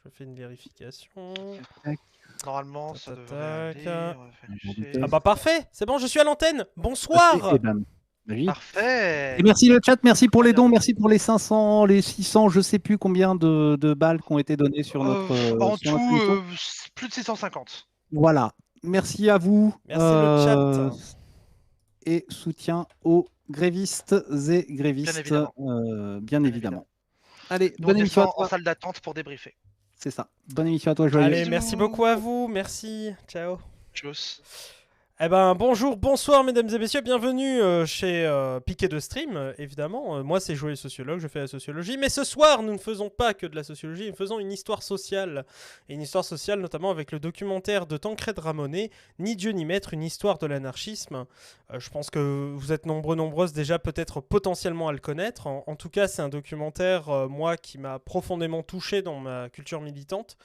Je fais une vérification. Tac. Normalement, ça devrait aller. Tac. On va vérifier. Ah bah parfait, c'est bon, je suis à l'antenne. Parfait. Bonsoir. Eh ben, magie. Parfait. Et merci le chat, merci pour Très les bien. dons, merci pour les 500, les 600, je sais plus combien de balles qui ont été données sur notre, En sur notre tout, émission. plus de 650. Voilà. Merci à vous. Merci le chat. Et soutien aux grévistes et Bien grévistes, évidemment. bien évidemment. Allez, Nous, on bonne émission à descend en toi. salle d'attente pour débriefer. C'est ça. Bonne émission à toi, Joyeux. Allez, Bisous. merci beaucoup à vous, merci. Ciao. Tchuss. Eh ben bonjour, bonsoir mesdames et messieurs, bienvenue chez Piquet de Stream, évidemment. Moi c'est Joël Sociologue, je fais la sociologie, mais ce soir nous ne faisons pas que de la sociologie, nous faisons une histoire sociale. Et une histoire sociale notamment avec le documentaire de Tancred Ramonet, Ni Dieu ni Maître, une histoire de l'anarchisme. Je pense que vous êtes nombreuses déjà peut-être potentiellement à le connaître. En tout cas c'est un documentaire, moi, qui m'a profondément touché dans ma culture militante.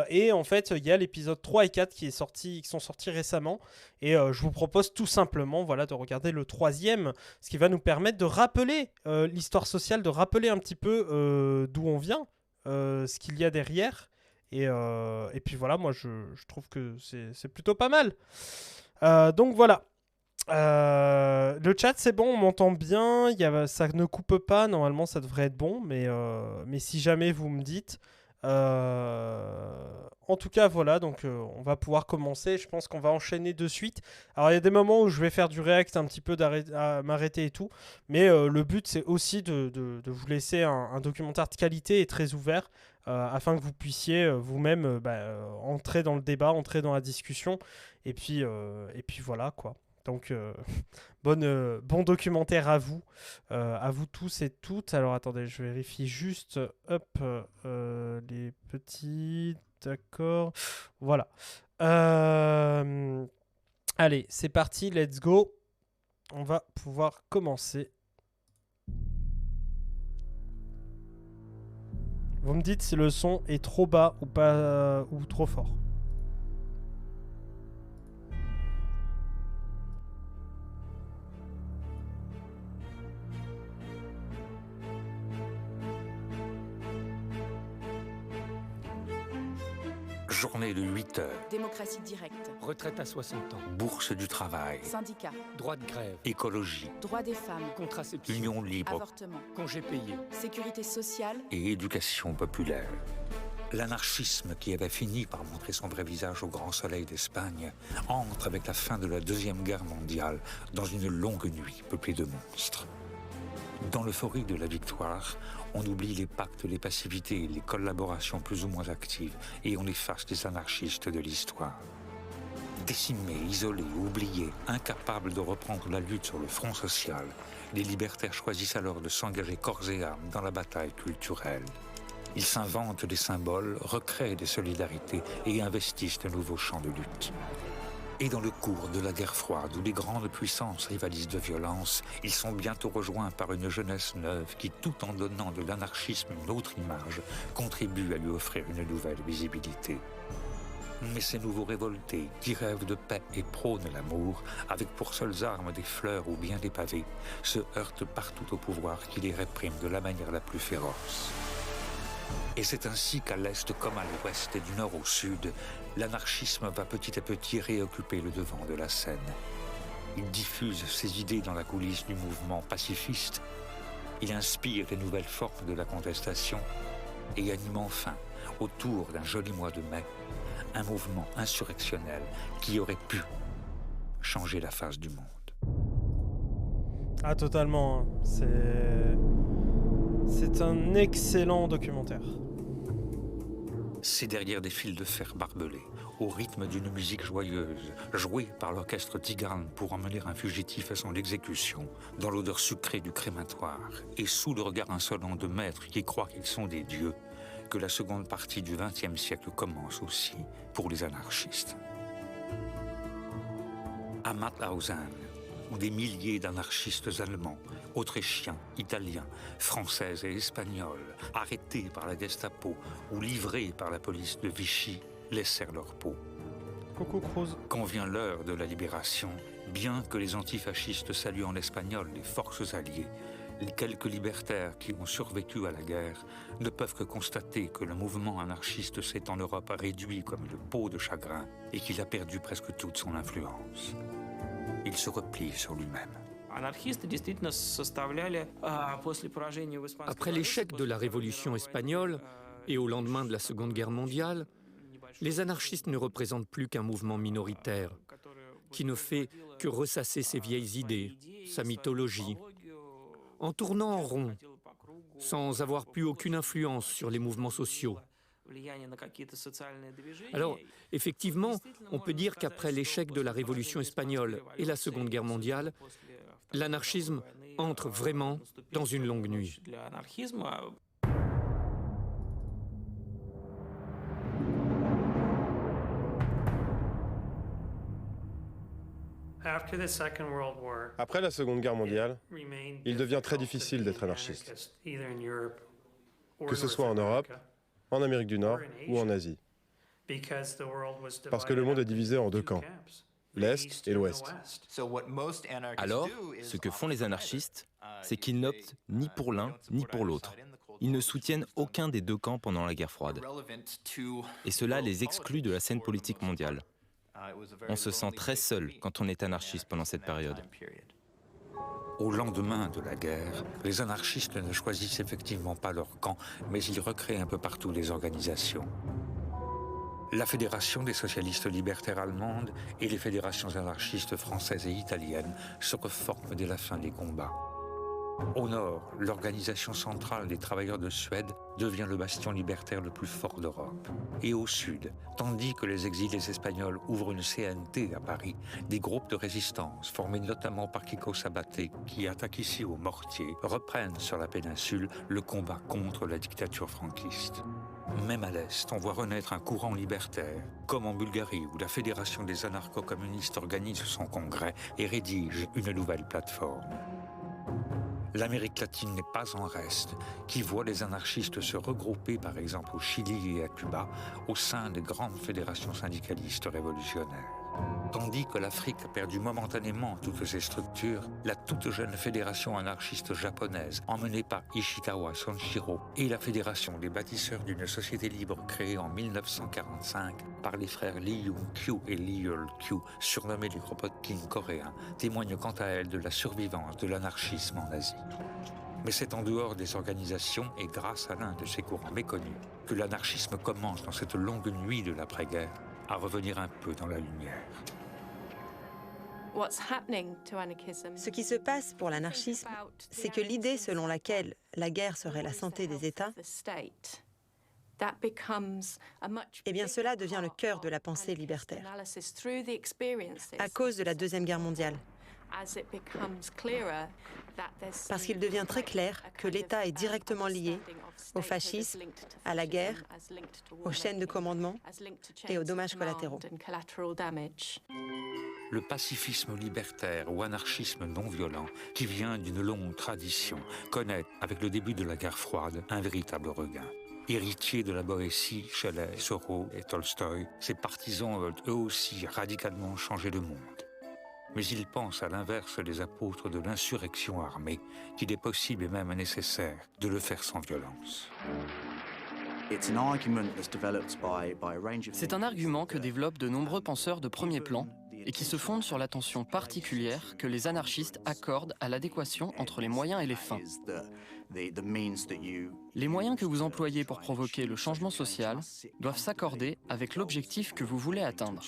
Et en fait, il y a l'épisode 3 et 4 qui sont sortis récemment. Et je vous propose tout simplement de regarder le troisième, ce qui va nous permettre de rappeler l'histoire sociale, de rappeler un petit peu d'où on vient, ce qu'il y a derrière. Et puis voilà, moi je trouve que c'est plutôt pas mal. Donc voilà. Le chat c'est bon, on m'entend bien, ça ne coupe pas, normalement ça devrait être bon, mais si jamais vous me dites... En tout cas, voilà, donc on va pouvoir commencer. Je pense qu'on va enchaîner de suite. Alors, il y a des moments où je vais faire du react, un petit peu m'arrêter et tout. Mais le but, c'est aussi de vous laisser un documentaire de qualité et très ouvert afin que vous puissiez vous-même entrer dans le débat, entrer dans la discussion. Et puis voilà, quoi. Donc, bon documentaire à vous tous et toutes. Alors, attendez, je vérifie juste, les petits, d'accord, voilà. Allez, c'est parti, let's go. On va pouvoir commencer. Vous me dites si le son est trop bas ou pas, ou trop fort. Journée de 8 heures. Démocratie directe. Retraite à 60 ans. Bourse du travail. Syndicat. Droit de grève. Écologie. Droits des femmes. Contraception. Union libre. Avortement. Congé payé. Sécurité sociale. Et éducation populaire. L'anarchisme, qui avait fini par montrer son vrai visage au grand soleil d'Espagne, entre avec la fin de la Deuxième Guerre mondiale dans une longue nuit peuplée de monstres. Dans l'euphorie de la victoire, on oublie les pactes, les passivités, les collaborations plus ou moins actives, et on efface les anarchistes de l'histoire. Décimés, isolés, oubliés, incapables de reprendre la lutte sur le front social, les libertaires choisissent alors de s'engager corps et âme dans la bataille culturelle. Ils s'inventent des symboles, recréent des solidarités et investissent de nouveaux champs de lutte. Et dans le cours de la guerre froide, où les grandes puissances rivalisent de violence, ils sont bientôt rejoints par une jeunesse neuve qui, tout en donnant de l'anarchisme une autre image, contribue à lui offrir une nouvelle visibilité. Mais ces nouveaux révoltés, qui rêvent de paix et prônent l'amour, avec pour seules armes des fleurs ou bien des pavés, se heurtent partout au pouvoir qui les réprime de la manière la plus féroce. Et c'est ainsi qu'à l'est comme à l'ouest et du nord au sud, l'anarchisme va petit à petit réoccuper le devant de la scène. Il diffuse ses idées dans la coulisse du mouvement pacifiste, il inspire les nouvelles formes de la contestation et anime enfin, autour d'un joli mois de mai, un mouvement insurrectionnel qui aurait pu changer la face du monde. Ah, totalement, hein. C'est un excellent documentaire. C'est derrière des fils de fer barbelés, au rythme d'une musique joyeuse, jouée par l'orchestre Tigane pour emmener un fugitif à son exécution, dans l'odeur sucrée du crématoire, et sous le regard insolent de maîtres qui croient qu'ils sont des dieux, que la seconde partie du XXe siècle commence aussi pour les anarchistes. À Mauthausen, où des milliers d'anarchistes allemands, autrichiens, italiens, français et espagnols, arrêtés par la Gestapo ou livrés par la police de Vichy, laissèrent leur peau. Coucou Cruz. Quand vient l'heure de la libération, bien que les antifascistes saluent en espagnol les forces alliées, Les quelques libertaires qui ont survécu à la guerre ne peuvent que constater que le mouvement anarchiste s'est en Europe réduit comme une peau de chagrin et qu'il a perdu presque toute son influence. Il se replie sur lui-même. Après l'échec de la Révolution espagnole et au lendemain de la Seconde Guerre mondiale, les anarchistes ne représentent plus qu'un mouvement minoritaire qui ne fait que ressasser ses vieilles idées, sa mythologie, en tournant en rond, sans avoir plus aucune influence sur les mouvements sociaux. Alors, effectivement, on peut dire qu'après l'échec de la Révolution espagnole et la Seconde Guerre mondiale, l'anarchisme entre vraiment dans une longue nuit. Après la Seconde Guerre mondiale, il devient très difficile d'être anarchiste, que ce soit en Europe, en Amérique du Nord ou en Asie, parce que le monde est divisé en deux camps, l'Est et l'Ouest. Alors, ce que font les anarchistes, c'est qu'ils n'optent ni pour l'un ni pour l'autre. Ils ne soutiennent aucun des deux camps pendant la guerre froide. Et cela les exclut de la scène politique mondiale. On se sent très seul quand on est anarchiste pendant cette période. Au lendemain de la guerre, les anarchistes ne choisissent effectivement pas leur camp, mais ils recréent un peu partout des organisations. La Fédération des socialistes libertaires allemandes et les fédérations anarchistes françaises et italiennes se reforment dès la fin des combats. Au nord, l'organisation centrale des travailleurs de Suède devient le bastion libertaire le plus fort d'Europe. Et au sud, tandis que les exilés espagnols ouvrent une CNT à Paris, des groupes de résistance, formés notamment par Kiko Sabaté, qui attaque ici au mortier, reprennent sur la péninsule le combat contre la dictature franquiste. Même à l'Est, on voit renaître un courant libertaire, comme en Bulgarie où la Fédération des anarcho-communistes organise son congrès et rédige une nouvelle plateforme. L'Amérique latine n'est pas en reste, qui voit les anarchistes se regrouper par exemple au Chili et à Cuba au sein des grandes fédérations syndicalistes révolutionnaires. Tandis que l'Afrique a perdu momentanément toutes ses structures, la toute jeune fédération anarchiste japonaise, emmenée par Ishikawa Sonshiro, et la fédération des bâtisseurs d'une société libre créée en 1945 par les frères Lee Young-kyu et Lee Yeol-kyu, surnommés les Kropotkin coréens, témoignent quant à elles de la survivance de l'anarchisme en Asie. Mais c'est en dehors des organisations et grâce à l'un de ces courants méconnus que l'anarchisme commence dans cette longue nuit de l'après-guerre à revenir un peu dans la lumière. Ce qui se passe pour l'anarchisme, c'est que l'idée selon laquelle la guerre serait la santé des États, eh bien cela devient le cœur de la pensée libertaire, à cause de la Deuxième Guerre mondiale. Parce qu'il devient très clair que l'État est directement lié au fascisme, à la guerre, aux chaînes de commandement et aux dommages collatéraux. Le pacifisme libertaire ou anarchisme non violent, qui vient d'une longue tradition, connaît, avec le début de la guerre froide, un véritable regain. Héritiers de la Boétie, Shelley, Thoreau et Tolstoï, ces partisans veulent eux aussi radicalement changer le monde. Mais ils pensent à l'inverse des apôtres de l'insurrection armée, qu'il est possible et même nécessaire de le faire sans violence. C'est un argument que développent de nombreux penseurs de premier plan et qui se fonde sur l'attention particulière que les anarchistes accordent à l'adéquation entre les moyens et les fins. Les moyens que vous employez pour provoquer le changement social doivent s'accorder avec l'objectif que vous voulez atteindre.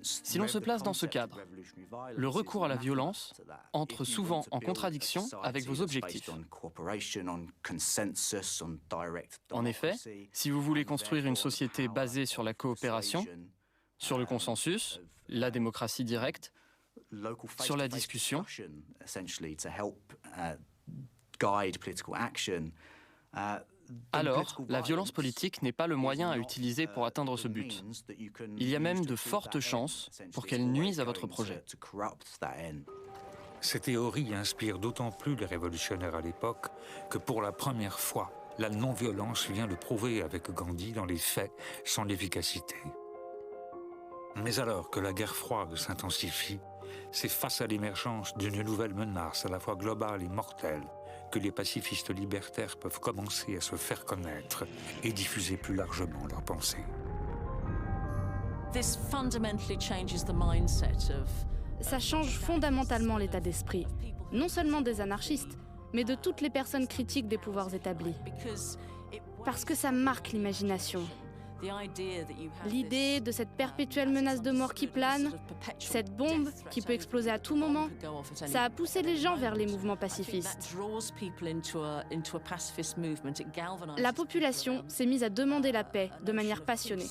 Si l'on se place dans ce cadre, le recours à la violence entre souvent en contradiction avec vos objectifs. En effet, si vous voulez construire une société basée sur la coopération, sur le consensus, la démocratie directe, sur la discussion, alors la violence politique n'est pas le moyen à utiliser pour atteindre ce but. Il y a même de fortes chances pour qu'elle nuise à votre projet. Ces théories inspirent d'autant plus les révolutionnaires à l'époque que pour la première fois, la non-violence vient le prouver avec Gandhi dans les faits, sans l'efficacité. Mais alors que la guerre froide s'intensifie, c'est face à l'émergence d'une nouvelle menace à la fois globale et mortelle que les pacifistes libertaires peuvent commencer à se faire connaître et diffuser plus largement leurs pensées. Ça change fondamentalement l'état d'esprit, non seulement des anarchistes, mais de toutes les personnes critiques des pouvoirs établis. Parce que ça marque l'imagination. L'idée de cette perpétuelle menace de mort qui plane, cette bombe qui peut exploser à tout moment, ça a poussé les gens vers les mouvements pacifistes. La population s'est mise à demander la paix de manière passionnée.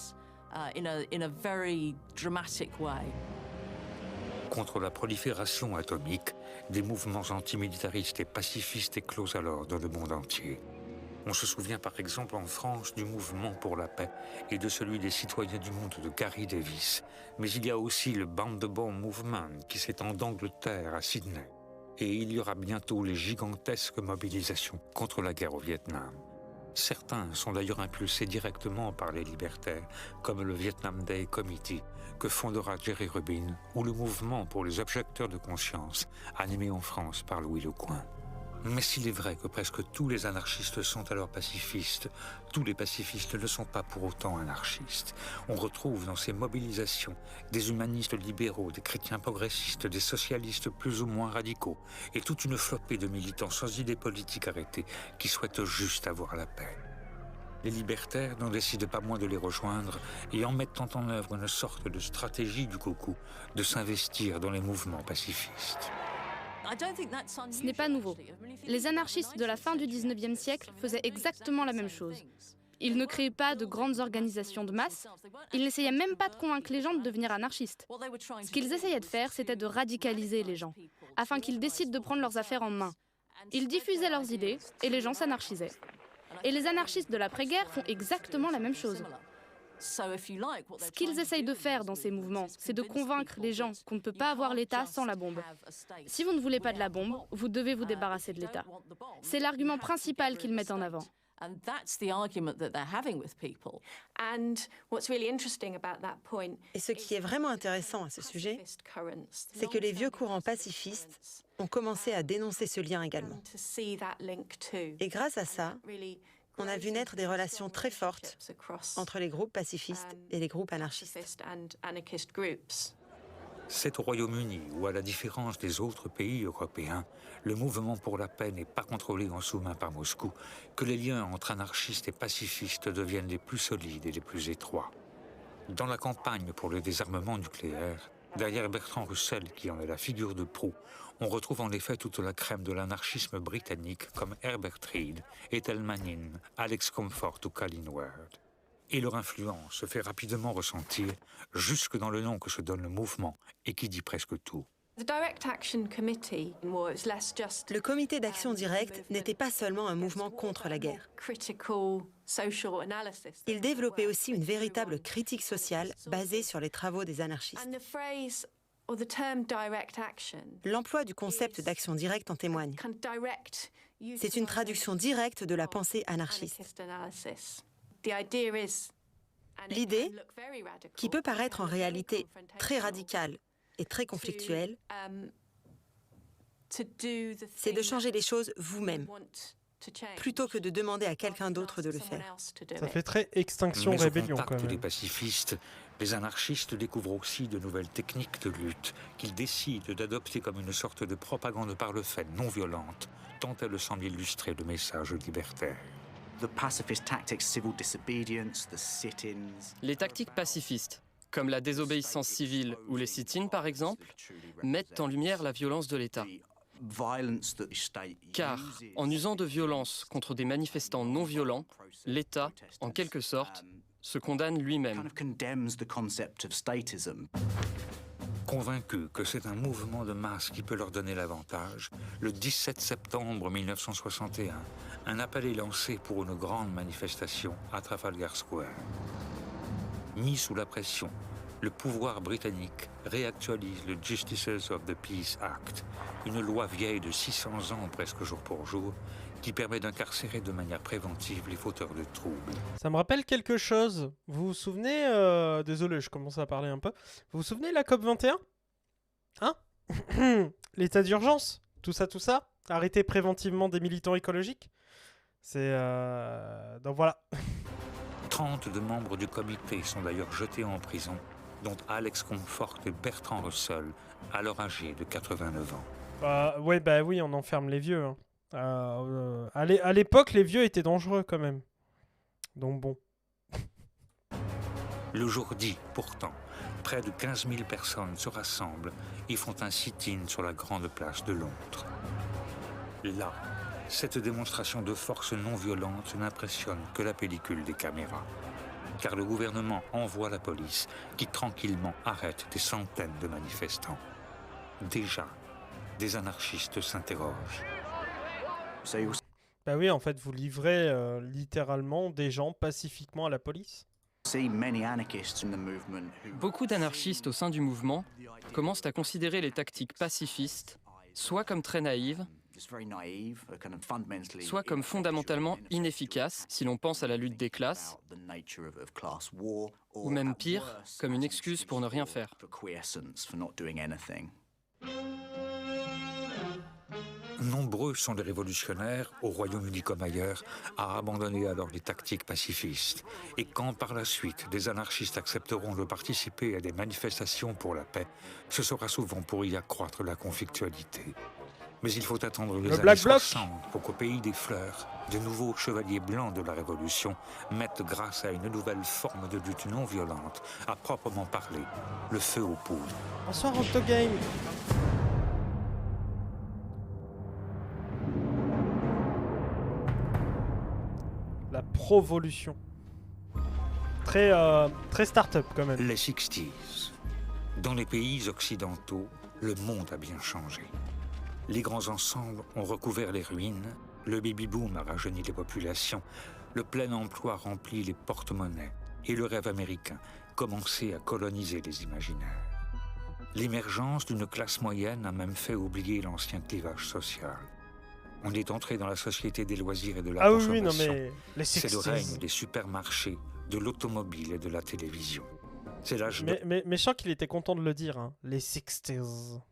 Contre la prolifération atomique, des mouvements antimilitaristes et pacifistes éclosent alors dans le monde entier. On se souvient par exemple en France du mouvement pour la paix et de celui des citoyens du monde de Gary Davis. Mais il y a aussi le Band the Bomb Movement qui s'étend d'Angleterre à Sydney. Et il y aura bientôt les gigantesques mobilisations contre la guerre au Vietnam. Certains sont d'ailleurs impulsés directement par les libertaires, comme le Vietnam Day Committee, que fondera Jerry Rubin, ou le mouvement pour les objecteurs de conscience, animé en France par Louis Lecoing. Mais s'il est vrai que presque tous les anarchistes sont alors pacifistes, tous les pacifistes ne sont pas pour autant anarchistes. On retrouve dans ces mobilisations des humanistes libéraux, des chrétiens progressistes, des socialistes plus ou moins radicaux, et toute une flopée de militants sans idées politiques arrêtées qui souhaitent juste avoir la paix. Les libertaires n'en décident pas moins de les rejoindre et en mettant en œuvre une sorte de stratégie du coucou, de s'investir dans les mouvements pacifistes. Ce n'est pas nouveau. Les anarchistes de la fin du 19e siècle faisaient exactement la même chose. Ils ne créaient pas de grandes organisations de masse, ils n'essayaient même pas de convaincre les gens de devenir anarchistes. Ce qu'ils essayaient de faire, c'était de radicaliser les gens, afin qu'ils décident de prendre leurs affaires en main. Ils diffusaient leurs idées et les gens s'anarchisaient. Et les anarchistes de l'après-guerre font exactement la même chose. Ce qu'ils essayent de faire dans ces mouvements, c'est de convaincre les gens qu'on ne peut pas avoir l'État sans la bombe. Si vous ne voulez pas de la bombe, vous devez vous débarrasser de l'État. C'est l'argument principal qu'ils mettent en avant. Et ce qui est vraiment intéressant à ce sujet, c'est que les vieux courants pacifistes ont commencé à dénoncer ce lien également. Et grâce à ça, on a vu naître des relations très fortes entre les groupes pacifistes et les groupes anarchistes. C'est au Royaume-Uni où, à la différence des autres pays européens, le mouvement pour la paix n'est pas contrôlé en sous-main par Moscou, que les liens entre anarchistes et pacifistes deviennent les plus solides et les plus étroits. Dans la campagne pour le désarmement nucléaire, derrière Bertrand Russell, qui en est la figure de proue, on retrouve en effet toute la crème de l'anarchisme britannique comme Herbert Reed, Ethel Manning, Alex Comfort ou Colin Ward. Et leur influence se fait rapidement ressentir jusque dans le nom que se donne le mouvement et qui dit presque tout. Le comité d'action directe n'était pas seulement un mouvement contre la guerre. Il développait aussi une véritable critique sociale basée sur les travaux des anarchistes. L'emploi du concept d'action directe en témoigne. C'est une traduction directe de la pensée anarchiste. L'idée, qui peut paraître en réalité très radicale et très conflictuelle, c'est de changer les choses vous-même, plutôt que de demander à quelqu'un d'autre de le faire. Ça fait très Extinction Rébellion quand même. Les pacifistes, les anarchistes découvrent aussi de nouvelles techniques de lutte qu'ils décident d'adopter comme une sorte de propagande par le fait non violente, tant elle semble illustrer le message libertaire. Les tactiques pacifistes, comme la désobéissance civile ou les sit-ins par exemple, mettent en lumière la violence de l'État. Car, en usant de violence contre des manifestants non violents, l'État, en quelque sorte, se condamne lui-même. Convaincus que c'est un mouvement de masse qui peut leur donner l'avantage, le 17 septembre 1961, un appel est lancé pour une grande manifestation à Trafalgar Square. Mis sous la pression, le pouvoir britannique réactualise le Justices of the Peace Act, une loi vieille de 600 ans presque jour pour jour, qui permet d'incarcérer de manière préventive les fauteurs de troubles. Ça me rappelle quelque chose. Vous vous souvenez, désolé, je commence à parler un peu. Vous vous souvenez la COP 21 ? Hein ? L'état d'urgence ? Tout ça ? Arrêter préventivement des militants écologiques ? C'est... Donc voilà. 30 de membres du comité sont d'ailleurs jetés en prison, dont Alex Comfort et Bertrand Russell, alors âgés de 89 ans. Oui, on enferme les vieux. Hein. À l'époque, les vieux étaient dangereux quand même. Donc bon. Le jour dit, pourtant, près de 15 000 personnes se rassemblent et font un sit-in sur la grande place de Londres. Là, cette démonstration de force non violente n'impressionne que la pellicule des caméras. Car le gouvernement envoie la police qui tranquillement arrête des centaines de manifestants. Déjà, des anarchistes s'interrogent. Bah oui, en fait, vous livrez littéralement des gens pacifiquement à la police. Beaucoup d'anarchistes au sein du mouvement commencent à considérer les tactiques pacifistes soit comme très naïves, soit comme fondamentalement inefficaces si l'on pense à la lutte des classes, ou même pire, comme une excuse pour ne rien faire. Nombreux sont les révolutionnaires, au Royaume-Uni comme ailleurs, à abandonner alors les tactiques pacifistes. Et quand par la suite des anarchistes accepteront de participer à des manifestations pour la paix, ce sera souvent pour y accroître la conflictualité. Mais il faut attendre les années 60 pour qu'au pays des fleurs, de nouveaux chevaliers blancs de la Révolution mettent, grâce à une nouvelle forme de lutte non violente, à proprement parler, le feu aux poudres. Bonsoir Octogame. La provolution. Très start-up quand même. Les 60s. Dans les pays occidentaux, le monde a bien changé. Les grands ensembles ont recouvert les ruines, le baby-boom a rajeuni les populations, le plein emploi remplit les porte-monnaies et le rêve américain commençait à coloniser les imaginaires. L'émergence d'une classe moyenne a même fait oublier l'ancien clivage social. On est entré dans la société des loisirs et de la consommation. Oui, non mais les 60s. C'est le règne des supermarchés, de l'automobile et de la télévision. C'est l'âge de... Mais je sens qu'il était content de le dire, hein. Les 60s.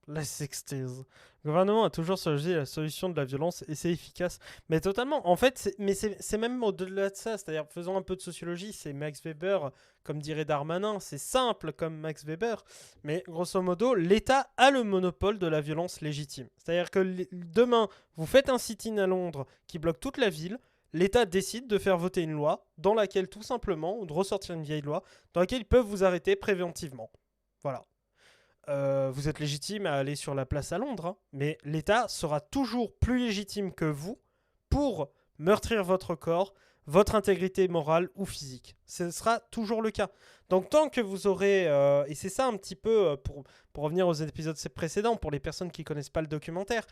Les 60s. Le gouvernement a toujours choisi la solution de la violence et c'est efficace. Mais totalement. En fait, c'est même au-delà de ça. C'est-à-dire, faisons un peu de sociologie. C'est Max Weber, comme dirait Darmanin. C'est simple comme Max Weber. Mais grosso modo, l'État a le monopole de la violence légitime. C'est-à-dire que demain, vous faites un sit-in à Londres qui bloque toute la ville. L'État décide de faire voter une loi dans laquelle, tout simplement, ou de ressortir une vieille loi, dans laquelle ils peuvent vous arrêter préventivement. Voilà. Vous êtes légitime à aller sur la place à Londres, hein, mais l'État sera toujours plus légitime que vous pour meurtrir votre corps, votre intégrité morale ou physique. Ce sera toujours le cas. Donc tant que vous aurez... et c'est ça un petit peu, pour revenir aux épisodes précédents, pour les personnes qui ne connaissent pas le documentaire,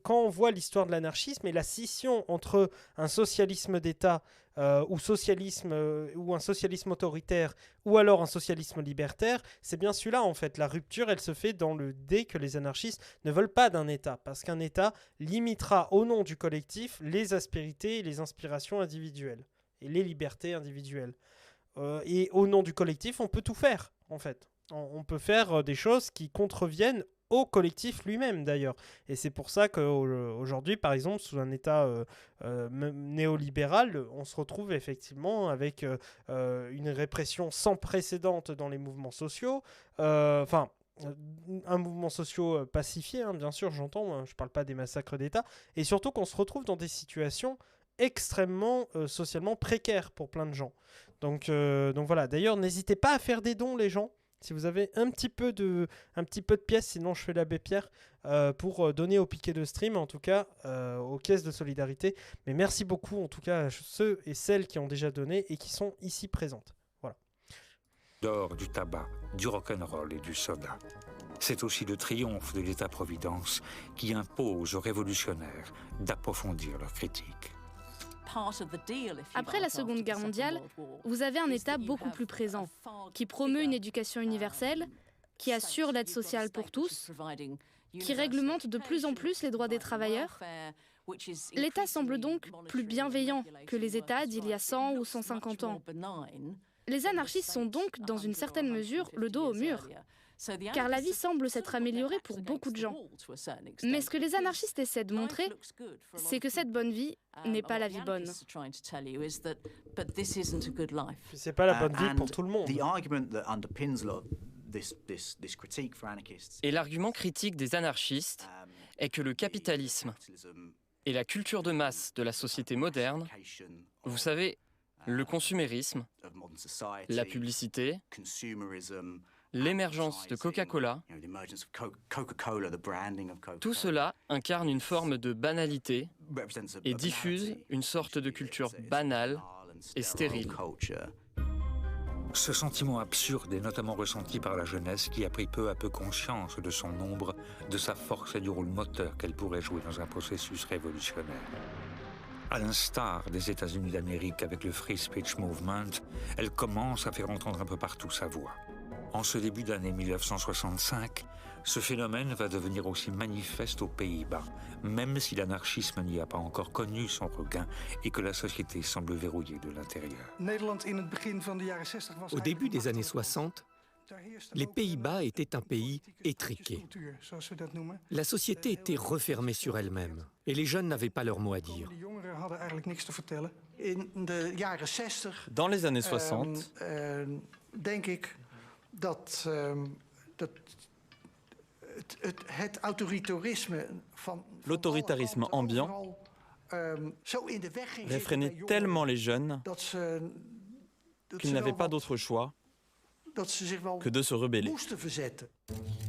quand on voit l'histoire de l'anarchisme et la scission entre un socialisme d'État ou un socialisme autoritaire ou alors un socialisme libertaire, c'est bien celui-là en fait. La rupture, elle se fait dès que les anarchistes ne veulent pas d'un État, parce qu'un État limitera au nom du collectif les aspérités et les inspirations individuelles et les libertés individuelles. Et au nom du collectif, on peut tout faire, en fait. On peut faire des choses qui contreviennent au collectif lui-même, d'ailleurs. Et c'est pour ça qu'aujourd'hui, par exemple, sous un État néolibéral, on se retrouve effectivement avec une répression sans précédent dans les mouvements sociaux. Un mouvement social pacifié, hein, bien sûr, j'entends. Je ne parle pas des massacres d'État. Et surtout qu'on se retrouve dans des situations extrêmement socialement précaires pour plein de gens. Donc voilà. D'ailleurs, n'hésitez pas à faire des dons, les gens. Si vous avez un petit peu de pièces, sinon je fais l'abbé Pierre, pour donner au piquet de stream, en tout cas, aux caisses de solidarité. Mais merci beaucoup, en tout cas, à ceux et celles qui ont déjà donné et qui sont ici présentes. Voilà. D'or, du tabac, du rock'n'roll et du soda. C'est aussi le triomphe de l'État-providence qui impose aux révolutionnaires d'approfondir leurs critiques. Après la Seconde Guerre mondiale, vous avez un État beaucoup plus présent, qui promeut une éducation universelle, qui assure l'aide sociale pour tous, qui réglemente de plus en plus les droits des travailleurs, L'État semble donc plus bienveillant que les États d'il y a 100 ou 150 ans. Les anarchistes sont donc, dans une certaine mesure, le dos au mur, car la vie semble s'être améliorée pour beaucoup de gens. Mais ce que les anarchistes essaient de montrer, c'est que cette bonne vie n'est pas la vie bonne. C'est pas la bonne vie pour tout le monde. Et l'argument critique des anarchistes est que le capitalisme et la culture de masse de la société moderne, vous savez, le consumérisme, la publicité, l'émergence de Coca-Cola, tout cela incarne une forme de banalité et diffuse une sorte de culture banale et stérile. Ce sentiment absurde est notamment ressenti par la jeunesse qui a pris peu à peu conscience de son ombre, de sa force et du rôle moteur qu'elle pourrait jouer dans un processus révolutionnaire. À l'instar des États-Unis d'Amérique avec le Free Speech Movement, elle commence à faire entendre un peu partout sa voix. En ce début d'année 1965, ce phénomène va devenir aussi manifeste aux Pays-Bas, même si l'anarchisme n'y a pas encore connu son regain et que la société semble verrouillée de l'intérieur. Au début des années 60, les Pays-Bas étaient un pays étriqué. La société était refermée sur elle-même et les jeunes n'avaient pas leur mot à dire. Dans les années 60, l'autoritarisme ambiant réfrénait tellement les jeunes qu'ils n'avaient pas d'autre choix que de se rebeller.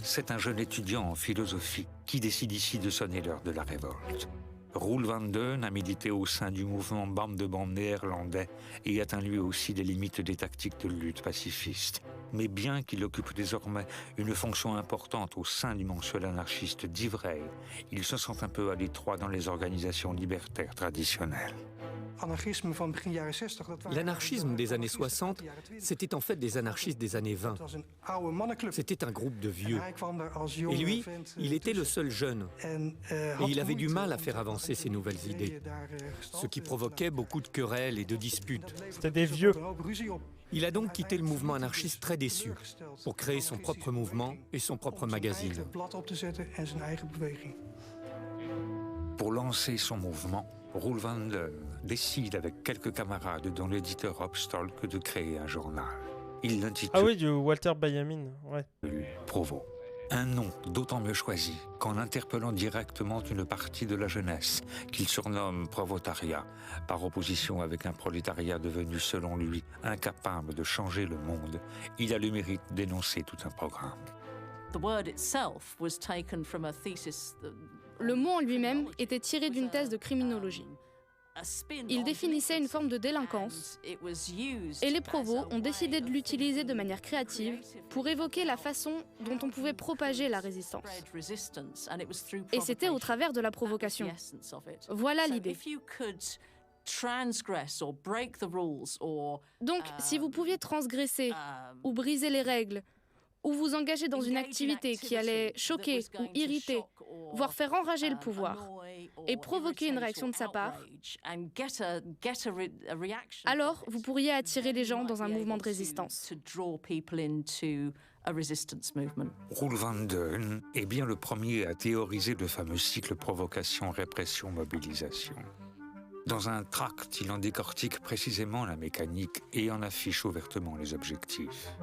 C'est un jeune étudiant en philosophie qui décide ici de sonner l'heure de la révolte. Roel van Deun a milité au sein du mouvement Bam de Band néerlandais et atteint lui aussi les limites des tactiques de lutte pacifiste. Mais bien qu'il occupe désormais une fonction importante au sein du mensuel anarchiste d'Ivray, il se sent un peu à l'étroit dans les organisations libertaires traditionnelles. L'anarchisme des années 60, c'était en fait des anarchistes des années 20. C'était un groupe de vieux. Et lui, il était le seul jeune. Et il avait du mal à faire avancer ses nouvelles idées, ce qui provoquait beaucoup de querelles et de disputes. C'était des vieux. Il a donc quitté le mouvement anarchiste très déçu pour créer son propre mouvement et son propre magazine. Pour lancer son mouvement, Roel van Deun décide avec quelques camarades dont l'éditeur Opstalk de créer un journal. Il l'intitule... Ah oui, du Walter Benjamin, ouais. Provo. Un nom d'autant mieux choisi qu'en interpellant directement une partie de la jeunesse, qu'il surnomme provotariat, par opposition avec un prolétariat devenu, selon lui, incapable de changer le monde, il a le mérite d'énoncer tout un programme. Le mot en lui-même était tiré d'une thèse de criminologie. Il définissait une forme de délinquance et les provos ont décidé de l'utiliser de manière créative pour évoquer la façon dont on pouvait propager la résistance. Et c'était au travers de la provocation. Voilà l'idée. Donc, si vous pouviez transgresser ou briser les règles, ou vous engager dans une activité qui allait choquer ou irriter, voire faire enrager le pouvoir, et provoquer une réaction de sa part, alors vous pourriez attirer les gens dans un mouvement de résistance. Roel van Deun est bien le premier à théoriser le fameux cycle provocation, répression, mobilisation. Dans un tract, il en décortique précisément la mécanique et en affiche ouvertement les objectifs.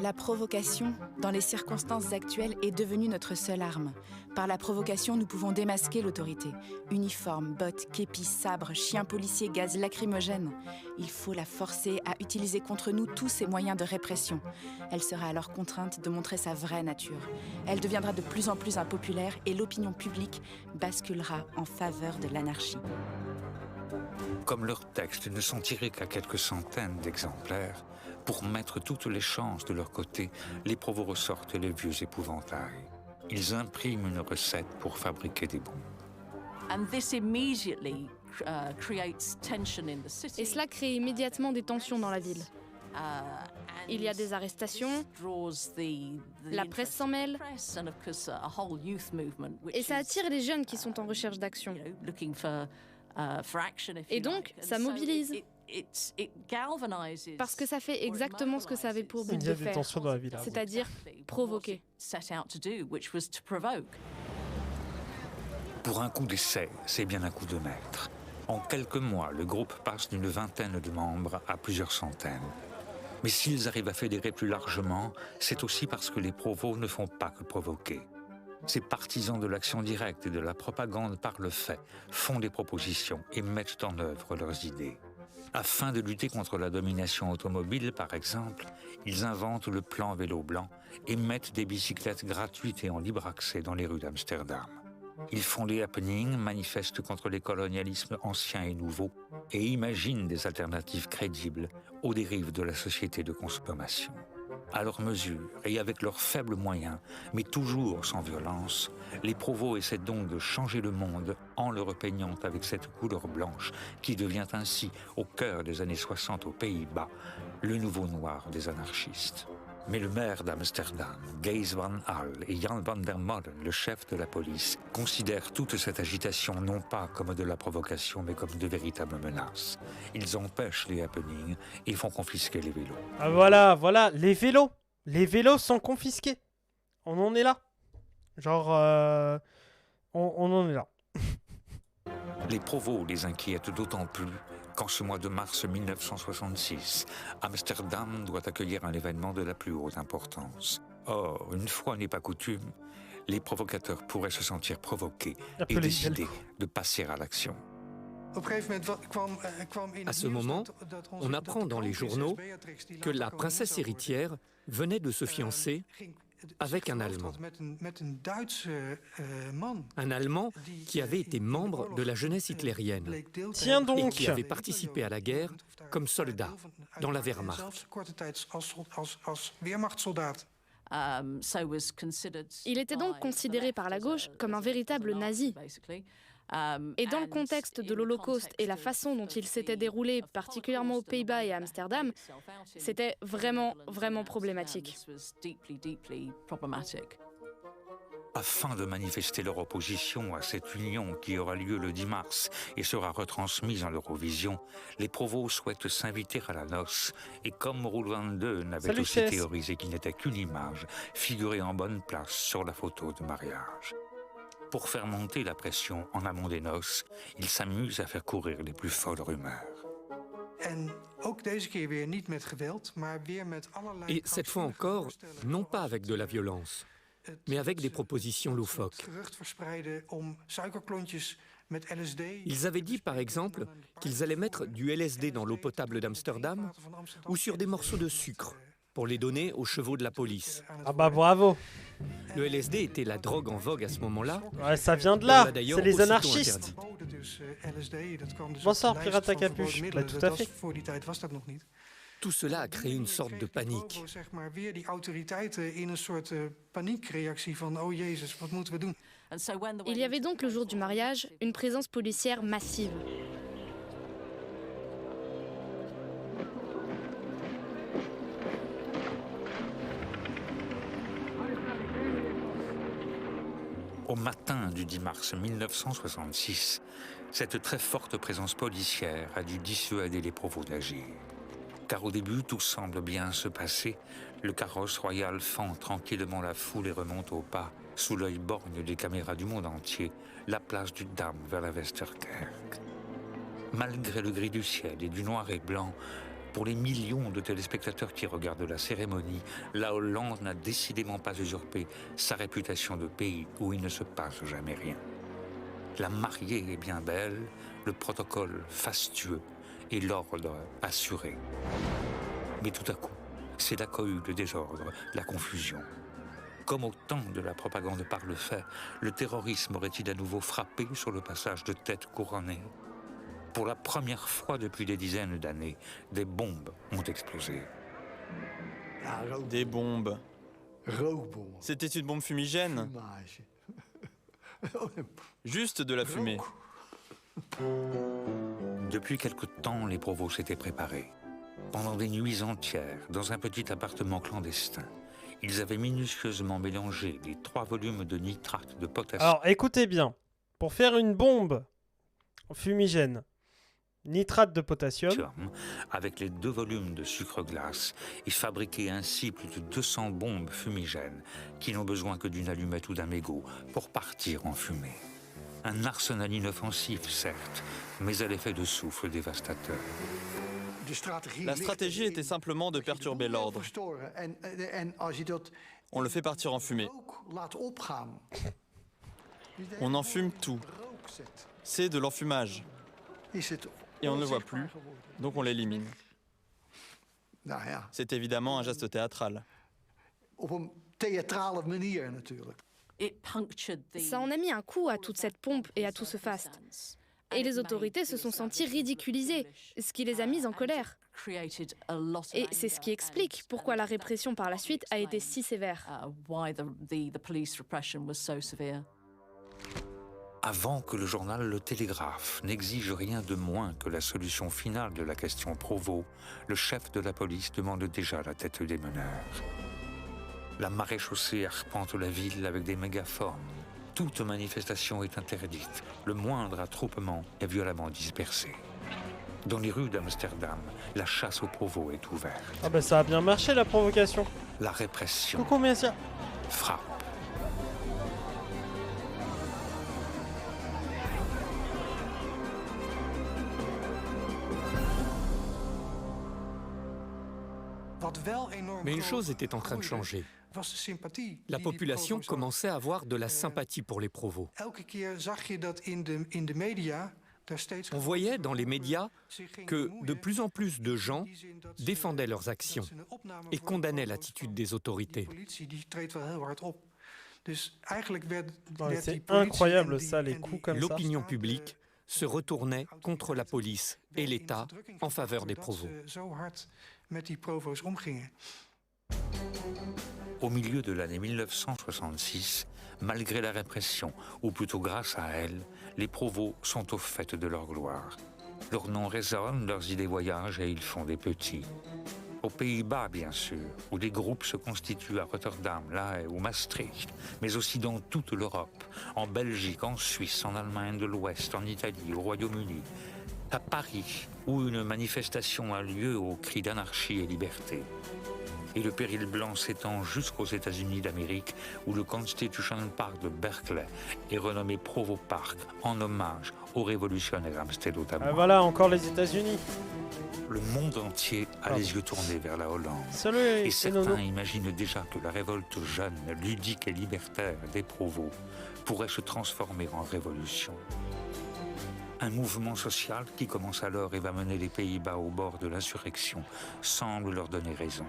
La provocation, dans les circonstances actuelles, est devenue notre seule arme. Par la provocation, nous pouvons démasquer l'autorité. Uniformes, bottes, képis, sabres, chiens policiers, gaz lacrymogènes. Il faut la forcer à utiliser contre nous tous ces moyens de répression. Elle sera alors contrainte de montrer sa vraie nature. Elle deviendra de plus en plus impopulaire et l'opinion publique basculera en faveur de l'anarchie. Comme leurs textes ne sont tirés qu'à quelques centaines d'exemplaires, pour mettre toutes les chances de leur côté, les provos ressortent les vieux épouvantails. Ils impriment une recette pour fabriquer des bombes. Et cela crée immédiatement des tensions dans la ville. il y a des arrestations, la presse s'en mêle, et ça attire les jeunes qui sont en recherche d'action. Et donc, ça mobilise. Parce que ça fait exactement ce que ça avait pour but Il y de a des faire, tensions dans la ville. c'est-à-dire provoquer. Pour un coup d'essai, c'est bien un coup de maître. En quelques mois, le groupe passe d'une vingtaine de membres à plusieurs centaines. Mais s'ils arrivent à fédérer plus largement, c'est aussi parce que les provos ne font pas que provoquer. Ces partisans de l'action directe et de la propagande par le fait font des propositions et mettent en œuvre leurs idées. Afin de lutter contre la domination automobile, par exemple, ils inventent le plan vélo blanc et mettent des bicyclettes gratuites et en libre accès dans les rues d'Amsterdam. Ils font des happenings, manifestent contre les colonialismes anciens et nouveaux et imaginent des alternatives crédibles aux dérives de la société de consommation. À leur mesure et avec leurs faibles moyens, mais toujours sans violence, les provos essaient donc de changer le monde en le repeignant avec cette couleur blanche qui devient ainsi, au cœur des années 60 aux Pays-Bas, le nouveau noir des anarchistes. Mais le maire d'Amsterdam, Gijs van Hal, et Jan van der Molen, le chef de la police, considèrent toute cette agitation non pas comme de la provocation, mais comme de véritables menaces. Ils empêchent les happenings et font confisquer les vélos. Ah voilà, les vélos. Les vélos sont confisqués. On en est là. Genre, on en est là. Les provos les inquiètent d'autant plus qu'en ce mois de mars 1966, Amsterdam doit accueillir un événement de la plus haute importance. Or, une fois n'est pas coutume, les provocateurs pourraient se sentir provoqués et décider de passer à l'action. À ce moment, on apprend dans les journaux que la princesse héritière venait de se fiancer avec un Allemand. Un Allemand qui avait été membre de la jeunesse hitlérienne. Tiens donc. Et qui avait participé à la guerre comme soldat dans la Wehrmacht. Il était donc considéré par la gauche comme un véritable nazi. Et dans le contexte de l'Holocauste et la façon dont il s'était déroulé, particulièrement aux Pays-Bas et à Amsterdam, c'était vraiment, vraiment problématique. Afin de manifester leur opposition à cette union qui aura lieu le 10 mars et sera retransmise en Eurovision, les provos souhaitent s'inviter à la noce et comme Roeland II n'avait aussi théorisé qu'il n'était qu'une image, figurer en bonne place sur la photo de mariage. Pour faire monter la pression en amont des noces, ils s'amusent à faire courir les plus folles rumeurs. Et cette fois encore, non pas avec de la violence, mais avec des propositions loufoques. Ils avaient dit, par exemple, qu'ils allaient mettre du LSD dans l'eau potable d'Amsterdam ou sur des morceaux de sucre pour les donner aux chevaux de la police. Ah bah bravo. Le LSD était la drogue en vogue à ce moment-là. Ouais, ça vient de là, c'est les anarchistes. Bonsoir, pirate à capuche. Bah, tout à fait. Tout cela a créé une sorte de panique. Il y avait donc le jour du mariage une présence policière massive. Au matin du 10 mars 1966, cette très forte présence policière a dû dissuader les provos d'agir. Car au début, tout semble bien se passer. Le carrosse royal fend tranquillement la foule et remonte au pas, sous l'œil borgne des caméras du monde entier, la place du Dam vers la Westerkerk. Malgré le gris du ciel et du noir et blanc, pour les millions de téléspectateurs qui regardent la cérémonie, la Hollande n'a décidément pas usurpé sa réputation de pays où il ne se passe jamais rien. La mariée est bien belle, le protocole fastueux et l'ordre assuré. Mais tout à coup, c'est la cohue, le désordre, la confusion. Comme au temps de la propagande par le fait, le terrorisme aurait-il à nouveau frappé sur le passage de têtes couronnées ? Pour la première fois depuis des dizaines d'années, des bombes ont explosé. Des bombes. C'était une bombe fumigène. Juste de la fumée. Depuis quelque temps, les provos s'étaient préparés. Pendant des nuits entières, dans un petit appartement clandestin, ils avaient minutieusement mélangé les 3 volumes de nitrate de potassium. Alors, écoutez bien. Pour faire une bombe fumigène, nitrate de potassium, avec les 2 volumes de sucre glace, et fabriquer ainsi plus de 200 bombes fumigènes qui n'ont besoin que d'une allumette ou d'un mégot pour partir en fumée. Un arsenal inoffensif, certes, mais à l'effet de souffle dévastateur. La stratégie était simplement de perturber l'ordre. On le fait partir en fumée. On enfume tout. C'est de l'enfumage. Et on ne le voit plus, donc on l'élimine. C'est évidemment un geste théâtral. Ça en a mis un coup à toute cette pompe et à tout ce faste. Et les autorités se sont senties ridiculisées, ce qui les a mises en colère. Et c'est ce qui explique pourquoi la répression par la suite a été si sévère. Avant que le journal Le Télégraphe n'exige rien de moins que la solution finale de la question Provost, le chef de la police demande déjà la tête des meneurs. La maréchaussée arpente la ville avec des mégaphones. Toute manifestation est interdite. Le moindre attroupement est violemment dispersé. Dans les rues d'Amsterdam, la chasse au Provost est ouverte. Ah ben ça a bien marché la provocation. La répression Coucou messieurs. Frappe. Mais une chose était en train de changer. La population commençait à avoir de la sympathie pour les Provost. On voyait dans les médias que de plus en plus de gens défendaient leurs actions et condamnaient l'attitude des autorités. Ouais, c'est incroyable ça, les coups comme ça. L'opinion publique se retournait contre la police et l'État en faveur des Provost. Au milieu de l'année 1966, malgré la répression, ou plutôt grâce à elle, les Provost sont au fait de leur gloire. Leur nom résonne, leurs idées voyagent et ils font des petits. Aux Pays-Bas, bien sûr, où des groupes se constituent à Rotterdam, La Haye ou Maastricht, mais aussi dans toute l'Europe, en Belgique, en Suisse, en Allemagne de l'Ouest, en Italie, au Royaume-Uni, à Paris, où une manifestation a lieu au cri d'anarchie et liberté. Et le péril blanc s'étend jusqu'aux États-Unis d'Amérique, où le Constitution Park de Berkeley est renommé Provost Park en hommage au révolutionnaire amstélotamois. Ah voilà, encore les États-Unis. Le monde entier a les yeux tournés vers la Hollande. Salut, et certains imaginent déjà que la révolte jeune, ludique et libertaire des Provost pourrait se transformer en révolution. Un mouvement social qui commence alors et va mener les Pays-Bas au bord de l'insurrection semble leur donner raison.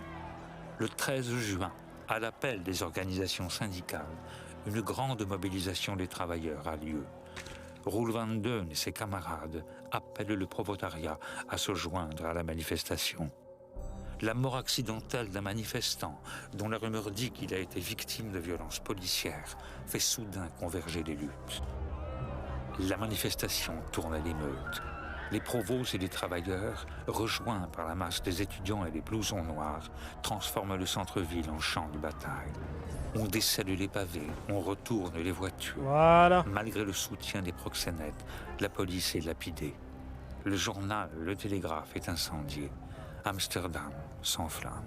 Le 13 juin, à l'appel des organisations syndicales, une grande mobilisation des travailleurs a lieu. Roel van Deun et ses camarades appellent le proletariat à se joindre à la manifestation. La mort accidentelle d'un manifestant, dont la rumeur dit qu'il a été victime de violences policières, fait soudain converger les luttes. La manifestation tourne à l'émeute. Les Provost et les travailleurs, rejoints par la masse des étudiants et des blousons noirs, transforment le centre-ville en champ de bataille. On décèle les pavés, on retourne les voitures. Voilà. Malgré le soutien des proxénètes, la police est lapidée. Le journal, le Télégraphe est incendié. Amsterdam s'enflamme.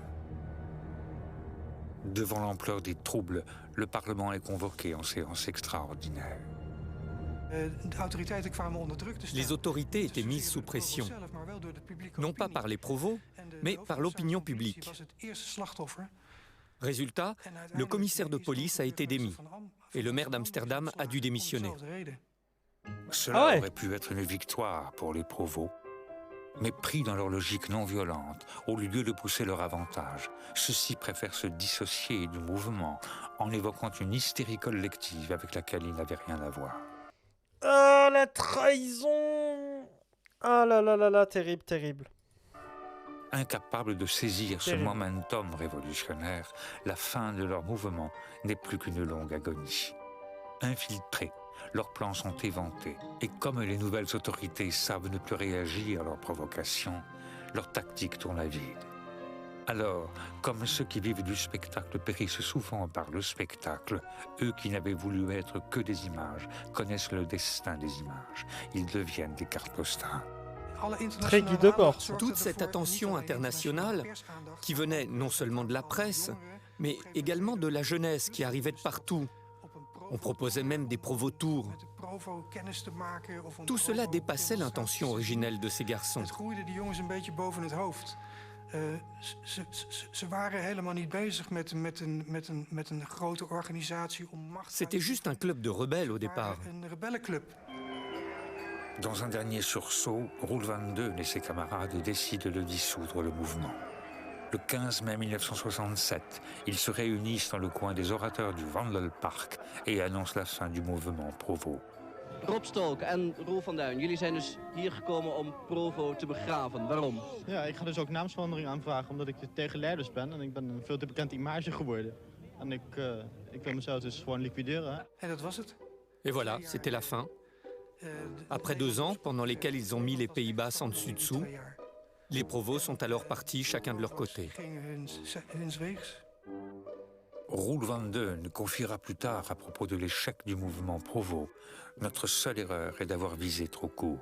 Devant l'ampleur des troubles, le Parlement est convoqué en séance extraordinaire. Les autorités étaient mises sous pression, non pas par les Provost, mais par l'opinion publique. Résultat, le commissaire de police a été démis et le maire d'Amsterdam a dû démissionner. Cela aurait pu être une victoire pour les Provost. Mais pris dans leur logique non violente, au lieu de pousser leur avantage, ceux-ci préfèrent se dissocier du mouvement en évoquant une hystérie collective avec laquelle ils n'avaient rien à voir. Ah, la trahison! Ah là là là là, terrible, terrible. Incapables de saisir ce momentum révolutionnaire, la fin de leur mouvement n'est plus qu'une longue agonie. Infiltrés, leurs plans sont éventés, et comme les nouvelles autorités savent ne plus réagir à leurs provocations, leur tactique tourne à vide. Alors, comme ceux qui vivent du spectacle périssent souvent par le spectacle, eux qui n'avaient voulu être que des images connaissent le destin des images. Ils deviennent des cartes postales. Très Guy Debord. Toute cette attention internationale, qui venait non seulement de la presse, mais également de la jeunesse qui arrivait de partout. On proposait même des provotours. Tout cela dépassait l'intention originelle de ces garçons. C'était juste un club de rebelles au départ. Dans un dernier sursaut, Roel van Deun et ses camarades décident de dissoudre le mouvement. Le 15 mai 1967, ils se réunissent dans le coin des orateurs du Wandelpark et annoncent la fin du mouvement Provo. Rob Stolk en Roel van Duin, jullie zijn dus hier gekomen om Provo te begraven. Waarom? Ja, ik ga dus ook naamsverandering aanvragen omdat ik tegen leiders ben en ik ben een veel te bekende image geworden. En ik wil mezelf dus gewoon liquideren. En dat was het. Et voilà, c'était la fin. Après 2 ans, pendant lesquels ils ont mis les Pays-Bas sans dessus-dessous, les Provos sont alors partis chacun de leur côté. Roel van Deun confiera plus tard à propos de l'échec du mouvement Provo. Notre seule erreur est d'avoir visé trop court.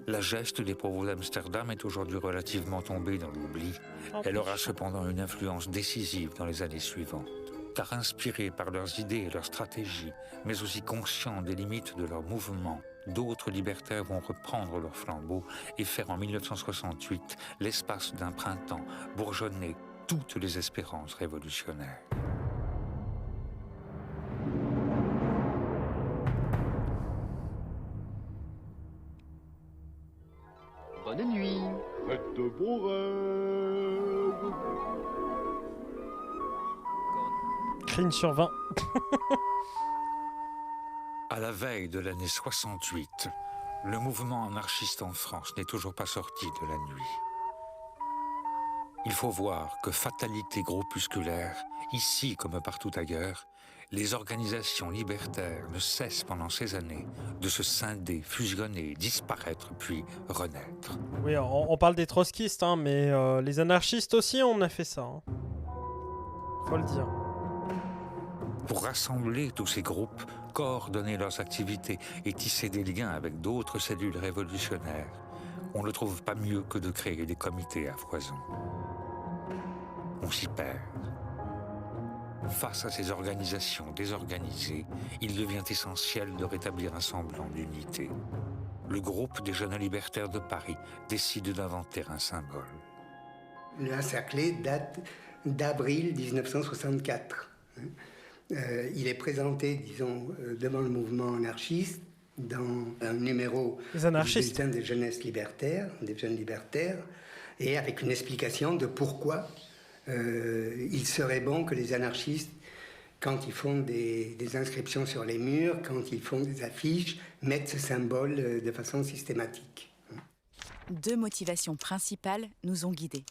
La geste des Provos d'Amsterdam est aujourd'hui relativement tombée dans l'oubli. Elle aura cependant une influence décisive dans les années suivantes. Car inspirés par leurs idées et leurs stratégies, mais aussi conscients des limites de leur mouvement, d'autres libertaires vont reprendre leur flambeau et faire en 1968 l'espace d'un printemps bourgeonner toutes les espérances révolutionnaires. Bonne nuit. Faites de beaux rêves. Crime sur 20. À la veille de l'année 68, le mouvement anarchiste en France n'est toujours pas sorti de la nuit. Il faut voir que fatalité groupusculaire, ici comme partout ailleurs, les organisations libertaires ne cessent pendant ces années de se scinder, fusionner, disparaître, puis renaître. Oui, on parle des trotskistes, hein, mais les anarchistes aussi, on a fait ça. Hein. Faut le dire. Pour rassembler tous ces groupes, coordonner leurs activités et tisser des liens avec d'autres cellules révolutionnaires, on ne trouve pas mieux que de créer des comités à foison. On s'y perd. Face à ces organisations désorganisées, il devient essentiel de rétablir un semblant d'unité. Le groupe des jeunes libertaires de Paris décide d'inventer un symbole. Le encerclé date d'avril 1964. Il est présenté, disons, devant le mouvement anarchiste dans un numéro du bulletin des jeunesses libertaires, des jeunes libertaires, et avec une explication de pourquoi il serait bon que les anarchistes, quand ils font des inscriptions sur les murs, quand ils font des affiches, mettent ce symbole de façon systématique. 2 motivations principales nous ont guidés.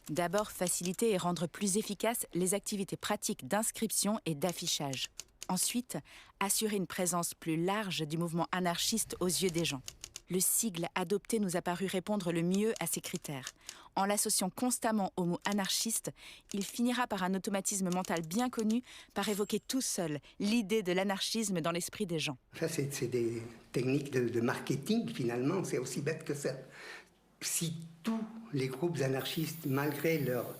D'abord, faciliter et rendre plus efficaces les activités pratiques d'inscription et d'affichage. Ensuite, assurer une présence plus large du mouvement anarchiste aux yeux des gens. Le sigle adopté nous a paru répondre le mieux à ces critères. En l'associant constamment au mot anarchiste, il finira par un automatisme mental bien connu par évoquer tout seul l'idée de l'anarchisme dans l'esprit des gens. Ça, c'est des techniques de marketing, finalement, c'est aussi bête que ça. Si tous les groupes anarchistes, malgré leurs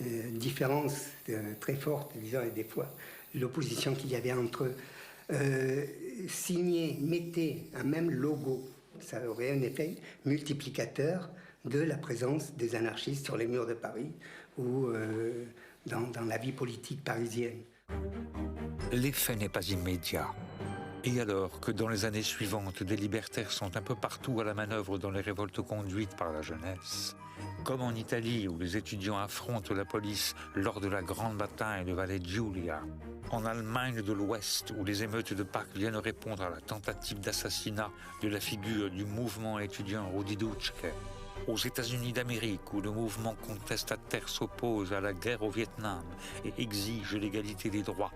différences très fortes, disons, et des fois l'opposition qu'il y avait entre eux, signaient, mettaient un même logo, ça aurait un effet multiplicateur de la présence des anarchistes sur les murs de Paris ou dans la vie politique parisienne. L'effet n'est pas immédiat. Et alors que dans les années suivantes, des libertaires sont un peu partout à la manœuvre dans les révoltes conduites par la jeunesse, comme en Italie où les étudiants affrontent la police lors de la grande bataille de Valle Giulia, en Allemagne de l'Ouest où les émeutes de Pâques viennent répondre à la tentative d'assassinat de la figure du mouvement étudiant Rudi Dutschke, aux États-Unis d'Amérique où le mouvement contestataire s'oppose à la guerre au Vietnam et exige l'égalité des droits,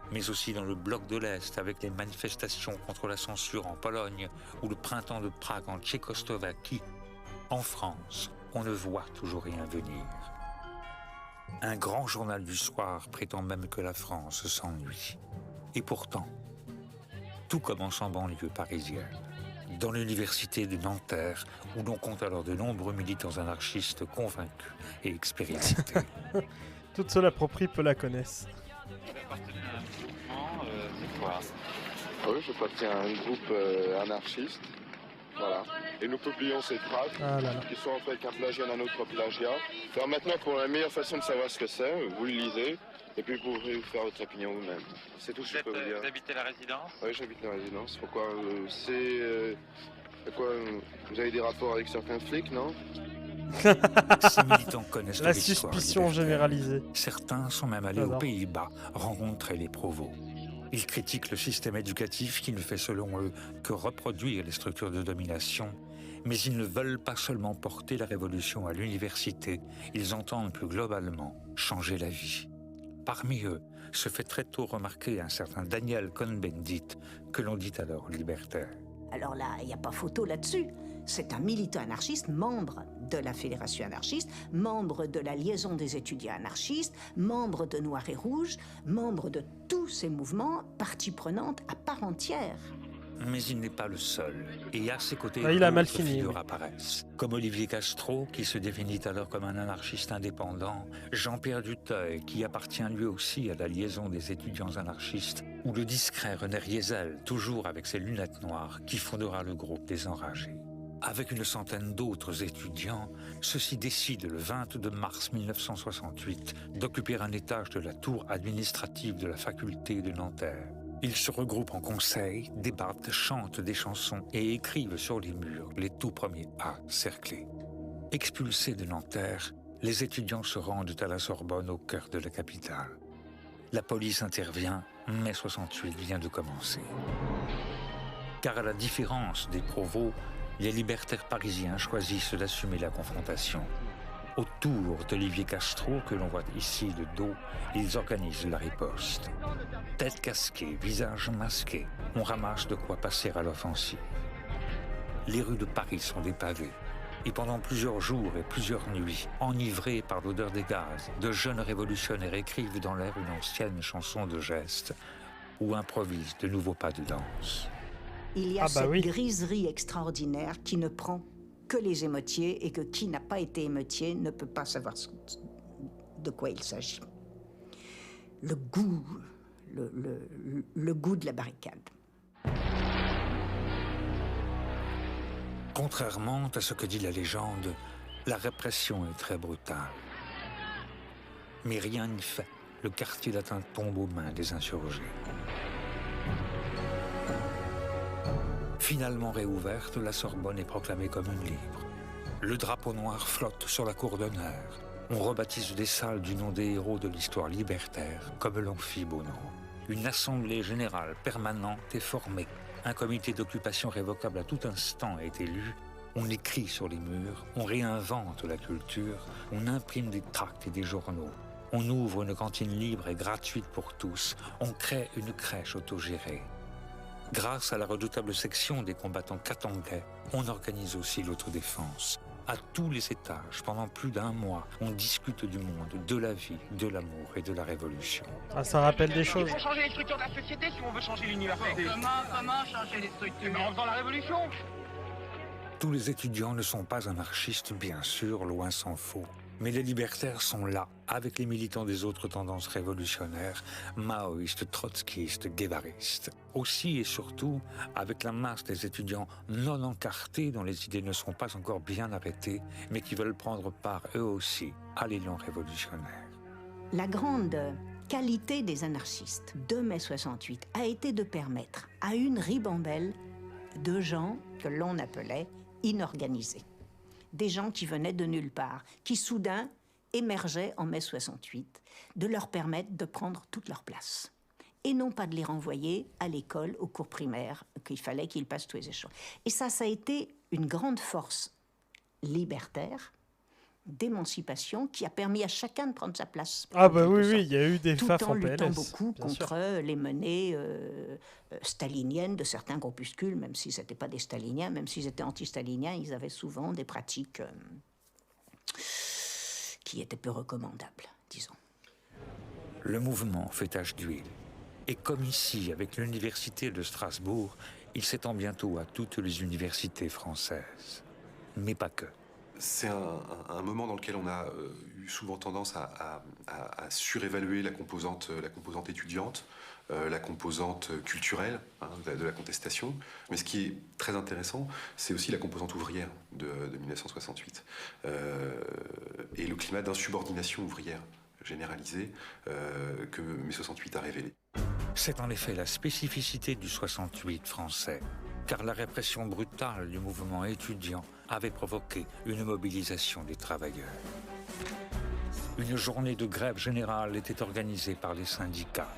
mais aussi dans le bloc de l'Est avec les manifestations contre la censure en Pologne ou le printemps de Prague en Tchécoslovaquie. En France, on ne voit toujours rien venir. Un grand journal du soir prétend même que la France s'ennuie. Et pourtant, tout commence en banlieue parisienne, dans l'université de Nanterre, où l'on compte alors de nombreux militants anarchistes convaincus et expérimentés. Toute seule appropriée peu la connaissent. C'est quoi? Oui, je appartiens à un groupe anarchiste. Voilà. Et nous publions ces phrases qui sont en fait un plagiat d'un autre plagiat. Alors maintenant, pour la meilleure façon de savoir ce que c'est, vous le lisez et puis vous pouvez vous faire votre opinion vous-même. C'est tout ce que je peux vous dire. Vous habitez la résidence? Oui, j'habite la résidence. Pourquoi quoi, vous avez des rapports avec certains flics, non? Ces militants connaissent la l'histoire suspicion généralisée. Certains sont même allés aux Pays-Bas rencontrer les provos. Ils critiquent le système éducatif qui ne fait selon eux que reproduire les structures de domination, mais ils ne veulent pas seulement porter la révolution à l'université, ils entendent plus globalement changer la vie. Parmi eux se fait très tôt remarquer un certain Daniel Cohn-Bendit, que l'on dit alors libertaire. Alors là, il n'y a pas photo là-dessus. C'est un militant anarchiste, membre de la Fédération anarchiste, membre de la Liaison des étudiants anarchistes, membre de Noir et Rouge, membre de tous ces mouvements, partie prenante à part entière. Mais il n'est pas le seul, et à ses côtés, il a mal d'autres fini. figures apparaissent, comme Olivier Castro, qui se définit alors comme un anarchiste indépendant, Jean-Pierre Duteuil, qui appartient lui aussi à la Liaison des étudiants anarchistes, ou le discret René Riesel, toujours avec ses lunettes noires, qui fondera le groupe des Enragés. Avec une centaine d'autres étudiants, ceux-ci décident le 22 mars 1968 d'occuper un étage de la tour administrative de la faculté de Nanterre. Ils se regroupent en conseil, débattent, chantent des chansons et écrivent sur les murs les tout premiers A cerclés. Expulsés de Nanterre, les étudiants se rendent à la Sorbonne au cœur de la capitale. La police intervient, mai 68 vient de commencer. Car à la différence des provos, les libertaires parisiens choisissent d'assumer la confrontation. Autour d'Olivier Castro, que l'on voit ici de dos, ils organisent la riposte. Tête casquée, visage masqué, on ramasse de quoi passer à l'offensive. Les rues de Paris sont dépavées. Et pendant plusieurs jours et plusieurs nuits, enivrés par l'odeur des gaz, de jeunes révolutionnaires écrivent dans l'air une ancienne chanson de geste ou improvisent de nouveaux pas de danse. Il y a cette griserie extraordinaire qui ne prend que les émeutiers et que qui n'a pas été émeutier ne peut pas savoir de quoi il s'agit. Le goût de la barricade. Contrairement à ce que dit la légende, la répression est très brutale. Mais rien n'y fait, le quartier latin tombe aux mains des insurgés. Finalement réouverte, la Sorbonne est proclamée commune libre. Le drapeau noir flotte sur la cour d'honneur. On rebaptise des salles du nom des héros de l'histoire libertaire, comme l'Amphibono. Une assemblée générale permanente est formée. Un comité d'occupation révocable à tout instant est élu. On écrit sur les murs, on réinvente la culture, on imprime des tracts et des journaux. On ouvre une cantine libre et gratuite pour tous. On crée une crèche autogérée. Grâce à la redoutable section des combattants katangais, on organise aussi l'autodéfense. À tous les étages, pendant plus d'un mois, on discute du monde, de la vie, de l'amour et de la révolution. Ah, ça rappelle des choses. Il faut changer les structures de la société si on veut changer l'université. Comment changer les structures? En faisant la révolution. Tous les étudiants ne sont pas anarchistes, bien sûr, loin s'en faut. Mais les libertaires sont là, avec les militants des autres tendances révolutionnaires, maoïstes, trotskistes, guévaristes. Aussi et surtout avec la masse des étudiants non encartés dont les idées ne sont pas encore bien arrêtées, mais qui veulent prendre part eux aussi à l'élan révolutionnaire. La grande qualité des anarchistes de mai 68 a été de permettre à une ribambelle de gens que l'on appelait inorganisés. Des gens qui venaient de nulle part, qui soudain émergeaient en mai 68, de leur permettre de prendre toute leur place. Et non pas de les renvoyer à l'école, au cours primaire, qu'il fallait qu'ils passent tous les échelons. Et ça a été une grande force libertaire, d'émancipation, qui a permis à chacun de prendre sa place. Ah bah oui, il y a eu des FAF en PLS. Tout en luttant beaucoup contre les menées staliniennes de certains groupuscules, même si ce n'étaient pas des staliniens, même s'ils étaient anti-staliniens, ils avaient souvent des pratiques qui était peu recommandable, disons. Le mouvement fait tache d'huile. Et comme ici, avec l'université de Strasbourg, il s'étend bientôt à toutes les universités françaises. Mais pas que. C'est un moment dans lequel on a eu souvent tendance à surévaluer la composante étudiante, la composante culturelle de la contestation. Mais ce qui est très intéressant, c'est aussi la composante ouvrière de 1968. Et le climat d'insubordination ouvrière généralisée que mai 68 a révélé. C'est en effet la spécificité du 68 français, car la répression brutale du mouvement étudiant avait provoqué une mobilisation des travailleurs. Une journée de grève générale était organisée par les syndicats.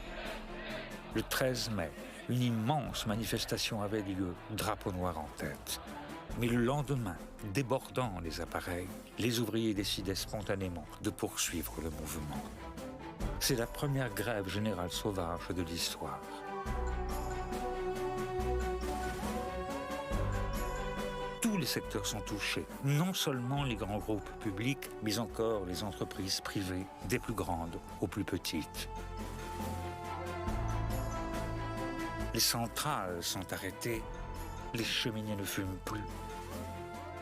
Le 13 mai, une immense manifestation avait lieu, drapeau noir en tête. Mais le lendemain, débordant les appareils, les ouvriers décidaient spontanément de poursuivre le mouvement. C'est la première grève générale sauvage de l'histoire. Tous les secteurs sont touchés, non seulement les grands groupes publics, mais encore les entreprises privées, des plus grandes aux plus petites. Les centrales sont arrêtées, les cheminées ne fument plus.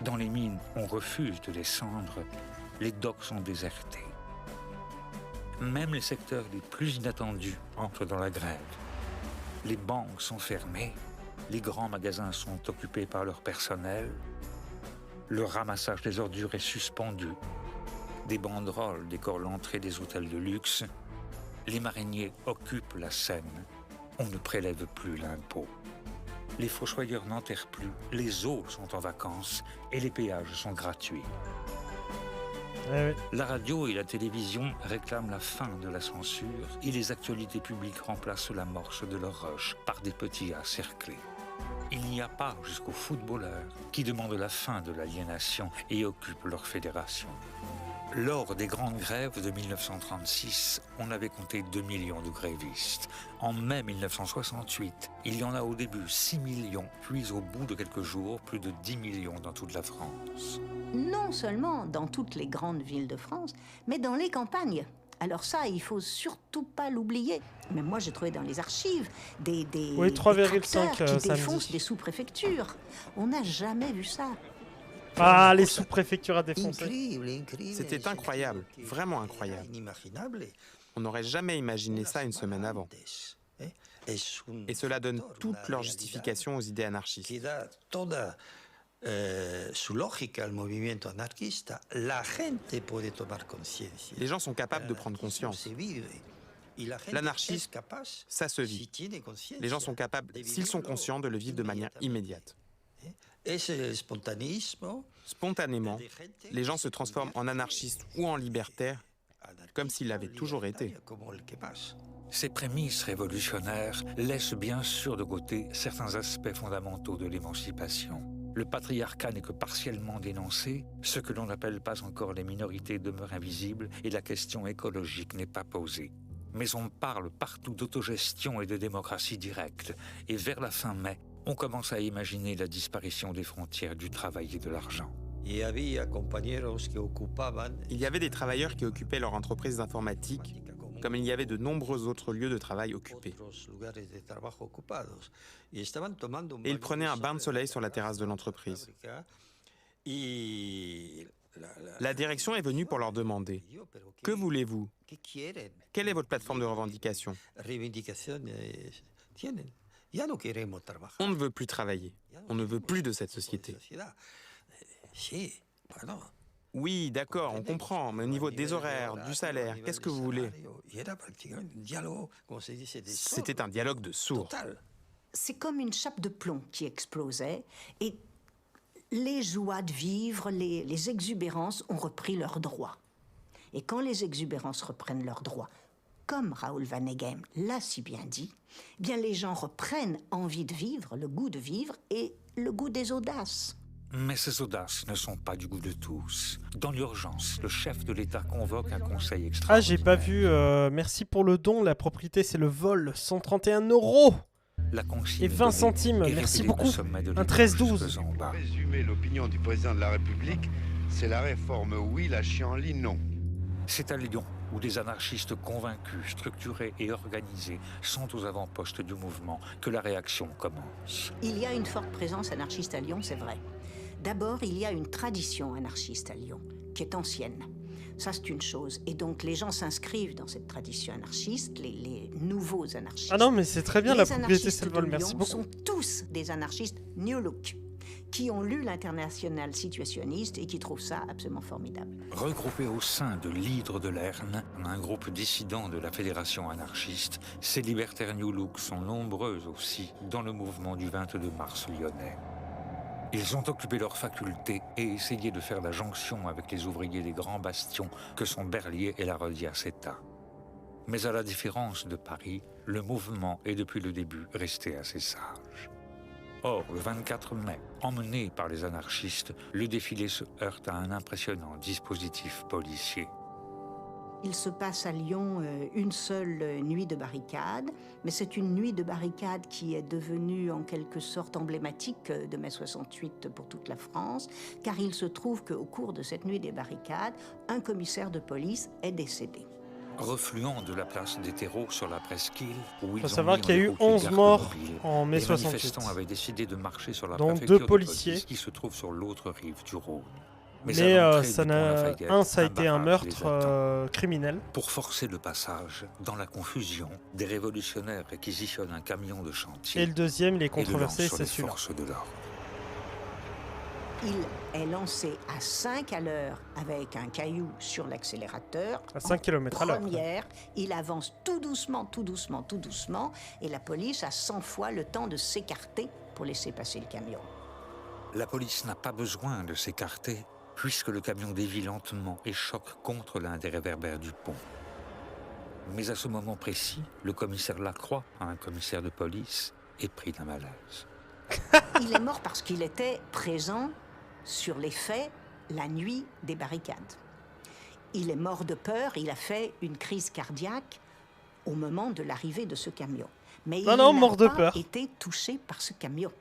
Dans les mines, on refuse de descendre, les docks sont désertés. Même les secteurs les plus inattendus entrent dans la grève. Les banques sont fermées, les grands magasins sont occupés par leur personnel, le ramassage des ordures est suspendu, des banderoles décorent l'entrée des hôtels de luxe, les mariniers occupent la Seine, on ne prélève plus l'impôt. Les fossoyeurs n'enterrent plus, les eaux sont en vacances et les péages sont gratuits. La radio et la télévision réclament la fin de la censure et les actualités publiques remplacent l'amorce de leur rush par des petits A cerclés. Il n'y a pas jusqu'aux footballeurs qui demandent la fin de l'aliénation et occupent leur fédération. Lors des grandes grèves de 1936, on avait compté 2 millions de grévistes. En mai 1968, il y en a au début 6 millions, puis au bout de quelques jours, plus de 10 millions dans toute la France. Non seulement dans toutes les grandes villes de France, mais dans les campagnes. Alors ça, il faut surtout pas l'oublier. Mais moi, j'ai trouvé dans les archives des tracteurs qui défoncent des sous-préfectures. On n'a jamais vu ça. Ah, les sous-préfectures à défoncer. C'était incroyable, vraiment incroyable. On n'aurait jamais imaginé ça une semaine avant. Et cela donne toute leur justification aux idées anarchistes. Les gens sont capables de prendre conscience. L'anarchisme, ça se vit. Les gens sont capables, s'ils sont conscients, de le vivre de manière immédiate. Spontanément, les gens se transforment en anarchistes ou en libertaires, comme s'ils l'avaient toujours été. Ces prémices révolutionnaires laissent bien sûr de côté certains aspects fondamentaux de l'émancipation. Le patriarcat n'est que partiellement dénoncé, ce que l'on n'appelle pas encore les minorités demeurent invisibles et la question écologique n'est pas posée. Mais on parle partout d'autogestion et de démocratie directe, et vers la fin mai, on commence à imaginer la disparition des frontières du travail et de l'argent. Il y avait des travailleurs qui occupaient leur entreprise d'informatique, comme il y avait de nombreux autres lieux de travail occupés. Et ils prenaient un bain de soleil sur la terrasse de l'entreprise. La direction est venue pour leur demander « Que voulez-vous ? Quelle est votre plateforme de revendication ?» On ne veut plus travailler. On ne veut plus de cette société. Oui, d'accord, on comprend, mais au niveau des horaires, du salaire, qu'est-ce que vous voulez? C'était un dialogue de sourds. C'est comme une chape de plomb qui explosait et les joies de vivre, les exubérances ont repris leurs droits. Et quand les exubérances reprennent leurs droits, comme Raoul Vaneigem l'a si bien dit, eh bien les gens reprennent envie de vivre, le goût de vivre et le goût des audaces. Mais ces audaces ne sont pas du goût de tous. Dans l'urgence, le chef de l'État convoque un conseil extraordinaire. Ah, j'ai pas vu. Merci pour le don. La propriété, c'est le vol. 131 € et 20 centimes. Merci beaucoup. Un 13-12. Pour résumer l'opinion du président de la République, C'est la réforme oui, la chienlit non. C'est à Lyon où des anarchistes convaincus, structurés et organisés sont aux avant-postes du mouvement que la réaction commence. Il y a une forte présence anarchiste à Lyon, c'est vrai. D'abord, il y a une tradition anarchiste à Lyon, qui est ancienne. Ça, c'est une chose. Et donc, les gens s'inscrivent dans cette tradition anarchiste, les nouveaux anarchistes. Ah non, mais c'est très bien la propriété Salvol, merci beaucoup. Sont tous des anarchistes New Look, qui ont lu l'international situationniste et qui trouvent ça absolument formidable. Regroupés au sein de l'Hydre de Lerne, un groupe dissident de la Fédération anarchiste, ces libertaires New Look sont nombreux aussi dans le mouvement du 22 mars lyonnais. Ils ont occupé leurs facultés et essayé de faire la jonction avec les ouvriers des grands bastions que sont Berlier et la Rodiaceta. Mais à la différence de Paris, le mouvement est depuis le début resté assez sage. Or, le 24 mai, emmené par les anarchistes, le défilé se heurte à un impressionnant dispositif policier. Il se passe à Lyon une seule nuit de barricade, mais c'est une nuit de barricade qui est devenue en quelque sorte emblématique de mai 68 pour toute la France, car il se trouve qu'au cours de cette nuit des barricades, un commissaire de police est décédé. Refluant de la place des terreaux sur la presqu'île, où il faut savoir qu'il y a eu 11 morts en mai 68. Les manifestants avaient décidé de marcher sur la dont préfecture 2 policiers de police qui se trouve sur l'autre rive du Rhône. Mais ça a été un meurtre criminel. Pour forcer le passage, dans la confusion, des révolutionnaires réquisitionnent un camion de chantier. Et le deuxième, il est controversé, c'est celui-là. Il est lancé à 5 à l'heure avec un caillou sur l'accélérateur. À 5 km à l'heure. Première, il avance tout doucement, tout doucement, tout doucement, et la police a 100 fois le temps de s'écarter pour laisser passer le camion. La police n'a pas besoin de s'écarter, puisque le camion dévie lentement et choque contre l'un des réverbères du pont. Mais à ce moment précis, le commissaire Lacroix, un commissaire de police, est pris d'un malaise. Il est mort parce qu'il était présent sur les faits la nuit des barricades. Il est mort de peur, il a fait une crise cardiaque au moment de l'arrivée de ce camion. Mais il n'a pas été touché par ce camion.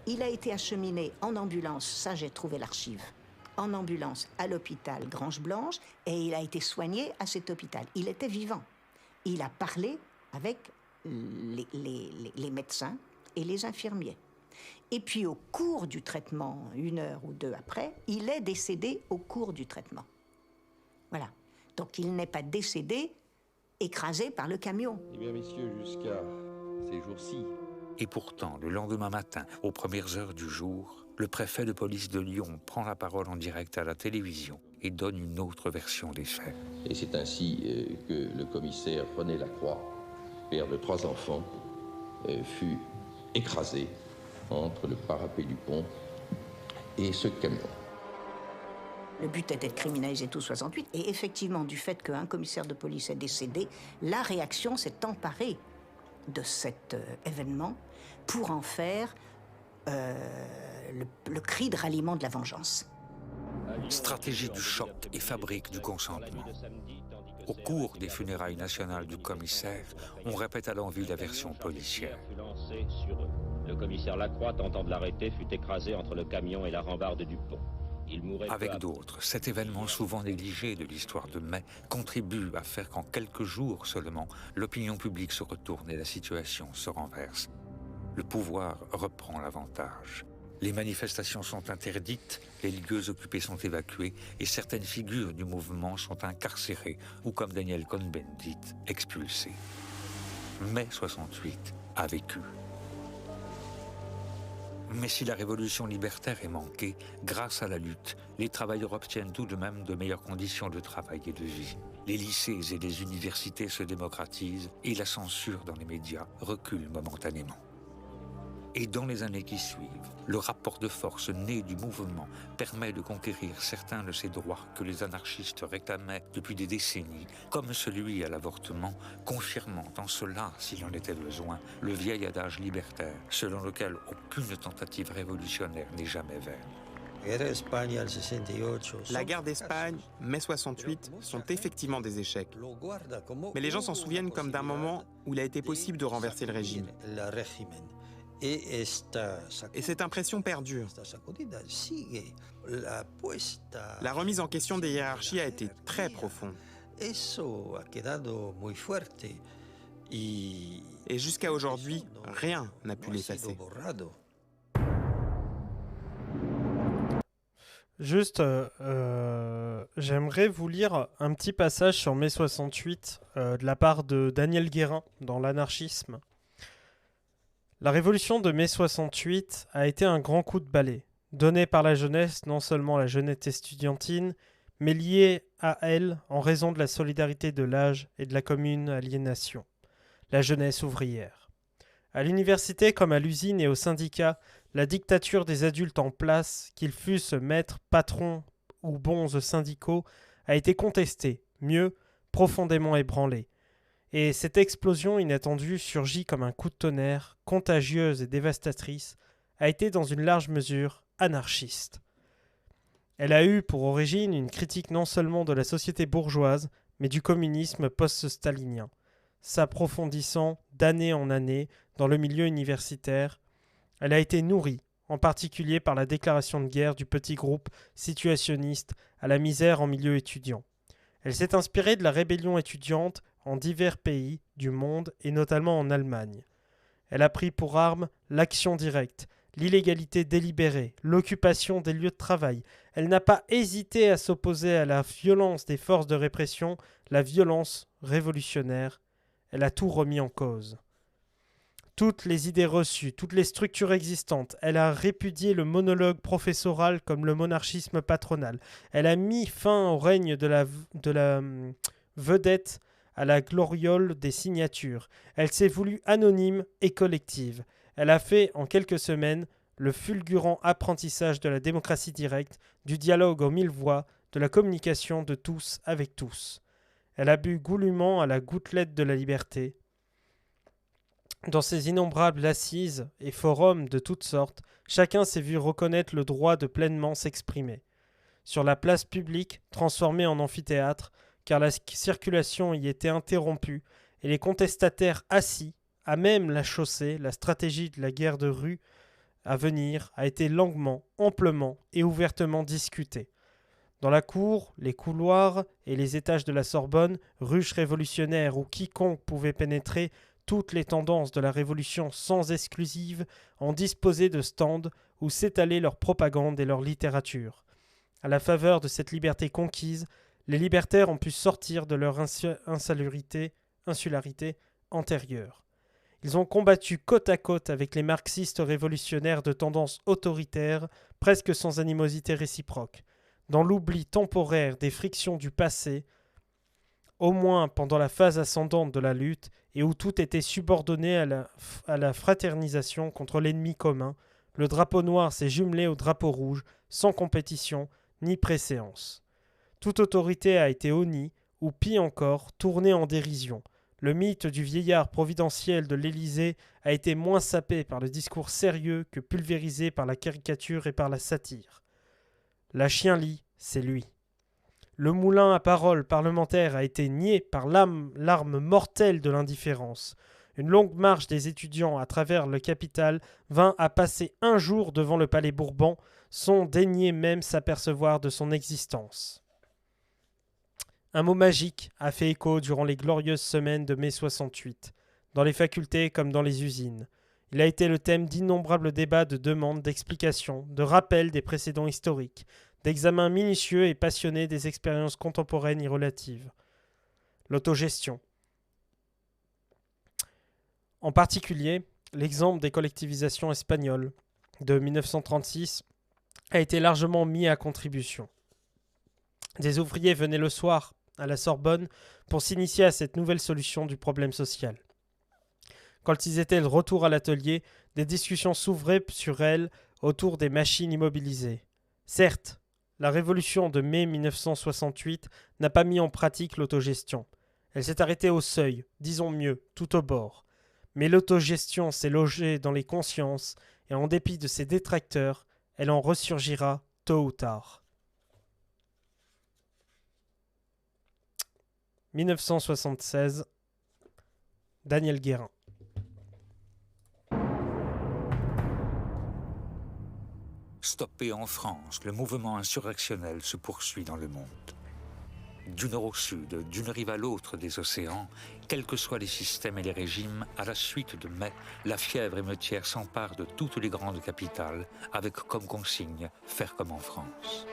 Il a été acheminé en ambulance, ça j'ai trouvé l'archive, en ambulance à l'hôpital Grange-Blanche, et il a été soigné à cet hôpital. Il était vivant. Il a parlé avec les médecins et les infirmiers. Et puis au cours du traitement, 1 heure ou 2 après, il est décédé au cours du traitement. Voilà. Donc il n'est pas décédé écrasé par le camion. Eh bien messieurs, jusqu'à ces jours-ci... Et pourtant, le lendemain matin, aux premières heures du jour, le préfet de police de Lyon prend la parole en direct à la télévision et donne une autre version des faits. Et c'est ainsi que le commissaire René Lacroix, père de 3 enfants, fut écrasé entre le parapet du pont et ce camion. Le but était de criminaliser tout 68. Et effectivement, du fait qu'un commissaire de police est décédé, la réaction s'est emparée de cet événement pour en faire le cri de ralliement de la vengeance. Stratégie du choc et fabrique du consentement. Au cours des funérailles nationales du commissaire, on répète à l'envi la version policière. Le commissaire Lacroix, tentant de l'arrêter, fut écrasé entre le camion et la rambarde du pont. Il mourrait avec d'autres, cet événement souvent négligé de l'histoire de mai contribue à faire qu'en quelques jours seulement, l'opinion publique se retourne et la situation se renverse. Le pouvoir reprend l'avantage. Les manifestations sont interdites, les lieux occupés sont évacués et certaines figures du mouvement sont incarcérées ou, comme Daniel Cohn-Bendit, expulsées. Mai 68 a vécu. Mais si la révolution libertaire est manquée, grâce à la lutte, les travailleurs obtiennent tout de même de meilleures conditions de travail et de vie. Les lycées et les universités se démocratisent et la censure dans les médias recule momentanément. Et dans les années qui suivent, le rapport de force né du mouvement permet de conquérir certains de ces droits que les anarchistes réclamaient depuis des décennies, comme celui à l'avortement, confirmant en cela, s'il en était besoin, le vieil adage libertaire, selon lequel aucune tentative révolutionnaire n'est jamais vaine. La guerre d'Espagne, mai 68, sont effectivement des échecs. Mais les gens s'en souviennent comme d'un moment où il a été possible de renverser le régime. Et cette impression perdure. La remise en question des hiérarchies a été très profonde. Et jusqu'à aujourd'hui, rien n'a pu l'effacer. Juste, j'aimerais vous lire un petit passage sur mai 68 de la part de Daniel Guérin dans l'anarchisme. La révolution de mai 68 a été un grand coup de balai, donné par la jeunesse, non seulement la jeunesse estudiantine, mais liée à elle en raison de la solidarité de l'âge et de la commune aliénation, la jeunesse ouvrière. À l'université comme à l'usine et au syndicat, la dictature des adultes en place, qu'ils fussent maîtres, patrons ou bons syndicaux, a été contestée, mieux, profondément ébranlée. Et cette explosion inattendue surgit comme un coup de tonnerre, contagieuse et dévastatrice, a été dans une large mesure anarchiste. Elle a eu pour origine une critique non seulement de la société bourgeoise, mais du communisme post-stalinien, s'approfondissant d'année en année dans le milieu universitaire. Elle a été nourrie, en particulier par la déclaration de guerre du petit groupe situationniste à la misère en milieu étudiant. Elle s'est inspirée de la rébellion étudiante en divers pays du monde et notamment en Allemagne. Elle a pris pour arme l'action directe, l'illégalité délibérée, l'occupation des lieux de travail. Elle n'a pas hésité à s'opposer à la violence des forces de répression, la violence révolutionnaire. Elle a tout remis en cause. Toutes les idées reçues, toutes les structures existantes. Elle a répudié le monologue professoral comme le monarchisme patronal. Elle a mis fin au règne de la vedette à la gloriole des signatures. Elle s'est voulue anonyme et collective. Elle a fait, en quelques semaines, le fulgurant apprentissage de la démocratie directe, du dialogue aux 1000 voix, de la communication de tous avec tous. Elle a bu goulûment à la gouttelette de la liberté. Dans ces innombrables assises et forums de toutes sortes, chacun s'est vu reconnaître le droit de pleinement s'exprimer. Sur la place publique, transformée en amphithéâtre, car la circulation y était interrompue, et les contestataires assis, à même la chaussée, la stratégie de la guerre de rue à venir a été longuement, amplement et ouvertement discutée. Dans la cour, les couloirs et les étages de la Sorbonne, ruche révolutionnaire où quiconque pouvait pénétrer toutes les tendances de la Révolution sans exclusive, en disposaient de stands où s'étalait leur propagande et leur littérature. À la faveur de cette liberté conquise, les libertaires ont pu sortir de leur insularité antérieure. Ils ont combattu côte à côte avec les marxistes révolutionnaires de tendance autoritaire, presque sans animosité réciproque. Dans l'oubli temporaire des frictions du passé, au moins pendant la phase ascendante de la lutte, et où tout était subordonné à la fraternisation contre l'ennemi commun, le drapeau noir s'est jumelé au drapeau rouge, sans compétition ni préséance. Toute autorité a été honnie, ou pis encore, tournée en dérision. Le mythe du vieillard providentiel de l'Élysée a été moins sapé par le discours sérieux que pulvérisé par la caricature et par la satire. La chien-lit, c'est lui. Le moulin à parole parlementaire a été nié par l'arme mortelle de l'indifférence. Une longue marche des étudiants à travers le capital vint à passer un jour devant le palais Bourbon, sans daigner même s'apercevoir de son existence. Un mot magique a fait écho durant les glorieuses semaines de mai 68, dans les facultés comme dans les usines. Il a été le thème d'innombrables débats, de demandes, d'explications, de rappels des précédents historiques, d'examens minutieux et passionnés des expériences contemporaines et relatives. L'autogestion. En particulier, l'exemple des collectivisations espagnoles de 1936 a été largement mis à contribution. Des ouvriers venaient le soir à la Sorbonne pour s'initier à cette nouvelle solution du problème social. Quand ils étaient de retour à l'atelier, des discussions s'ouvraient sur elles autour des machines immobilisées. Certes, la révolution de mai 1968 n'a pas mis en pratique l'autogestion. Elle s'est arrêtée au seuil, disons mieux, tout au bord. Mais l'autogestion s'est logée dans les consciences et en dépit de ses détracteurs, elle en ressurgira tôt ou tard. 1976, Daniel Guérin. Stoppé en France, le mouvement insurrectionnel se poursuit dans le monde. Du nord au sud, d'une rive à l'autre des océans, quels que soient les systèmes et les régimes, à la suite de mai, la fièvre émeutière s'empare de toutes les grandes capitales, avec comme consigne « faire comme en France ».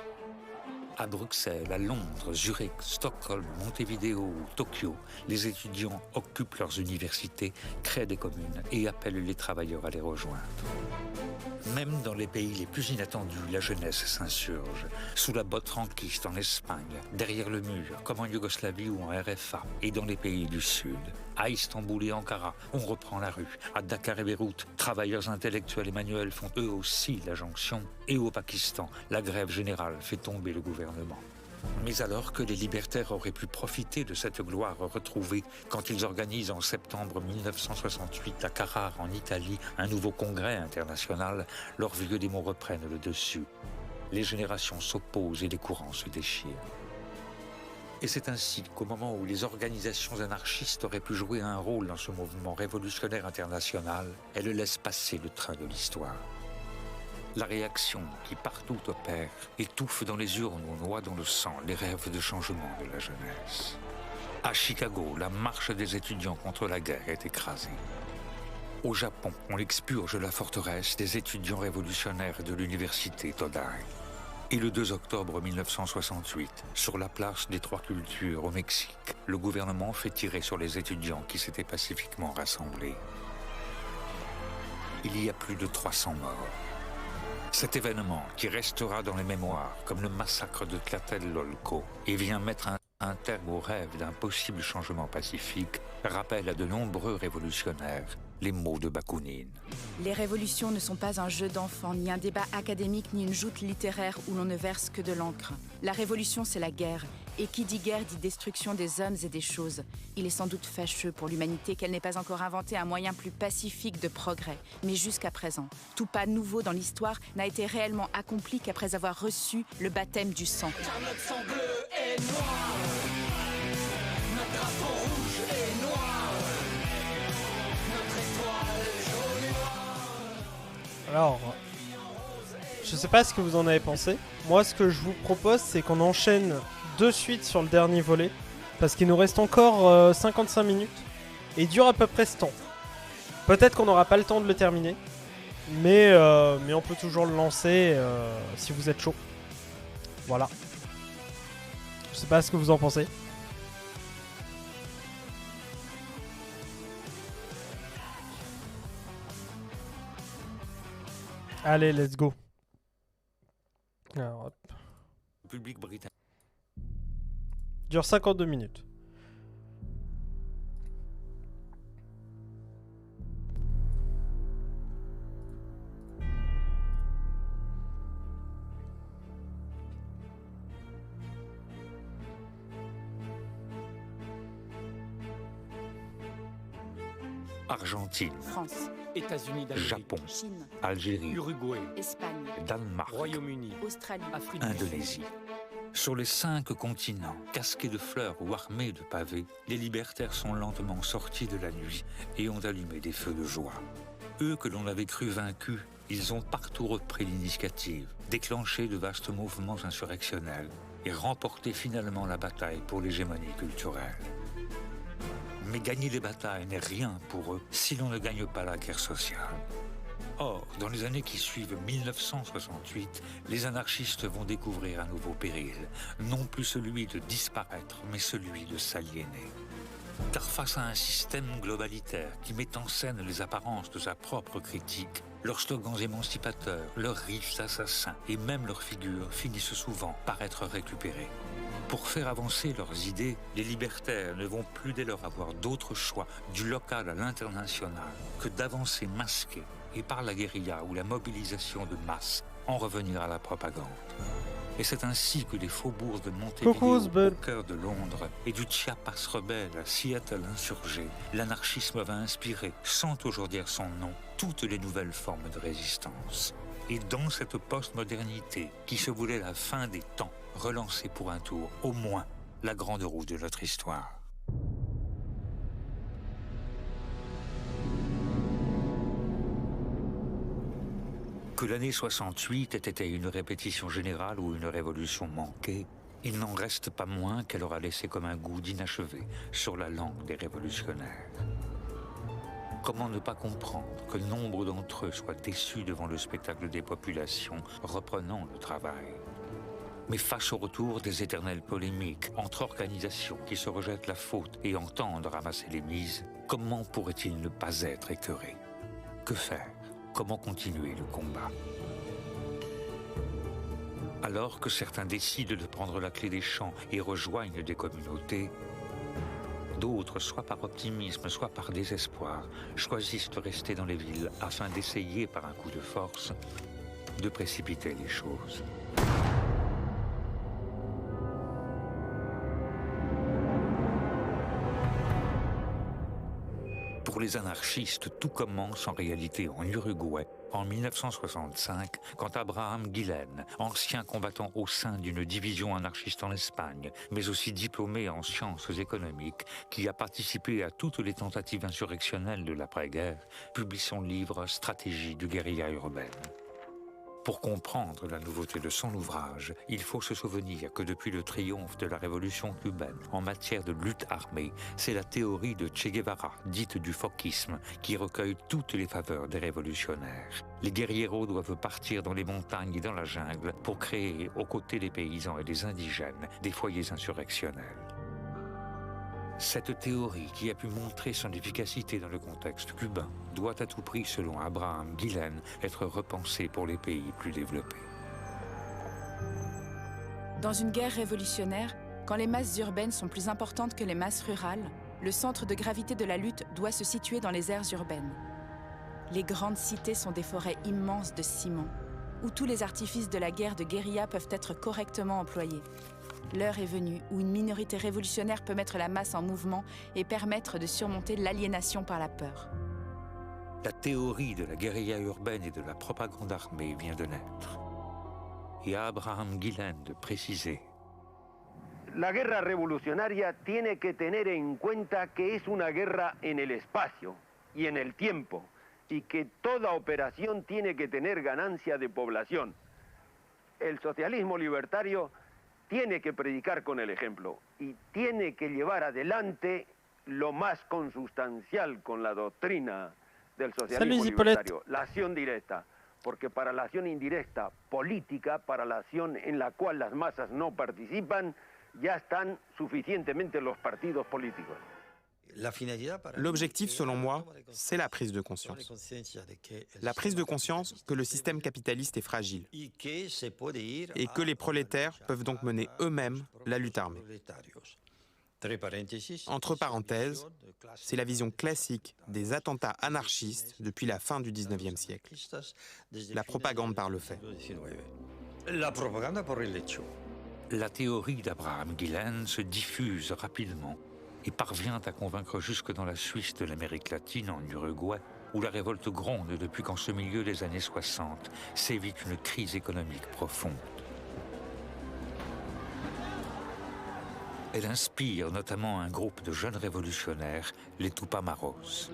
À Bruxelles, à Londres, Zurich, Stockholm, Montevideo ou Tokyo, les étudiants occupent leurs universités, créent des communes et appellent les travailleurs à les rejoindre. Même dans les pays les plus inattendus, la jeunesse s'insurge. Sous la botte franquiste en Espagne, derrière le mur, comme en Yougoslavie ou en RFA, et dans les pays du Sud. À Istanbul et Ankara, on reprend la rue. À Dakar et Beyrouth, travailleurs intellectuels et manuels font eux aussi la jonction. Et au Pakistan, la grève générale fait tomber le gouvernement. Mais alors que les libertaires auraient pu profiter de cette gloire retrouvée quand ils organisent en septembre 1968 à Carrare, en Italie, un nouveau congrès international, leurs vieux démons reprennent le dessus. Les générations s'opposent et les courants se déchirent. Et c'est ainsi qu'au moment où les organisations anarchistes auraient pu jouer un rôle dans ce mouvement révolutionnaire international, elles laissent passer le train de l'histoire. La réaction qui partout opère étouffe dans les urnes ou noie dans le sang les rêves de changement de la jeunesse. À Chicago, la marche des étudiants contre la guerre est écrasée. Au Japon, on expurge la forteresse des étudiants révolutionnaires de l'université Todai. Et le 2 octobre 1968, sur la place des Trois Cultures au Mexique, le gouvernement fait tirer sur les étudiants qui s'étaient pacifiquement rassemblés. Il y a plus de 300 morts. Cet événement, qui restera dans les mémoires comme le massacre de Tlatelolco et vient mettre un terme au rêve d'un possible changement pacifique, rappelle à de nombreux révolutionnaires les mots de Bakounine. Les révolutions ne sont pas un jeu d'enfant, ni un débat académique, ni une joute littéraire où l'on ne verse que de l'encre. La révolution, c'est la guerre. Et qui dit guerre dit destruction des hommes et des choses. Il est sans doute fâcheux pour l'humanité qu'elle n'ait pas encore inventé un moyen plus pacifique de progrès. Mais jusqu'à présent, tout pas nouveau dans l'histoire n'a été réellement accompli qu'après avoir reçu le baptême du sang. Car notre sang bleu est noir, notre drapeau rouge est noir, notre étoile jaune et noire. Alors, je sais pas ce que vous en avez pensé. Moi, ce que je vous propose, c'est qu'on enchaîne de suite sur le dernier volet, parce qu'il nous reste encore 55 minutes, et il dure à peu près ce temps. Peut-être qu'on n'aura pas le temps de le terminer, mais on peut toujours le lancer si vous êtes chaud. Voilà. Je sais pas ce que vous en pensez. Allez, let's go. Alors, hop. Public britannique. Dure 52 minutes. Argentine, France, États-Unis d'Amérique, Japon, Chine, Algérie, Uruguay, Espagne, Danemark, Royaume-Uni, Australie, Afrique du Sud. Indonésie. Sur les 5 continents, casqués de fleurs ou armés de pavés, les libertaires sont lentement sortis de la nuit et ont allumé des feux de joie. Eux que l'on avait cru vaincus, ils ont partout repris l'initiative, déclenché de vastes mouvements insurrectionnels et remporté finalement la bataille pour l'hégémonie culturelle. Mais gagner les batailles n'est rien pour eux si l'on ne gagne pas la guerre sociale. Or, dans les années qui suivent 1968, les anarchistes vont découvrir un nouveau péril, non plus celui de disparaître, mais celui de s'aliéner. Car face à un système globalitaire qui met en scène les apparences de sa propre critique, leurs slogans émancipateurs, leurs riches assassins et même leurs figures finissent souvent par être récupérés. Pour faire avancer leurs idées, les libertaires ne vont plus dès lors avoir d'autre choix, du local à l'international, que d'avancer masqués et par la guérilla ou la mobilisation de masse, en revenir à la propagande. Et c'est ainsi que les faubourgs de Montevideo au cœur de Londres et du Chiapas rebelle à Seattle insurgé, l'anarchisme va inspirer, sans toujours dire son nom, toutes les nouvelles formes de résistance. Et dans cette postmodernité qui se voulait la fin des temps, relancer pour un tour, au moins, la grande roue de notre histoire. Que l'année 68 ait été une répétition générale ou une révolution manquée, il n'en reste pas moins qu'elle aura laissé comme un goût d'inachevé sur la langue des révolutionnaires. Comment ne pas comprendre que nombre d'entre eux soient déçus devant le spectacle des populations reprenant le travail? Mais face au retour des éternelles polémiques entre organisations qui se rejettent la faute et entendent ramasser les mises, comment pourrait-il ne pas être écœuré? Que faire? Comment continuer le combat? Alors que certains décident de prendre la clé des champs et rejoignent des communautés, d'autres, soit par optimisme, soit par désespoir, choisissent de rester dans les villes afin d'essayer par un coup de force de précipiter les choses. Pour les anarchistes, tout commence en réalité en Uruguay, en 1965, quand Abraham Guillen, ancien combattant au sein d'une division anarchiste en Espagne, mais aussi diplômé en sciences économiques, qui a participé à toutes les tentatives insurrectionnelles de l'après-guerre, publie son livre « Stratégie du guérilla urbaine ». Pour comprendre la nouveauté de son ouvrage, il faut se souvenir que depuis le triomphe de la révolution cubaine en matière de lutte armée, c'est la théorie de Che Guevara, dite du foquisme, qui recueille toutes les faveurs des révolutionnaires. Les guerrieros doivent partir dans les montagnes et dans la jungle pour créer, aux côtés des paysans et des indigènes, des foyers insurrectionnels. Cette théorie, qui a pu montrer son efficacité dans le contexte cubain, doit à tout prix, selon Abraham Guillen, être repensée pour les pays plus développés. Dans une guerre révolutionnaire, quand les masses urbaines sont plus importantes que les masses rurales, le centre de gravité de la lutte doit se situer dans les aires urbaines. Les grandes cités sont des forêts immenses de ciment, où tous les artifices de la guerre de guérilla peuvent être correctement employés. L'heure est venue où une minorité révolutionnaire peut mettre la masse en mouvement et permettre de surmonter l'aliénation par la peur. La théorie de la guérilla urbaine et de la propagande armée vient de naître. Et à Abraham Guillen de préciser: La guerra revolucionaria tiene que tener en cuenta que es una guerra en el espacio y en el tiempo, y que toda operación tiene que tener ganancia de población. El socialismo libertario tiene que predicar con el ejemplo y tiene que llevar adelante lo más consustancial con la doctrina del socialismo libertario, la acción directa, porque para la acción indirecta política, para la acción en la cual las masas no participan, ya están suficientemente los partidos políticos. L'objectif, selon moi, c'est la prise de conscience. La prise de conscience que le système capitaliste est fragile et que les prolétaires peuvent donc mener eux-mêmes la lutte armée. Entre parenthèses, c'est la vision classique des attentats anarchistes depuis la fin du XIXe siècle. La propagande par le fait. La théorie d'Abraham Guillen se diffuse rapidement et parvient à convaincre jusque dans la Suisse de l'Amérique latine, en Uruguay, où la révolte gronde depuis qu'en ce milieu des années 60 sévit une crise économique profonde. Elle inspire notamment un groupe de jeunes révolutionnaires, les Tupamaros.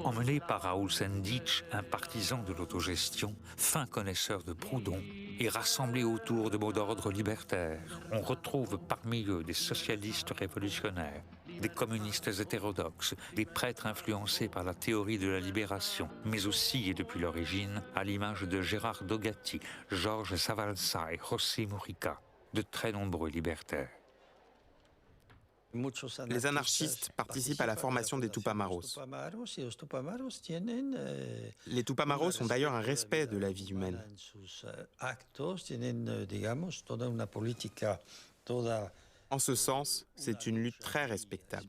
Emmené par Raúl Sendich, un partisan de l'autogestion, fin connaisseur de Proudhon, et rassemblé autour de mots d'ordre libertaires, on retrouve parmi eux des socialistes révolutionnaires, des communistes hétérodoxes, des prêtres influencés par la théorie de la libération, mais aussi, et depuis l'origine, à l'image de Gerardo Gatti, Jorge Savalsa et José Mujica, de très nombreux libertaires. Les anarchistes participent à la formation des Tupamaros. Les Tupamaros ont d'ailleurs un respect de la vie humaine. En ce sens, c'est une lutte très respectable.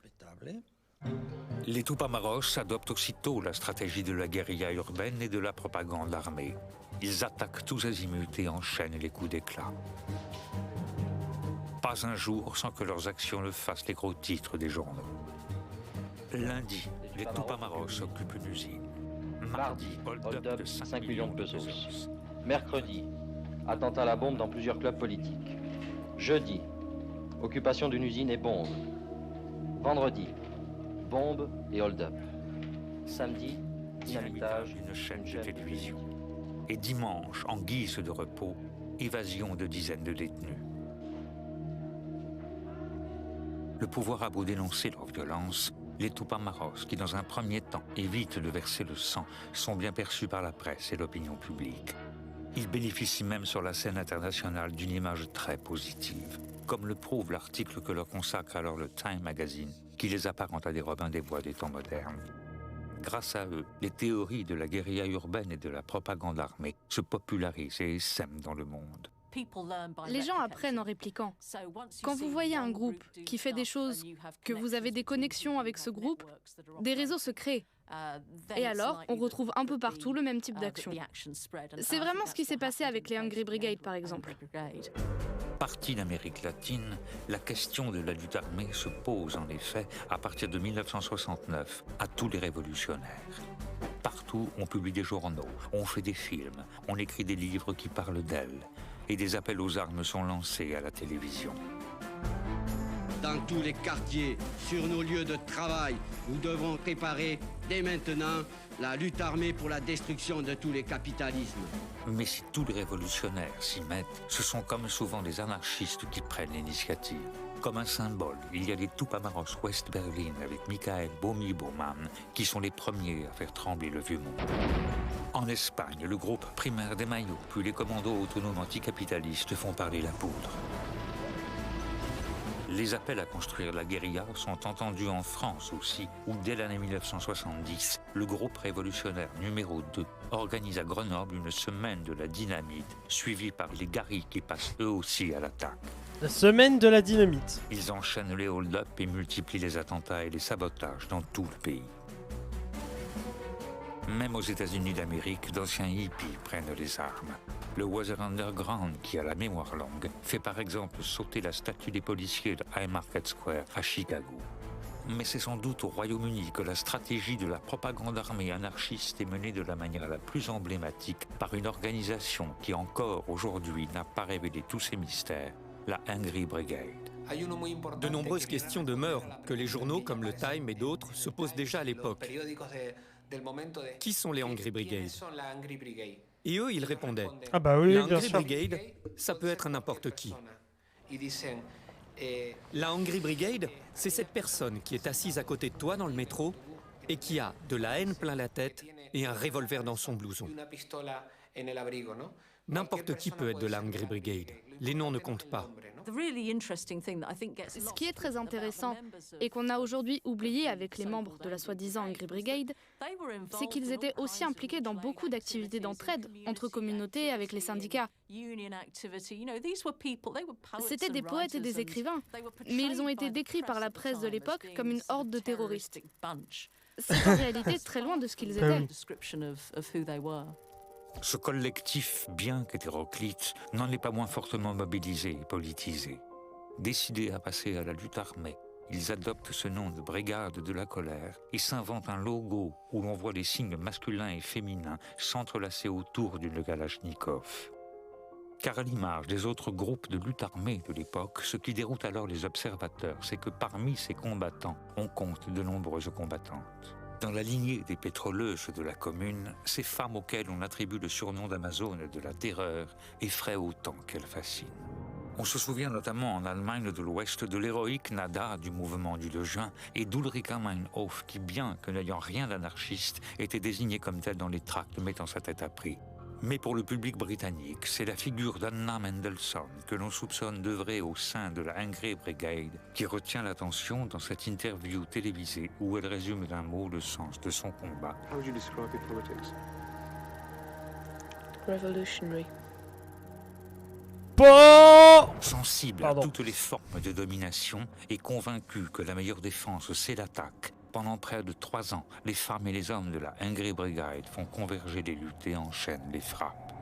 Les Tupamaros adoptent aussitôt la stratégie de la guérilla urbaine et de la propagande armée. Ils attaquent tous azimuts et enchaînent les coups d'éclat. Pas un jour sans que leurs actions ne fassent les gros titres des journaux. Lundi, les Tupamaros occupent une usine. Mardi, hold-up de 5 millions de pesos. Mercredi, attentat à la bombe dans plusieurs clubs politiques. Jeudi, occupation d'une usine et bombe. Vendredi, bombe et hold-up. Samedi, Saletage, d'une chaîne de télévision. Et dimanche, en guise de repos, évasion de dizaines de détenus. Le pouvoir a beau dénoncer leur violence, les Tupamaros, qui dans un premier temps évitent de verser le sang, sont bien perçus par la presse et l'opinion publique. Ils bénéficient même sur la scène internationale d'une image très positive, comme le prouve l'article que leur consacre alors le Time Magazine, qui les apparente à des Robins des Bois des temps modernes. Grâce à eux, les théories de la guérilla urbaine et de la propagande armée se popularisent et essaiment dans le monde. Les gens apprennent en répliquant. Quand vous voyez un groupe qui fait des choses, que vous avez des connexions avec ce groupe, des réseaux se créent. Et alors, on retrouve un peu partout le même type d'action. C'est vraiment ce qui s'est passé avec les Hungry Brigade, par exemple. Partie d'Amérique latine, la question de la lutte armée se pose en effet à partir de 1969 à tous les révolutionnaires. Partout, on publie des journaux, on fait des films, on écrit des livres qui parlent d'elle. Et des appels aux armes sont lancés à la télévision. Dans tous les quartiers, sur nos lieux de travail, nous devons préparer dès maintenant la lutte armée pour la destruction de tous les capitalismes. Mais si tous les révolutionnaires s'y mettent, ce sont comme souvent des anarchistes qui prennent l'initiative. Comme un symbole, il y a les Tupamaros West Berlin avec Michael Bomi-Baumann qui sont les premiers à faire trembler le vieux monde. En Espagne, le groupe Primer de Mayo puis les commandos autonomes anticapitalistes font parler la poudre. Les appels à construire la guérilla sont entendus en France aussi, où dès l'année 1970, le groupe révolutionnaire numéro 2 organise à Grenoble une semaine de la dynamite, suivie par les garis qui passent eux aussi à l'attaque. La semaine de la dynamite. Ils enchaînent les hold-up et multiplient les attentats et les sabotages dans tout le pays. Même aux États-Unis d'Amérique, d'anciens hippies prennent les armes. Le Weather Underground, qui a la mémoire longue, fait par exemple sauter la statue des policiers de High Market Square à Chicago. Mais c'est sans doute au Royaume-Uni que la stratégie de la propagande armée anarchiste est menée de la manière la plus emblématique par une organisation qui encore aujourd'hui n'a pas révélé tous ses mystères, la Hungry Brigade. De nombreuses questions demeurent que les journaux comme le Time et d'autres se posent déjà à l'époque. Qui sont les Hungry Brigade ? Et eux, ils répondaient. Ah bah oui, la bien Hungry sûr. Brigade, ça peut être n'importe qui. La Hungry Brigade, c'est cette personne qui est assise à côté de toi dans le métro et qui a de la haine plein la tête et un revolver dans son blouson. N'importe qui peut être de la Hungry Brigade. Les noms ne comptent pas. Ce qui est très intéressant et qu'on a aujourd'hui oublié avec les membres de la soi-disant Hungry Brigade, c'est qu'ils étaient aussi impliqués dans beaucoup d'activités d'entraide entre communautés avec les syndicats. C'étaient des poètes et des écrivains, mais ils ont été décrits par la presse de l'époque comme une horde de terroristes. C'est en réalité très loin de ce qu'ils étaient. Ce collectif, bien qu'hétéroclite, n'en est pas moins fortement mobilisé et politisé. Décidés à passer à la lutte armée, ils adoptent ce nom de brigade de la colère et s'inventent un logo où l'on voit les signes masculins et féminins s'entrelacer autour d'une Kalachnikov. Car à l'image des autres groupes de lutte armée de l'époque, ce qui déroute alors les observateurs, c'est que parmi ces combattants, on compte de nombreuses combattantes. Dans la lignée des pétroleuses de la commune, ces femmes auxquelles on attribue le surnom d'Amazone de la terreur effraient autant qu'elles fascinent. On se souvient notamment en Allemagne de l'Ouest de l'héroïque Nada du mouvement du 2 juin et d'Ulrika Meinhof qui, bien que n'ayant rien d'anarchiste, était désignée comme telle dans les tracts mettant sa tête à prix. Mais pour le public britannique, c'est la figure d'Anna Mendelssohn que l'on soupçonne d'œuvrer au sein de la Hungry Brigade qui retient l'attention dans cette interview télévisée où elle résume d'un mot le sens de son combat. How would you describe your politics? Revolutionary. Sensible à toutes les formes de domination et convaincu que la meilleure défense c'est l'attaque, pendant près de 3 ans, les femmes et les hommes de la Hungry Brigade font converger les luttes et enchaînent les frappes.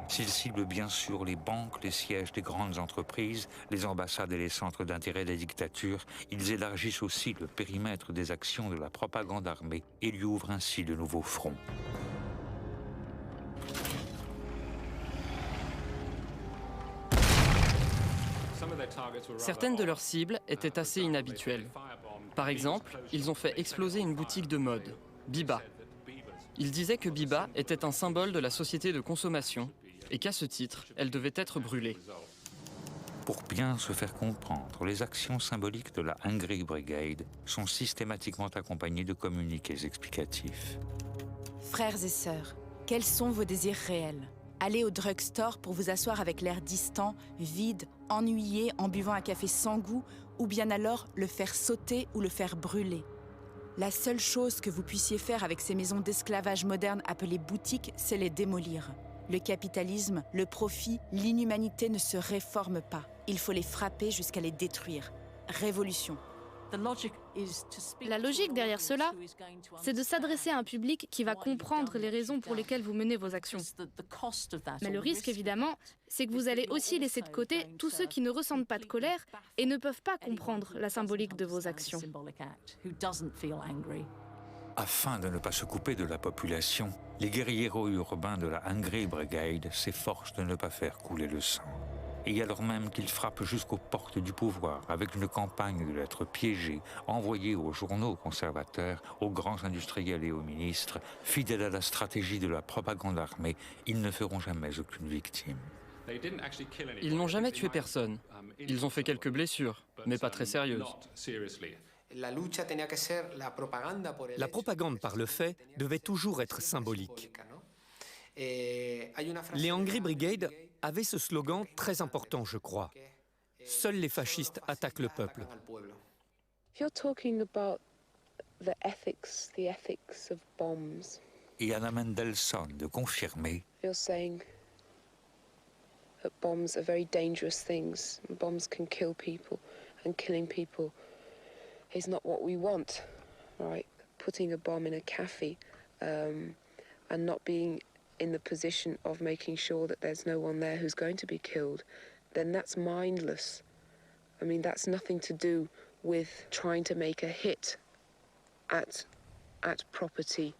S'ils ciblent bien sûr les banques, les sièges des grandes entreprises, les ambassades et les centres d'intérêt des dictatures, ils élargissent aussi le périmètre des actions de la propagande armée et lui ouvrent ainsi de nouveaux fronts. Certaines de leurs cibles étaient assez inhabituelles. Par exemple, ils ont fait exploser une boutique de mode, Biba. Il disait que Biba était un symbole de la société de consommation et qu'à ce titre, elle devait être brûlée. Pour bien se faire comprendre, les actions symboliques de la Hungry Brigade sont systématiquement accompagnées de communiqués explicatifs. Frères et sœurs, quels sont vos désirs réels? Aller au drugstore pour vous asseoir avec l'air distant, vide, ennuyé en buvant un café sans goût, ou bien alors le faire sauter ou le faire brûler. La seule chose que vous puissiez faire avec ces maisons d'esclavage modernes appelées boutiques, c'est les démolir. Le capitalisme, le profit, l'inhumanité ne se réforment pas. Il faut les frapper jusqu'à les détruire. Révolution. La logique derrière cela, c'est de s'adresser à un public qui va comprendre les raisons pour lesquelles vous menez vos actions. Mais le risque, évidemment, c'est que vous allez aussi laisser de côté tous ceux qui ne ressentent pas de colère et ne peuvent pas comprendre la symbolique de vos actions. Afin de ne pas se couper de la population, les guérilleros urbains de la Hungry Brigade s'efforcent de ne pas faire couler le sang. Et alors même qu'ils frappent jusqu'aux portes du pouvoir avec une campagne de lettres piégées envoyées aux journaux conservateurs, aux grands industriels et aux ministres, fidèles à la stratégie de la propagande armée, ils ne feront jamais aucune victime. Ils n'ont jamais tué personne. Ils ont fait quelques blessures, mais pas très sérieuses. La propagande par le fait devait toujours être symbolique. Les Hungry Brigade avaient ce slogan très important, je crois. Seuls les fascistes attaquent le peuple. Et Anna Mendelssohn de confirmer. Bombs are very dangerous things. Bombs can kill people, and killing people is not what we want, right? Putting a bomb in a cafe and not being in the position of making sure that there's no one there who's going to be killed, then that's mindless. I mean, that's nothing to do with trying to make a hit at property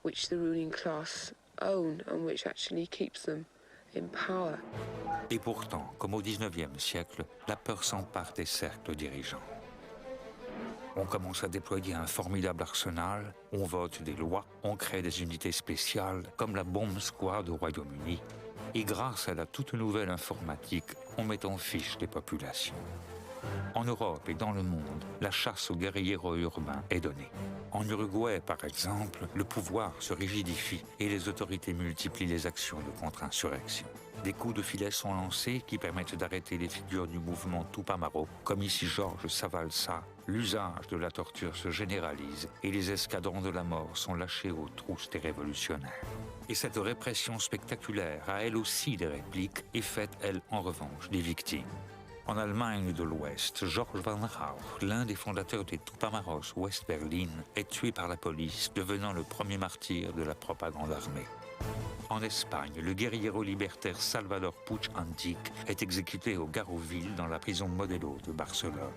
which the ruling class own and which actually keeps them in power. Et pourtant, comme au XIXe siècle, la peur s'empare des cercles dirigeants. On commence à déployer un formidable arsenal, on vote des lois, on crée des unités spéciales, comme la Bomb Squad au Royaume-Uni, et grâce à la toute nouvelle informatique, on met en fiche les populations. En Europe et dans le monde, la chasse aux guérilleros urbains est donnée. En Uruguay, par exemple, le pouvoir se rigidifie et les autorités multiplient les actions de contre-insurrection. Des coups de filet sont lancés qui permettent d'arrêter les figures du mouvement Tupamaro, comme ici Georges Savalsa. L'usage de la torture se généralise et les escadrons de la mort sont lâchés aux trousses des révolutionnaires. Et cette répression spectaculaire a elle aussi des répliques et fait, elle, en revanche, des victimes. En Allemagne de l'Ouest, Georg von Rauch, l'un des fondateurs des Tupamaros Ouest-Berlin, est tué par la police, devenant le premier martyr de la propagande armée. En Espagne, le guérillero libertaire Salvador Puig Antich est exécuté au Garroville dans la prison Modelo de Barcelone.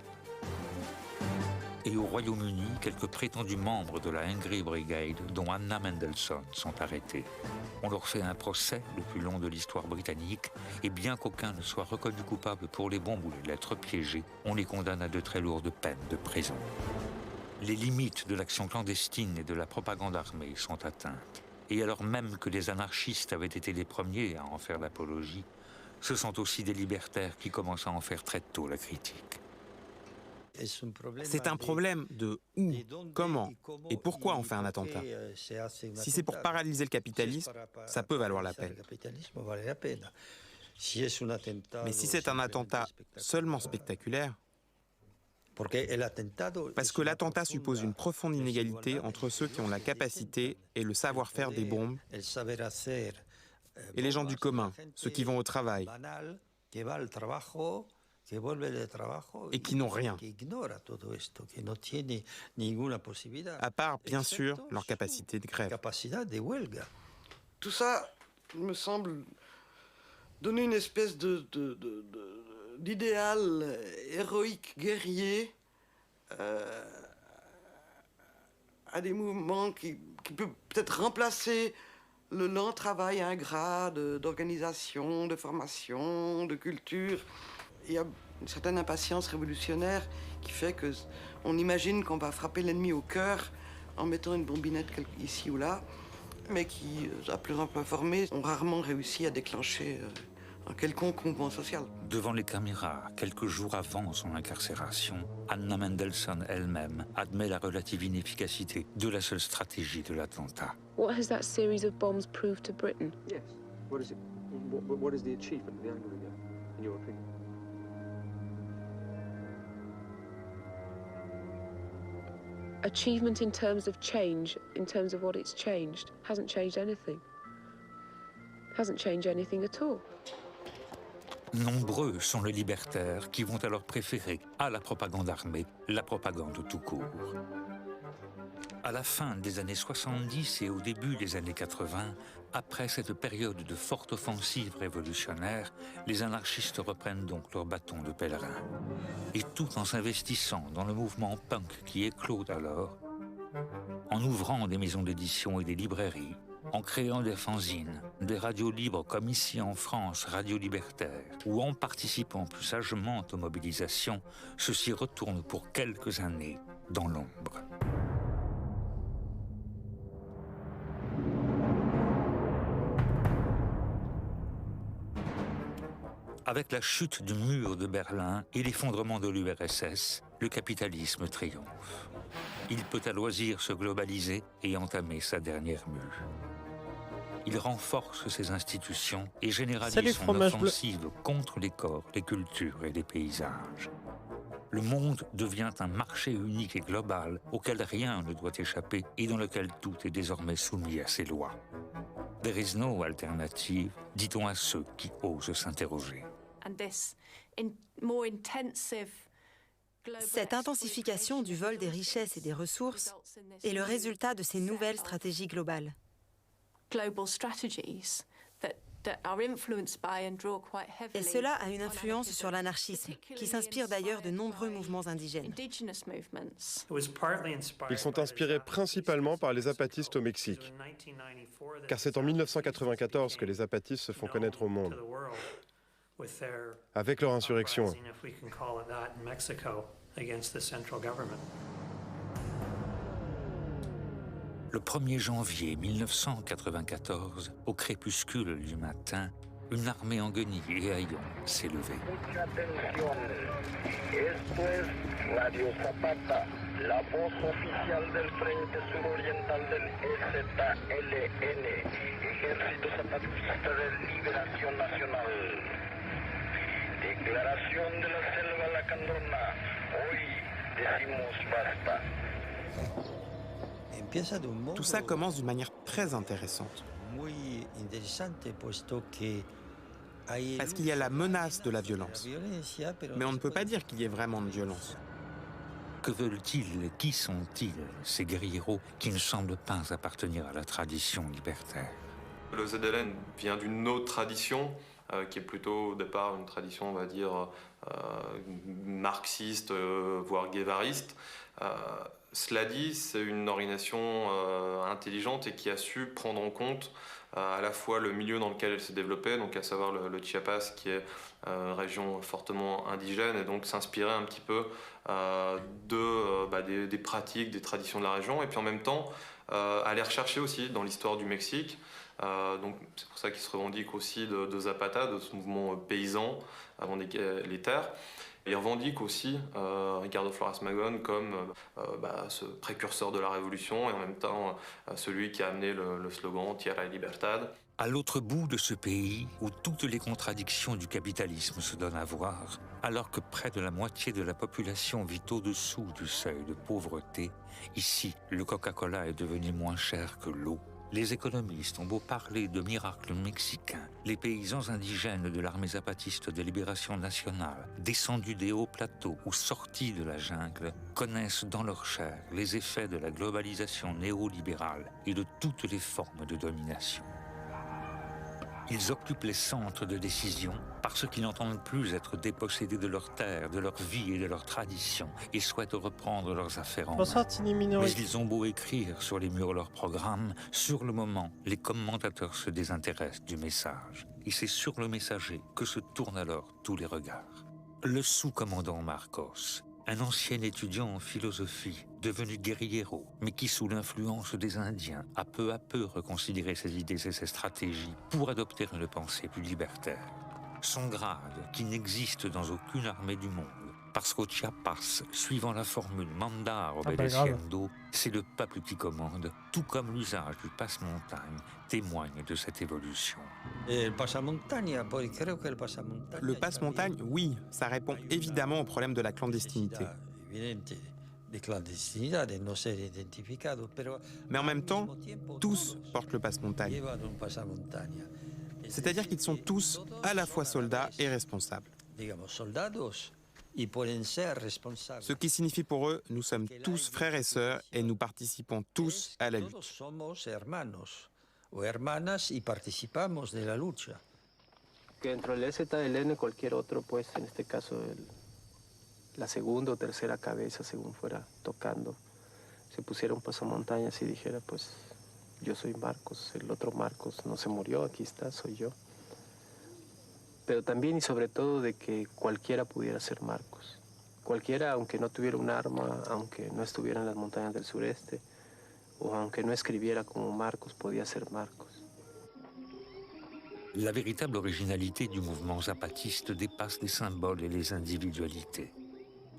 Et au Royaume-Uni, quelques prétendus membres de la Hungry Brigade, dont Anna Mendelssohn, sont arrêtés. On leur fait un procès, le plus long de l'histoire britannique, et bien qu'aucun ne soit reconnu coupable pour les bombes ou les lettres piégées, on les condamne à de très lourdes peines de prison. Les limites de l'action clandestine et de la propagande armée sont atteintes. Et alors même que les anarchistes avaient été les premiers à en faire l'apologie, ce sont aussi des libertaires qui commencent à en faire très tôt la critique. C'est un problème de où, comment et pourquoi on fait un attentat. Si c'est pour paralyser le capitalisme, ça peut valoir la peine. Mais si c'est un attentat seulement spectaculaire, parce que l'attentat suppose une profonde inégalité entre ceux qui ont la capacité et le savoir-faire des bombes et les gens du commun, ceux qui vont au travail et qui n'ont rien, à part, bien sûr, leur capacité de grève. Tout ça me semble donner une espèce d'idéal héroïque, guerrier, à des mouvements qui peut peut-être remplacer le lent travail ingrat d'organisation, de formation, de culture. Il y a une certaine impatience révolutionnaire qui fait qu'on imagine qu'on va frapper l'ennemi au cœur en mettant une bombinette ici ou là, mais qui, à plus en plus informés, ont rarement réussi à déclencher un quelconque mouvement social. Devant les caméras, quelques jours avant son incarcération, Anna Mendelssohn elle-même admet la relative inefficacité de la seule stratégie de l'attentat. What has that series of bombs proved to Britain? Yes. What is it? What is the achievement of the Anglia, in your opinion? Achievement in terms of change, in terms of what it's changed, hasn't changed anything. Hasn't changed anything at all. Nombreux sont les libertaires qui vont alors préférer à la propagande armée la propagande tout court. À la fin des années 70 et au début des années 80, après cette période de forte offensive révolutionnaire, les anarchistes reprennent donc leur bâton de pèlerin. Et tout en s'investissant dans le mouvement punk qui éclot alors, en ouvrant des maisons d'édition et des librairies, en créant des fanzines, des radios libres comme ici en France, Radio Libertaire, ou en participant plus sagement aux mobilisations, ceux-ci retournent pour quelques années dans l'ombre. Avec la chute du mur de Berlin et l'effondrement de l'URSS, le capitalisme triomphe. Il peut à loisir se globaliser et entamer sa dernière mue. Il renforce ses institutions et généralise son offensive contre les corps, les cultures et les paysages. Le monde devient un marché unique et global auquel rien ne doit échapper et dans lequel tout est désormais soumis à ses lois. There is no alternative, dit-on à ceux qui osent s'interroger. Cette intensification du vol des richesses et des ressources est le résultat de ces nouvelles stratégies globales. Et cela a une influence sur l'anarchisme, qui s'inspire d'ailleurs de nombreux mouvements indigènes. Ils sont inspirés principalement par les zapatistes au Mexique, car c'est en 1994 que les zapatistes se font connaître au monde, avec leur insurrection. Le 1er janvier 1994, au crépuscule du matin, une armée en guenilles et haillons s'est levée. Radio Zapata, la voz oficial del Frente Suroriental del EZLN, Ejército Zapatista de Liberación Nacional. Declaración de la Selva Lacandona, hoy decimos basta. Tout ça commence d'une manière très intéressante. Parce qu'il y a la menace de la violence. Mais on ne peut pas dire qu'il y ait vraiment de violence. Que veulent-ils? Qui sont-ils, ces guerrieros qui ne semblent pas appartenir à la tradition libertaire? Le ZLN vient d'une autre tradition, qui est plutôt au départ une tradition, on va dire, marxiste, voire guévariste. Cela dit, c'est une organisation intelligente et qui a su prendre en compte à la fois le milieu dans lequel elle s'est développée, donc à savoir le Chiapas, qui est une région fortement indigène, et donc s'inspirer un petit peu des pratiques, des traditions de la région, et puis en même temps aller rechercher aussi dans l'histoire du Mexique. Donc c'est pour ça qu'ils se revendiquent aussi de Zapata, de ce mouvement paysan avant les terres. Et ils revendiquent aussi Ricardo Flores Magón comme ce précurseur de la révolution et en même temps celui qui a amené le slogan Tierra y Libertad. À l'autre bout de ce pays, où toutes les contradictions du capitalisme se donnent à voir, alors que près de la moitié de la population vit au-dessous du seuil de pauvreté, ici, le Coca-Cola est devenu moins cher que l'eau. Les économistes ont beau parler de miracles mexicains, les paysans indigènes de l'armée zapatiste de libération nationale, descendus des hauts plateaux ou sortis de la jungle, connaissent dans leur chair les effets de la globalisation néolibérale et de toutes les formes de domination. Ils occupent les centres de décision parce qu'ils n'entendent plus être dépossédés de leurs terres, de leur vie et de leurs traditions et souhaitent reprendre leurs affaires en main. Mais ils ont beau écrire sur les murs leurs programmes, sur le moment, les commentateurs se désintéressent du message. Et c'est sur le messager que se tournent alors tous les regards. Le sous-commandant Marcos, un ancien étudiant en philosophie, devenu guerriero, mais qui, sous l'influence des Indiens, a peu à peu reconsidéré ses idées et ses stratégies pour adopter une pensée plus libertaire. Son grade, qui n'existe dans aucune armée du monde, parce qu'au Chiapas, suivant la formule mandar obedeciendo, c'est le peuple qui commande, tout comme l'usage du passe-montagne témoigne de cette évolution. Le passe-montagne, oui, ça répond évidemment au problème de la clandestinité. Mais en même temps, tous portent le passe-montagne. C'est-à-dire qu'ils sont tous à la fois soldats et responsables. Ce qui signifie pour eux, nous sommes tous frères et sœurs et nous participons tous à la lutte. Que entre el ZLN y cualquier otro, pues en este caso la segunda o tercera cabeza, según fuera tocando, se pusiera un pasamontañas y dijera, pues yo soy Marcos, el otro Marcos no se murió, aquí está, soy yo. Pero también y sobre todo de que cualquiera pudiera ser Marcos. Cualquiera, aunque no tuviera un arma, aunque no estuviera en las montañas del sureste, o aunque no escribiera como Marcos, podía ser Marcos. La véritable originalité du mouvement zapatiste dépasse les symboles et les individualités.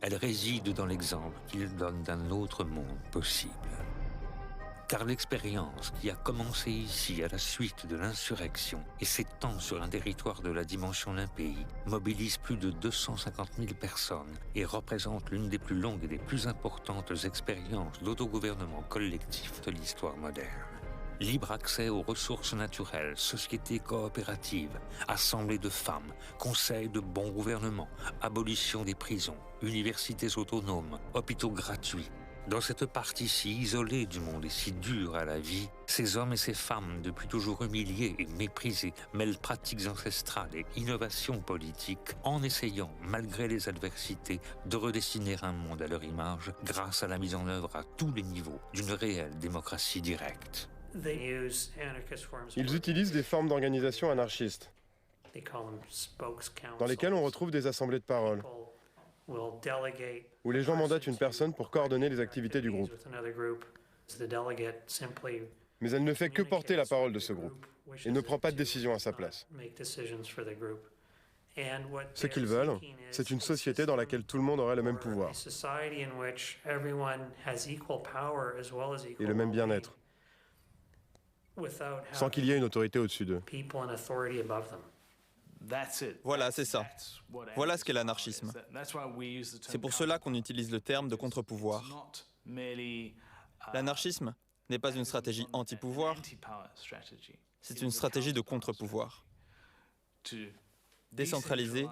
Elle réside dans l'exemple qu'il donne d'un autre monde possible. Car l'expérience qui a commencé ici à la suite de l'insurrection et s'étend sur un territoire de la dimension d'un pays mobilise plus de 250 000 personnes et représente l'une des plus longues et des plus importantes expériences d'autogouvernement collectif de l'histoire moderne. Libre accès aux ressources naturelles, sociétés coopératives, assemblées de femmes, conseils de bon gouvernement, abolition des prisons, universités autonomes, hôpitaux gratuits. Dans cette partie si isolée du monde et si dure à la vie, ces hommes et ces femmes, depuis toujours humiliés et méprisés, mêlent pratiques ancestrales et innovations politiques en essayant, malgré les adversités, de redessiner un monde à leur image grâce à la mise en œuvre à tous les niveaux d'une réelle démocratie directe. Ils utilisent des formes d'organisation anarchistes, dans lesquelles on retrouve des assemblées de parole, où les gens mandatent une personne pour coordonner les activités du groupe. Mais elle ne fait que porter la parole de ce groupe et ne prend pas de décision à sa place. Ce qu'ils veulent, c'est une société dans laquelle tout le monde aurait le même pouvoir et le même bien-être, sans qu'il y ait une autorité au-dessus d'eux. Voilà, c'est ça. Voilà ce qu'est l'anarchisme. C'est pour cela qu'on utilise le terme de contre-pouvoir. L'anarchisme n'est pas une stratégie anti-pouvoir, c'est une stratégie de contre-pouvoir. Décentraliser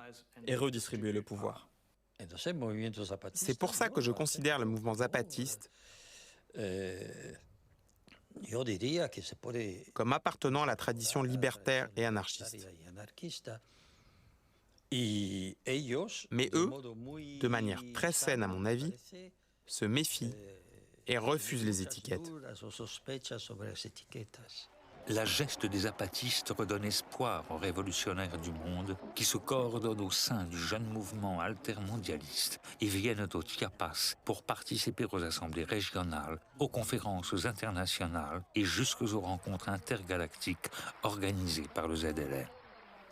et redistribuer le pouvoir. C'est pour ça que je considère le mouvement zapatiste comme appartenant à la tradition libertaire et anarchiste. Mais eux, de manière très saine à mon avis, se méfient et refusent les étiquettes. La geste des zapatistes redonne espoir aux révolutionnaires du monde qui se coordonnent au sein du jeune mouvement altermondialiste et viennent au Chiapas pour participer aux assemblées régionales, aux conférences internationales et jusqu'aux rencontres intergalactiques organisées par le ZLN.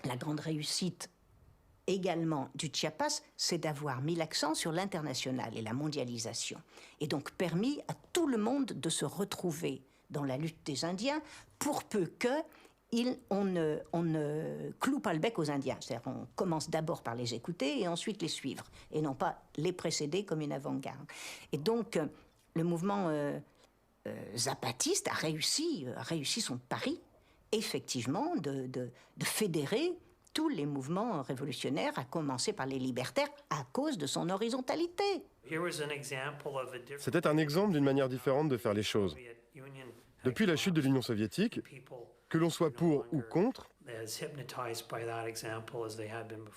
La grande réussite également du Chiapas, c'est d'avoir mis l'accent sur l'international et la mondialisation, et donc permis à tout le monde de se retrouver dans la lutte des Indiens, pour peu qu'on ne cloue pas le bec aux Indiens. C'est-à-dire qu'on commence d'abord par les écouter et ensuite les suivre, et non pas les précéder comme une avant-garde. Et donc, le mouvement zapatiste a réussi son pari, effectivement, de fédérer tous les mouvements révolutionnaires, à commencer par les libertaires, à cause de son horizontalité. C'était un exemple d'une manière différente de faire les choses. Depuis la chute de l'Union soviétique, que l'on soit pour ou contre,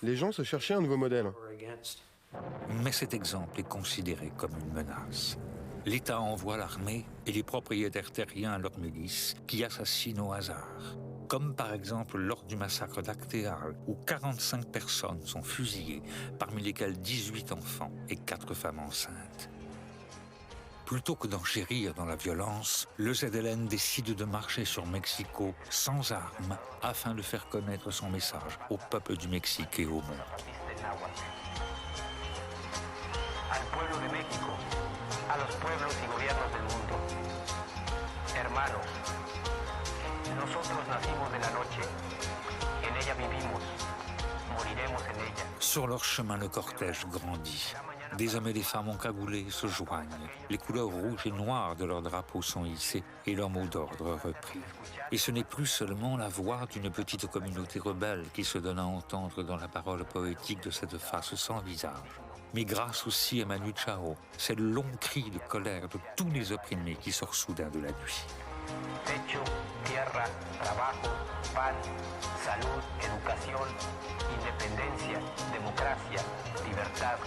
les gens se cherchaient un nouveau modèle. Mais cet exemple est considéré comme une menace. L'État envoie l'armée et les propriétaires terriens à leurs milices qui assassinent au hasard. comme par exemple lors du massacre d'Actéal, où 45 personnes sont fusillées, parmi lesquelles 18 enfants et 4 femmes enceintes. Plutôt que d'enchérir dans la violence, le ZLN décide de marcher sur Mexico sans armes afin de faire connaître son message au peuple du Mexique et au monde. Al pueblo de México, a los pueblos y gobiernos del mundo. Hermanos, nosotros nacimos de la noche, en ella vivimos, moriremos en ella. Sur leur chemin, le cortège grandit. Des hommes et des femmes encagoulés se joignent. Les couleurs rouges et noires de leurs drapeaux sont hissées et leur mot d'ordre repris. Et ce n'est plus seulement la voix d'une petite communauté rebelle qui se donne à entendre dans la parole poétique de cette face sans visage. Mais grâce aussi à Manu Chao, c'est le long cri de colère de tous les opprimés qui sort soudain de la nuit. Techo, tierra, trabajo, pan, salud, educación, independencia, democracia, libertad.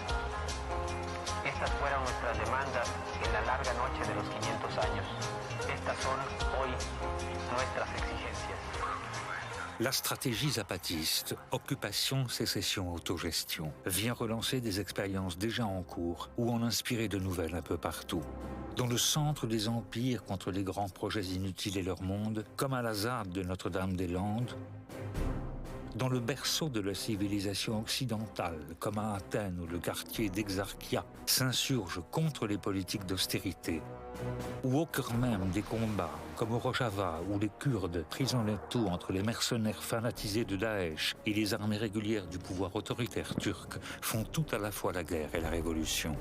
Estas fueron nuestras demandas en la larga noche de los 500 años. Estas son hoy nuestras exigencias. La stratégie zapatiste, occupation, sécession, autogestion, vient relancer des expériences déjà en cours ou en inspirer de nouvelles un peu partout. Dans le centre des empires contre les grands projets inutiles et leur monde, comme à la ZAD de Notre-Dame-des-Landes, dans le berceau de la civilisation occidentale, comme à Athènes où le quartier d'Exarchia s'insurge contre les politiques d'austérité, ou au cœur même des combats, comme au Rojava où les Kurdes, pris en étau entre les mercenaires fanatisés de Daesh et les armées régulières du pouvoir autoritaire turc, font tout à la fois la guerre et la révolution.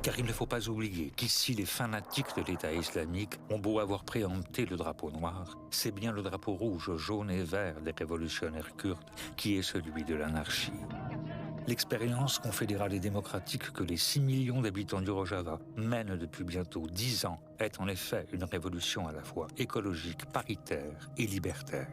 Car il ne faut pas oublier qu'ici, les fanatiques de l'État islamique ont beau avoir préempté le drapeau noir, c'est bien le drapeau rouge, jaune et vert des révolutionnaires kurdes qui est celui de l'anarchie. L'expérience confédérale et démocratique que les 6 millions d'habitants du Rojava mènent depuis bientôt 10 ans est en effet une révolution à la fois écologique, paritaire et libertaire.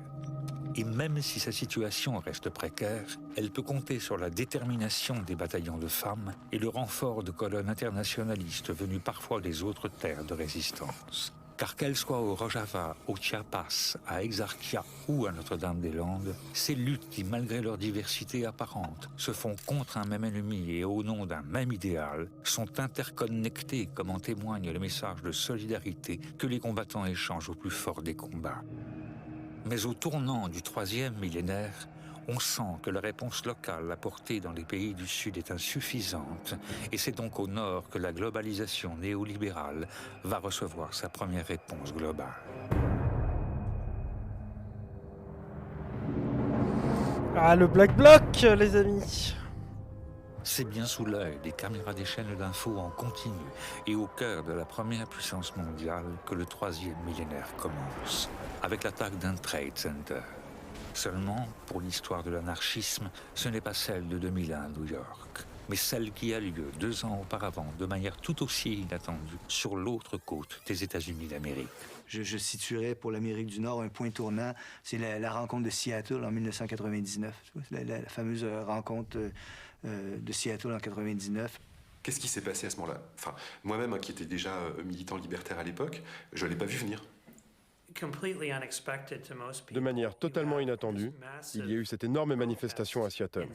Et même si sa situation reste précaire, elle peut compter sur la détermination des bataillons de femmes et le renfort de colonnes internationalistes venues parfois des autres terres de résistance. Car qu'elles soient au Rojava, au Chiapas, à Exarchia ou à Notre-Dame-des-Landes, ces luttes qui, malgré leur diversité apparente, se font contre un même ennemi et au nom d'un même idéal, sont interconnectées comme en témoigne le message de solidarité que les combattants échangent au plus fort des combats. Mais au tournant du 3e millénaire, on sent que la réponse locale apportée dans les pays du Sud est insuffisante, et c'est donc au Nord que la globalisation néolibérale va recevoir sa première réponse globale. Ah, le Black Bloc, les amis! C'est bien sous l'œil des caméras des chaînes d'infos en continu et au cœur de la première puissance mondiale que le 3e millénaire commence, avec l'attaque d'un Trade Center. Seulement, pour l'histoire de l'anarchisme, ce n'est pas celle de 2001 à New York, mais celle qui a lieu 2 ans auparavant, de manière tout aussi inattendue, sur l'autre côte des États-Unis d'Amérique. Je situerais pour l'Amérique du Nord un point tournant, c'est la rencontre de Seattle en 1999, la fameuse rencontre de Seattle en 1999. Qu'est-ce qui s'est passé à ce moment-là? Enfin, moi-même, qui étais déjà militant libertaire à l'époque, je ne l'ai pas vu venir. De manière totalement inattendue, il y a eu cette énorme manifestation à Seattle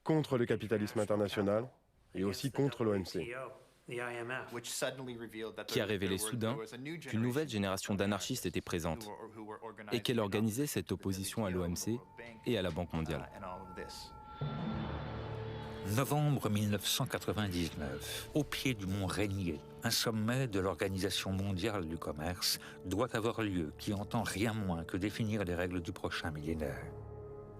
contre le capitalisme international et aussi contre l'OMC. Qui a révélé soudain qu'une nouvelle génération d'anarchistes était présente et qu'elle organisait cette opposition à l'OMC et à la Banque mondiale. Novembre 1999, au pied du mont Rainier, un sommet de l'Organisation mondiale du commerce doit avoir lieu qui entend rien moins que définir les règles du prochain millénaire.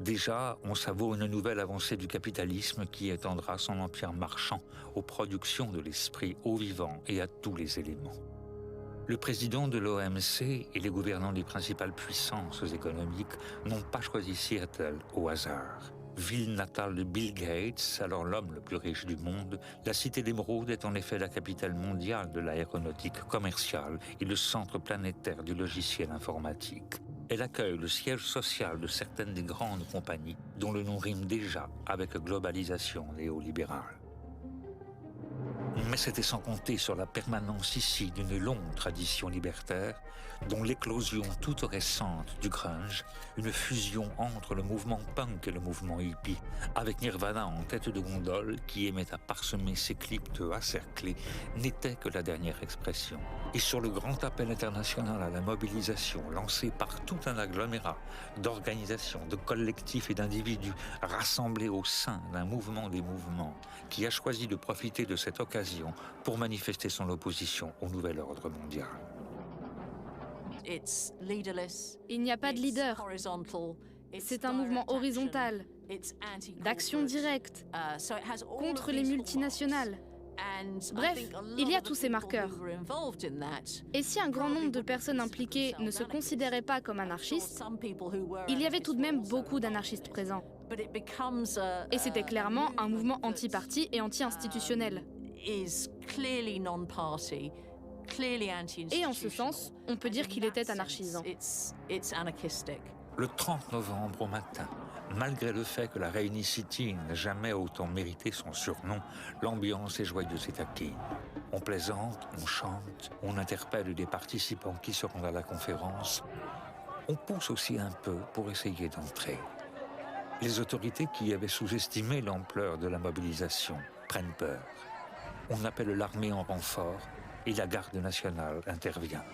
Déjà, on savoure une nouvelle avancée du capitalisme qui étendra son empire marchand aux productions de l'esprit au vivant et à tous les éléments. Le président de l'OMC et les gouvernants des principales puissances économiques n'ont pas choisi Seattle au hasard. Ville natale de Bill Gates, alors l'homme le plus riche du monde, la cité d'Émeraude est en effet la capitale mondiale de l'aéronautique commerciale et le centre planétaire du logiciel informatique. Elle accueille le siège social de certaines des grandes compagnies dont le nom rime déjà avec globalisation néolibérale. Mais c'était sans compter sur la permanence ici d'une longue tradition libertaire, dont l'éclosion toute récente du grunge, une fusion entre le mouvement punk et le mouvement hippie, avec Nirvana en tête de gondole qui aimait à parsemer ses clips de cerclés, n'était que la dernière expression. Et sur le grand appel international à la mobilisation lancé par tout un agglomérat d'organisations, de collectifs et d'individus rassemblés au sein d'un mouvement des mouvements qui a choisi de profiter de cette occasion pour manifester son opposition au nouvel ordre mondial. Il n'y a pas de leader. C'est un mouvement horizontal, d'action directe, contre les multinationales. Bref, il y a tous ces marqueurs. Et si un grand nombre de personnes impliquées ne se considéraient pas comme anarchistes, il y avait tout de même beaucoup d'anarchistes présents. Et c'était clairement un mouvement anti-parti et anti-institutionnel. Et en ce sens, on peut dire qu'il était anarchisant. Le 30 novembre au matin, malgré le fait que la Rainy City n'a jamais autant mérité son surnom, l'ambiance est joyeuse et taquine. On plaisante, on chante, on interpelle des participants qui se rendent à la conférence. On pousse aussi un peu pour essayer d'entrer. Les autorités qui avaient sous-estimé l'ampleur de la mobilisation prennent peur. On appelle l'armée en renfort et la garde nationale intervient.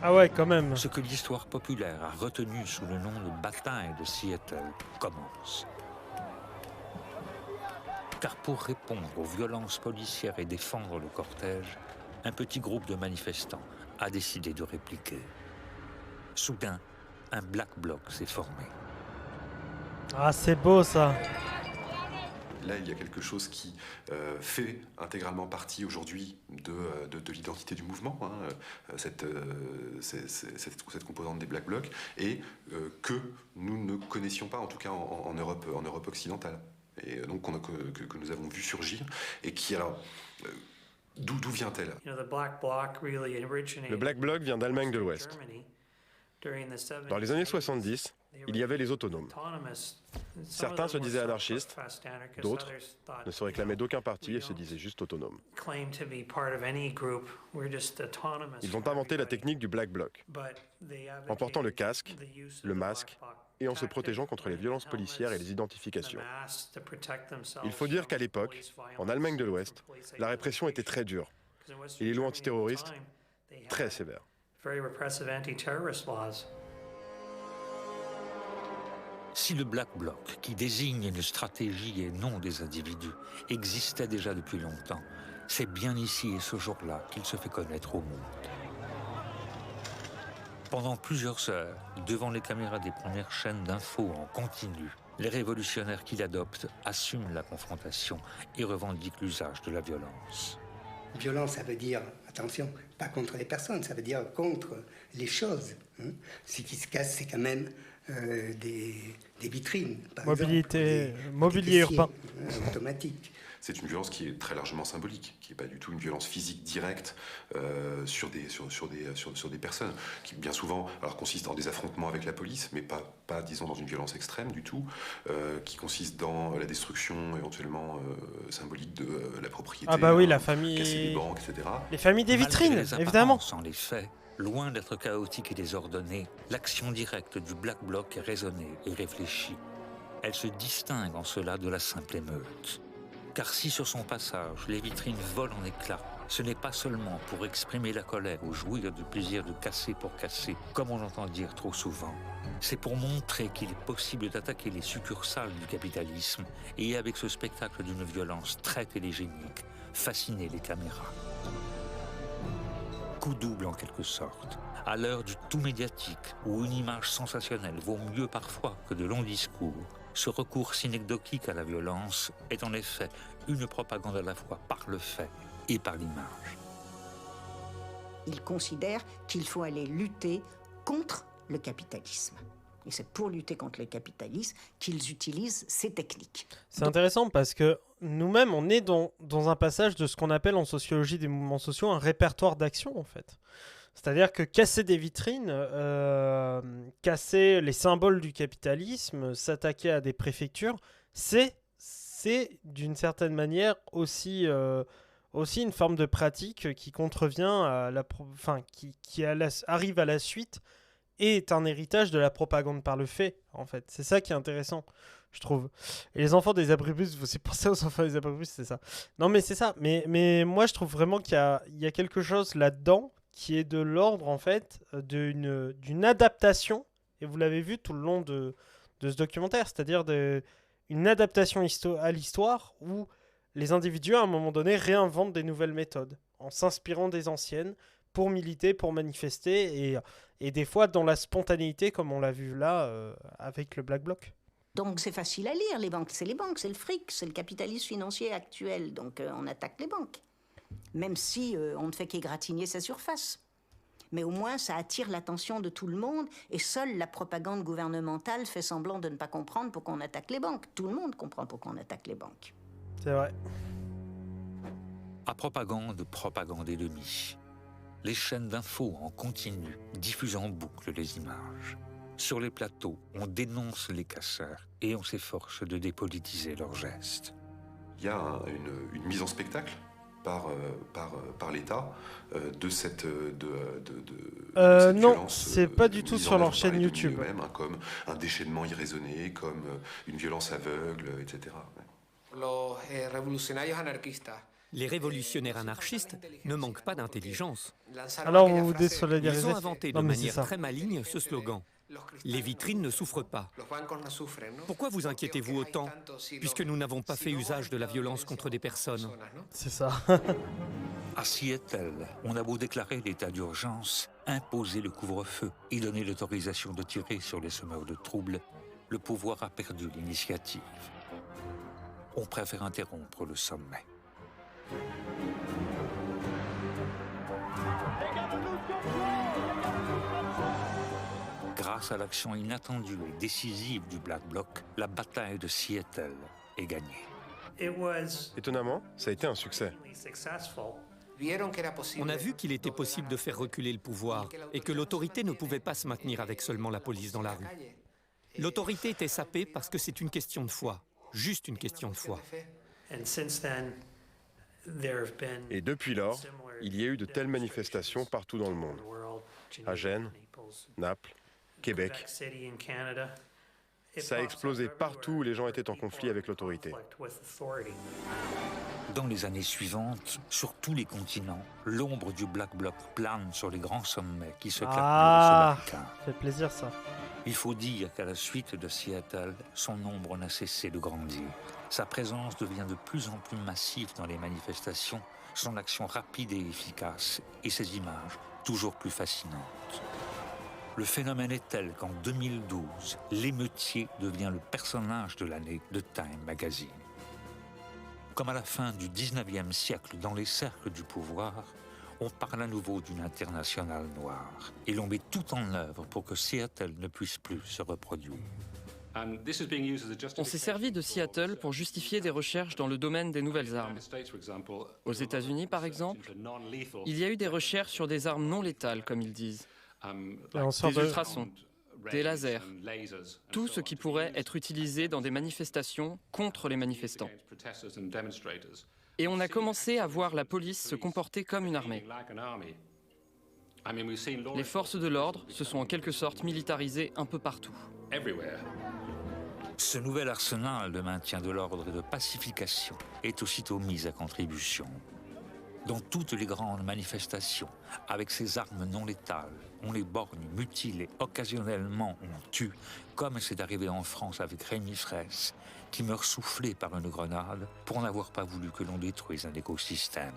Ah ouais, quand même. Ce que l'histoire populaire a retenu sous le nom de bataille de Seattle commence. Car pour répondre aux violences policières et défendre le cortège, un petit groupe de manifestants a décidé de répliquer. Soudain, un Black Bloc s'est formé. Ah, c'est beau ça. Là, il y a quelque chose qui fait intégralement partie aujourd'hui de l'identité du mouvement, hein, cette composante des Black Blocs, et que nous ne connaissions pas, en tout cas en Europe occidentale, et donc que nous avons vu surgir, et qui, alors, d'où vient-elle? Le Black Bloc vient d'Allemagne de l'Ouest. Dans les années 70, il y avait les autonomes. Certains se disaient anarchistes, d'autres ne se réclamaient d'aucun parti et se disaient juste autonomes. Ils ont inventé la technique du Black Bloc, en portant le casque, le masque et en se protégeant contre les violences policières et les identifications. Il faut dire qu'à l'époque, en Allemagne de l'Ouest, la répression était très dure et les lois antiterroristes très sévères. Si le Black Bloc, qui désigne une stratégie et non des individus, existait déjà depuis longtemps, c'est bien ici et ce jour-là qu'il se fait connaître au monde. Pendant plusieurs heures, devant les caméras des premières chaînes d'infos en continu, les révolutionnaires qui l'adoptent assument la confrontation et revendiquent l'usage de la violence. Violence, ça veut dire, attention, pas contre les personnes, ça veut dire contre les choses. Ce qui se casse, c'est quand même des vitrines, par mobilité, exemple, mobilier urbain. Automatique. C'est une violence qui est très largement symbolique, qui n'est pas du tout une violence physique directe sur des personnes, qui bien souvent consiste en des affrontements avec la police, mais pas disons dans une violence extrême du tout, qui consiste dans la destruction éventuellement symbolique de la propriété. Ah bah oui, la famille, casser les banques, etc. Les familles des vitrines, évidemment. Sans les faits, loin d'être chaotique et désordonnée, l'action directe du Black Bloc est raisonnée et réfléchie. Elle se distingue en cela de la simple émeute. Car si sur son passage, les vitrines volent en éclats, ce n'est pas seulement pour exprimer la colère ou jouir du plaisir de casser pour casser, comme on entend dire trop souvent. C'est pour montrer qu'il est possible d'attaquer les succursales du capitalisme et avec ce spectacle d'une violence très télégénique, fasciner les caméras. Coup double en quelque sorte. À l'heure du tout médiatique, où une image sensationnelle vaut mieux parfois que de longs discours, ce recours synecdoquique à la violence est en effet une propagande à la fois par le fait et par l'image. Ils considèrent qu'il faut aller lutter contre le capitalisme. Et c'est pour lutter contre le capitalisme qu'ils utilisent ces techniques. C'est intéressant parce que nous-mêmes, on est dans un passage de ce qu'on appelle en sociologie des mouvements sociaux un répertoire d'action, en fait. C'est-à-dire que casser des vitrines, casser les symboles du capitalisme, s'attaquer à des préfectures, c'est d'une certaine manière aussi aussi une forme de pratique qui contrevient à arrive à la suite et est un héritage de la propagande par le fait, en fait. C'est ça qui est intéressant, je trouve. Et les enfants des abribus, vous pensez aux enfants des abribus, c'est ça. Non, mais c'est ça. Mais moi, je trouve vraiment qu'il y a quelque chose là-dedans qui est de l'ordre, en fait, d'une adaptation, et vous l'avez vu tout le long de ce documentaire, c'est-à-dire une adaptation à l'histoire où les individus, à un moment donné, réinventent des nouvelles méthodes en s'inspirant des anciennes pour militer, pour manifester, et des fois dans la spontanéité, comme on l'a vu là avec le Black Bloc. Donc c'est facile à lire, les banques, c'est le fric, c'est le capitalisme financier actuel, donc on attaque les banques. Même si on ne fait qu'égratigner sa surface. Mais au moins ça attire l'attention de tout le monde, et seule la propagande gouvernementale fait semblant de ne pas comprendre pourquoi on attaque les banques. Tout le monde comprend pourquoi on attaque les banques. C'est vrai. À propagande et demi. Les chaînes d'infos en continu diffusent en boucle les images. Sur les plateaux, on dénonce les casseurs et on s'efforce de dépolitiser leurs gestes. Il y a une mise en spectacle par l'État de cette non, violence, c'est pas du tout mise sur en leur œuvre par chaîne les YouTube. ennemis eux-mêmes, comme un déchaînement irraisonné, comme une violence aveugle, etc. Les révolutionnaires anarchistes ne manquent pas d'intelligence. Alors vous vous désolidarisez. Ils ont inventé de manière très maligne ce slogan. Les vitrines ne souffrent pas. Pourquoi vous inquiétez-vous autant, puisque nous n'avons pas fait usage de la violence contre des personnes? C'est ça. À Seattle, on a beau déclarer l'état d'urgence, imposer le couvre-feu et donner l'autorisation de tirer sur les semeurs de troubles, le pouvoir a perdu l'initiative. On préfère interrompre le sommet. Grâce à l'action inattendue et décisive du Black Bloc, la bataille de Seattle est gagnée. Étonnamment, ça a été un succès. On a vu qu'il était possible de faire reculer le pouvoir et que l'autorité ne pouvait pas se maintenir avec seulement la police dans la rue. L'autorité était sapée parce que c'est une question de foi, juste une question de foi. Et depuis lors, il y a eu de telles manifestations partout dans le monde. À Gênes, Naples, Québec. Ça a explosé partout où les gens étaient en conflit avec l'autorité. Dans les années suivantes, sur tous les continents, l'ombre du Black Bloc plane sur les grands sommets qui se claquent Ah, ça fait plaisir ça. Il faut dire qu'à la suite de Seattle, son ombre n'a cessé de grandir. Sa présence devient de plus en plus massive dans les manifestations, son action rapide et efficace, et ses images toujours plus fascinantes. Le phénomène est tel qu'en 2012, l'émeutier devient le personnage de l'année de Time Magazine. Comme à la fin du 19e siècle, dans les cercles du pouvoir, on parle à nouveau d'une internationale noire. Et l'on met tout en œuvre pour que Seattle ne puisse plus se reproduire. On s'est servi de Seattle pour justifier des recherches dans le domaine des nouvelles armes. Aux États-Unis, par exemple, il y a eu des recherches sur des armes non létales, comme ils disent. Des ultrasons, des lasers, tout ce qui pourrait être utilisé dans des manifestations contre les manifestants. Et on a commencé à voir la police se comporter comme une armée. Les forces de l'ordre se sont en quelque sorte militarisées un peu partout. Ce nouvel arsenal de maintien de l'ordre et de pacification est aussitôt mis à contribution. Dans toutes les grandes manifestations, avec ces armes non létales, on les borgne, mutile et occasionnellement on tue, comme c'est arrivé en France avec Rémi Fraisse, qui meurt soufflé par une grenade pour n'avoir pas voulu que l'on détruise un écosystème.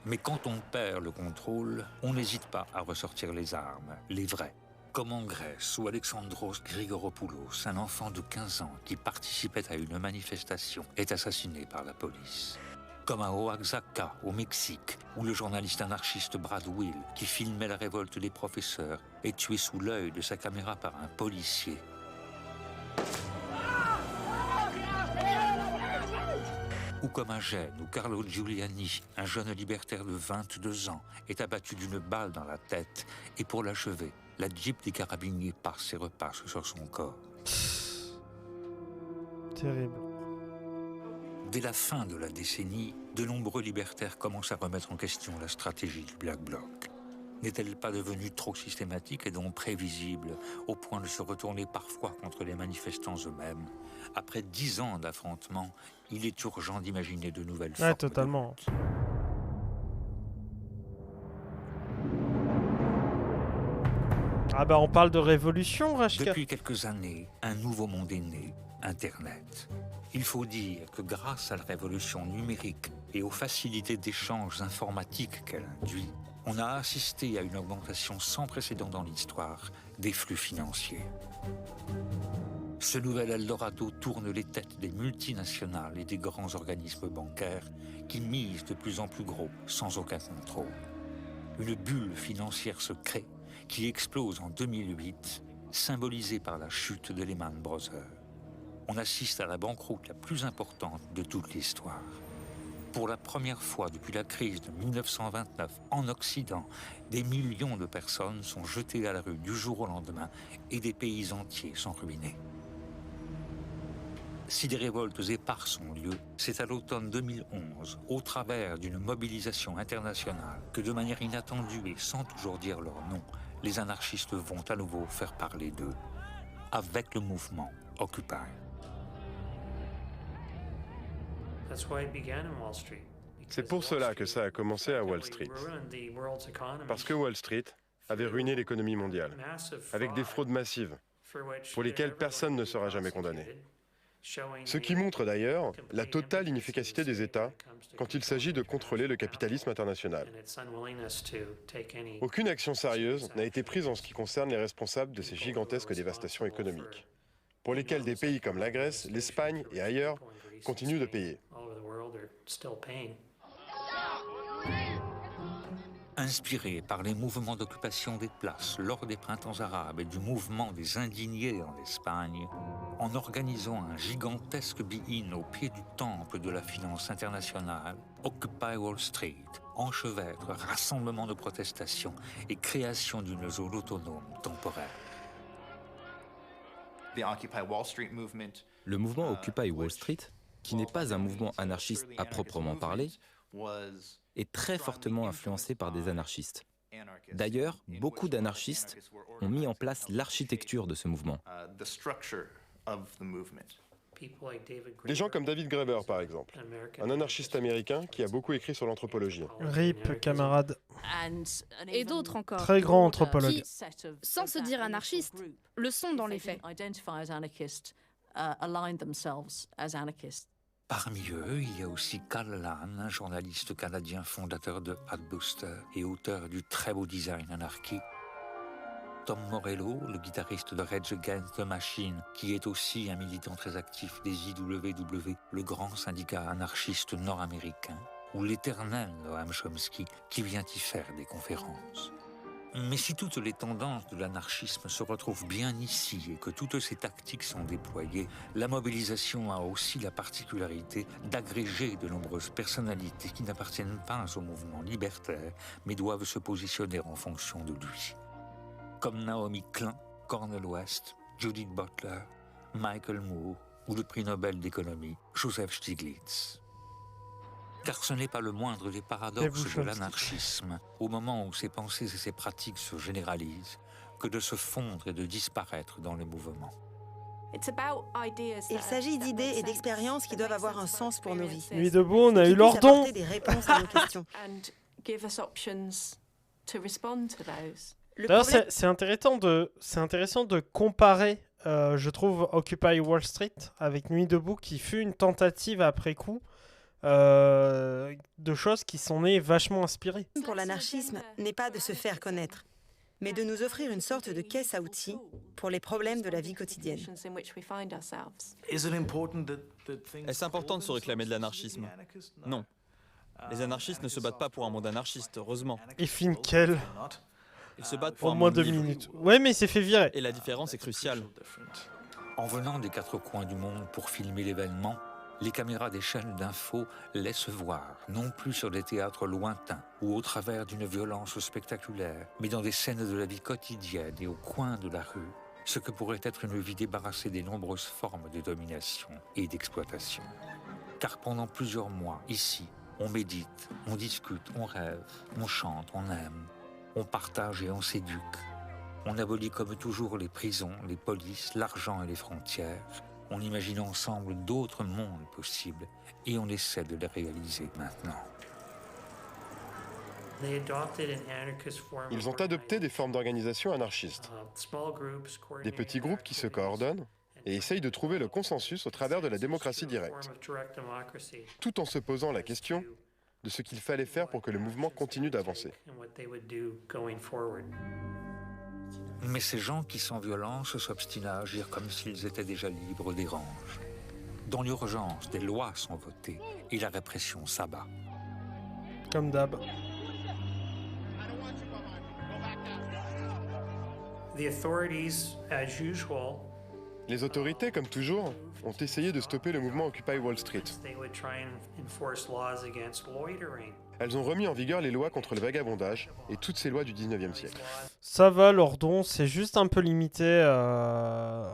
Mais quand on perd le contrôle, on n'hésite pas à ressortir les armes, les vraies. Comme en Grèce, où Alexandros Grigoropoulos, un enfant de 15 ans qui participait à une manifestation, est assassiné par la police. Comme à Oaxaca, au Mexique, où le journaliste anarchiste Brad Will, qui filmait la révolte des professeurs, est tué sous l'œil de sa caméra par un policier. Ou comme à Gênes, où Carlo Giuliani, un jeune libertaire de 22 ans, est abattu d'une balle dans la tête, et pour l'achever, la Jeep des carabiniers passe et repasse sur son corps. Terrible. Dès la fin de la décennie, de nombreux libertaires commencent à remettre en question la stratégie du Black Bloc. N'est-elle pas devenue trop systématique et donc prévisible, au point de se retourner parfois contre les manifestants eux-mêmes? Après 10 ans d'affrontements, il est urgent d'imaginer de nouvelles formes. Totalement. Ah bah on parle de révolution, Rachka. Depuis quelques années, un nouveau monde est né, Internet. Il faut dire que grâce à la révolution numérique et aux facilités d'échanges informatiques qu'elle induit, on a assisté à une augmentation sans précédent dans l'histoire des flux financiers. Ce nouvel Eldorado tourne les têtes des multinationales et des grands organismes bancaires qui misent de plus en plus gros sans aucun contrôle. Une bulle financière se crée qui explose en 2008, symbolisée par la chute de Lehman Brothers. On assiste à la banqueroute la plus importante de toute l'histoire. Pour la première fois depuis la crise de 1929 en Occident, des millions de personnes sont jetées à la rue du jour au lendemain et des pays entiers sont ruinés. Si des révoltes éparses ont lieu, c'est à l'automne 2011, au travers d'une mobilisation internationale, que de manière inattendue et sans toujours dire leur nom, les anarchistes vont à nouveau faire parler d'eux, avec le mouvement Occupy. C'est pour cela que ça a commencé à Wall Street. Parce que Wall Street avait ruiné l'économie mondiale, avec des fraudes massives, pour lesquelles personne ne sera jamais condamné. Ce qui montre d'ailleurs la totale inefficacité des États quand il s'agit de contrôler le capitalisme international. Aucune action sérieuse n'a été prise en ce qui concerne les responsables de ces gigantesques dévastations économiques, pour lesquelles des pays comme la Grèce, l'Espagne et ailleurs continuent de payer. Inspiré par les mouvements d'occupation des places lors des printemps arabes et du mouvement des indignés en Espagne, en organisant un gigantesque be-in au pied du temple de la finance internationale, Occupy Wall Street enchevêtre rassemblement de protestation et création d'une zone autonome temporaire. Le mouvement Occupy Wall Street, qui n'est pas un mouvement anarchiste à proprement parler, est très fortement influencé par des anarchistes. D'ailleurs, beaucoup d'anarchistes ont mis en place l'architecture de ce mouvement. Des gens comme David Graeber, par exemple, un anarchiste américain qui a beaucoup écrit sur l'anthropologie. RIP, camarade. Et d'autres encore. Très grand anthropologue. Qui, sans se dire anarchistes, le sont dans les faits. Parmi eux, il y a aussi Carl Lann, un journaliste canadien fondateur de Adbuster et auteur du très beau design anarchique. Tom Morello, le guitariste de Rage Against the Machine, qui est aussi un militant très actif des IWW, le grand syndicat anarchiste nord-américain, ou l'éternel Noam Chomsky, qui vient y faire des conférences. Mais si toutes les tendances de l'anarchisme se retrouvent bien ici et que toutes ces tactiques sont déployées, la mobilisation a aussi la particularité d'agréger de nombreuses personnalités qui n'appartiennent pas au mouvement libertaire, mais doivent se positionner en fonction de lui. Comme Naomi Klein, Cornel West, Judith Butler, Michael Moore ou le prix Nobel d'économie, Joseph Stiglitz. Car ce n'est pas le moindre des paradoxes de l'anarchisme, au moment où ses pensées et ses pratiques se généralisent, que de se fondre et de disparaître dans le mouvement. Il s'agit d'idées et d'expériences qui doivent avoir un sens pour nos vies. Nuit debout, on a eu l'ordon. Des réponses à nos questions. D'ailleurs, c'est intéressant de comparer, je trouve, Occupy Wall Street avec Nuit debout, qui fut une tentative après coup de choses qui sont nées vachement inspirées. Pour l'anarchisme n'est pas de se faire connaître, mais de nous offrir une sorte de caisse à outils pour les problèmes de la vie quotidienne. Est-ce important de se réclamer de l'anarchisme? Non. Les anarchistes ne se battent pas pour un monde anarchiste, heureusement. Et Finkel. Ils se battent pour au un moins monde 2 libre. minutes. Ouais, mais il s'est fait virer. Et la différence est cruciale. En venant des 4 coins du monde pour filmer l'événement, les caméras des chaînes d'infos laissent voir, non plus sur des théâtres lointains ou au travers d'une violence spectaculaire, mais dans des scènes de la vie quotidienne et au coin de la rue, ce que pourrait être une vie débarrassée des nombreuses formes de domination et d'exploitation. Car pendant plusieurs mois, ici, on médite, on discute, on rêve, on chante, on aime, on partage et on s'éduque. On abolit comme toujours les prisons, les polices, l'argent et les frontières. On imagine ensemble d'autres mondes possibles et on essaie de les réaliser maintenant. Ils ont adopté des formes d'organisation anarchistes, des petits groupes qui se coordonnent et essayent de trouver le consensus au travers de la démocratie directe, tout en se posant la question de ce qu'il fallait faire pour que le mouvement continue d'avancer. Mais ces gens qui sans violence s'obstinent à agir comme s'ils étaient déjà libres dérangent. Dans l'urgence, des lois sont votées et la répression s'abat. Comme d'hab. Les autorités, comme toujours, ont essayé de stopper le mouvement Occupy Wall Street. Elles ont remis en vigueur les lois contre le vagabondage et toutes ces lois du 19e siècle. Ça va, Lordon, c'est juste un peu limité.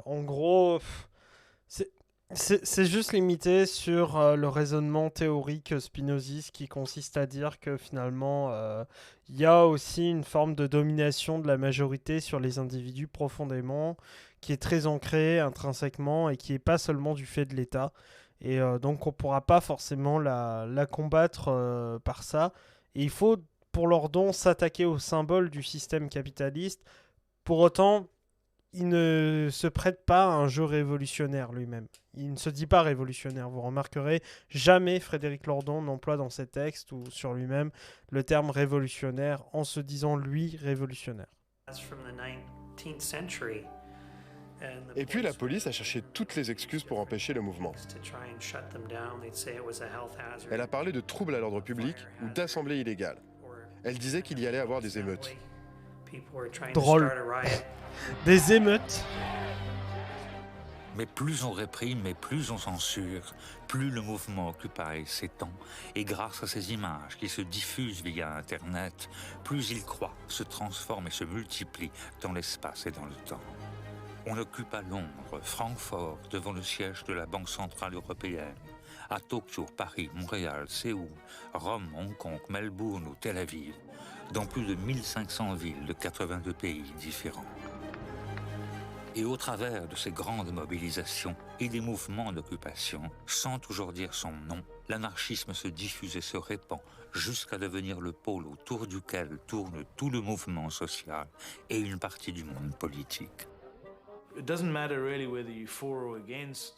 En gros, c'est juste limité sur le raisonnement théorique spinoziste qui consiste à dire que finalement, il y a aussi une forme de domination de la majorité sur les individus profondément, qui est très ancrée intrinsèquement et qui n'est pas seulement du fait de l'État. Et donc on ne pourra pas forcément la combattre par ça. Et il faut, pour Lordon, s'attaquer au symbole du système capitaliste. Pour autant, il ne se prête pas à un jeu révolutionnaire lui-même. Il ne se dit pas révolutionnaire. Vous remarquerez, jamais Frédéric Lordon n'emploie dans ses textes ou sur lui-même le terme révolutionnaire en se disant lui révolutionnaire. Et puis la police a cherché toutes les excuses pour empêcher le mouvement. Elle a parlé de troubles à l'ordre public ou d'assemblées illégales. Elle disait qu'il y allait avoir des émeutes. Drôle. Des émeutes. Mais plus on réprime et plus on censure, plus le mouvement Occupy s'étend. Et grâce à ces images qui se diffusent via Internet, plus il croît, se transforme et se multiplie dans l'espace et dans le temps. On occupe à Londres, Francfort, devant le siège de la Banque Centrale Européenne, à Tokyo, Paris, Montréal, Séoul, Rome, Hong Kong, Melbourne ou Tel Aviv, dans plus de 1500 villes de 82 pays différents. Et au travers de ces grandes mobilisations et des mouvements d'occupation, sans toujours dire son nom, l'anarchisme se diffuse et se répand jusqu'à devenir le pôle autour duquel tourne tout le mouvement social et une partie du monde politique.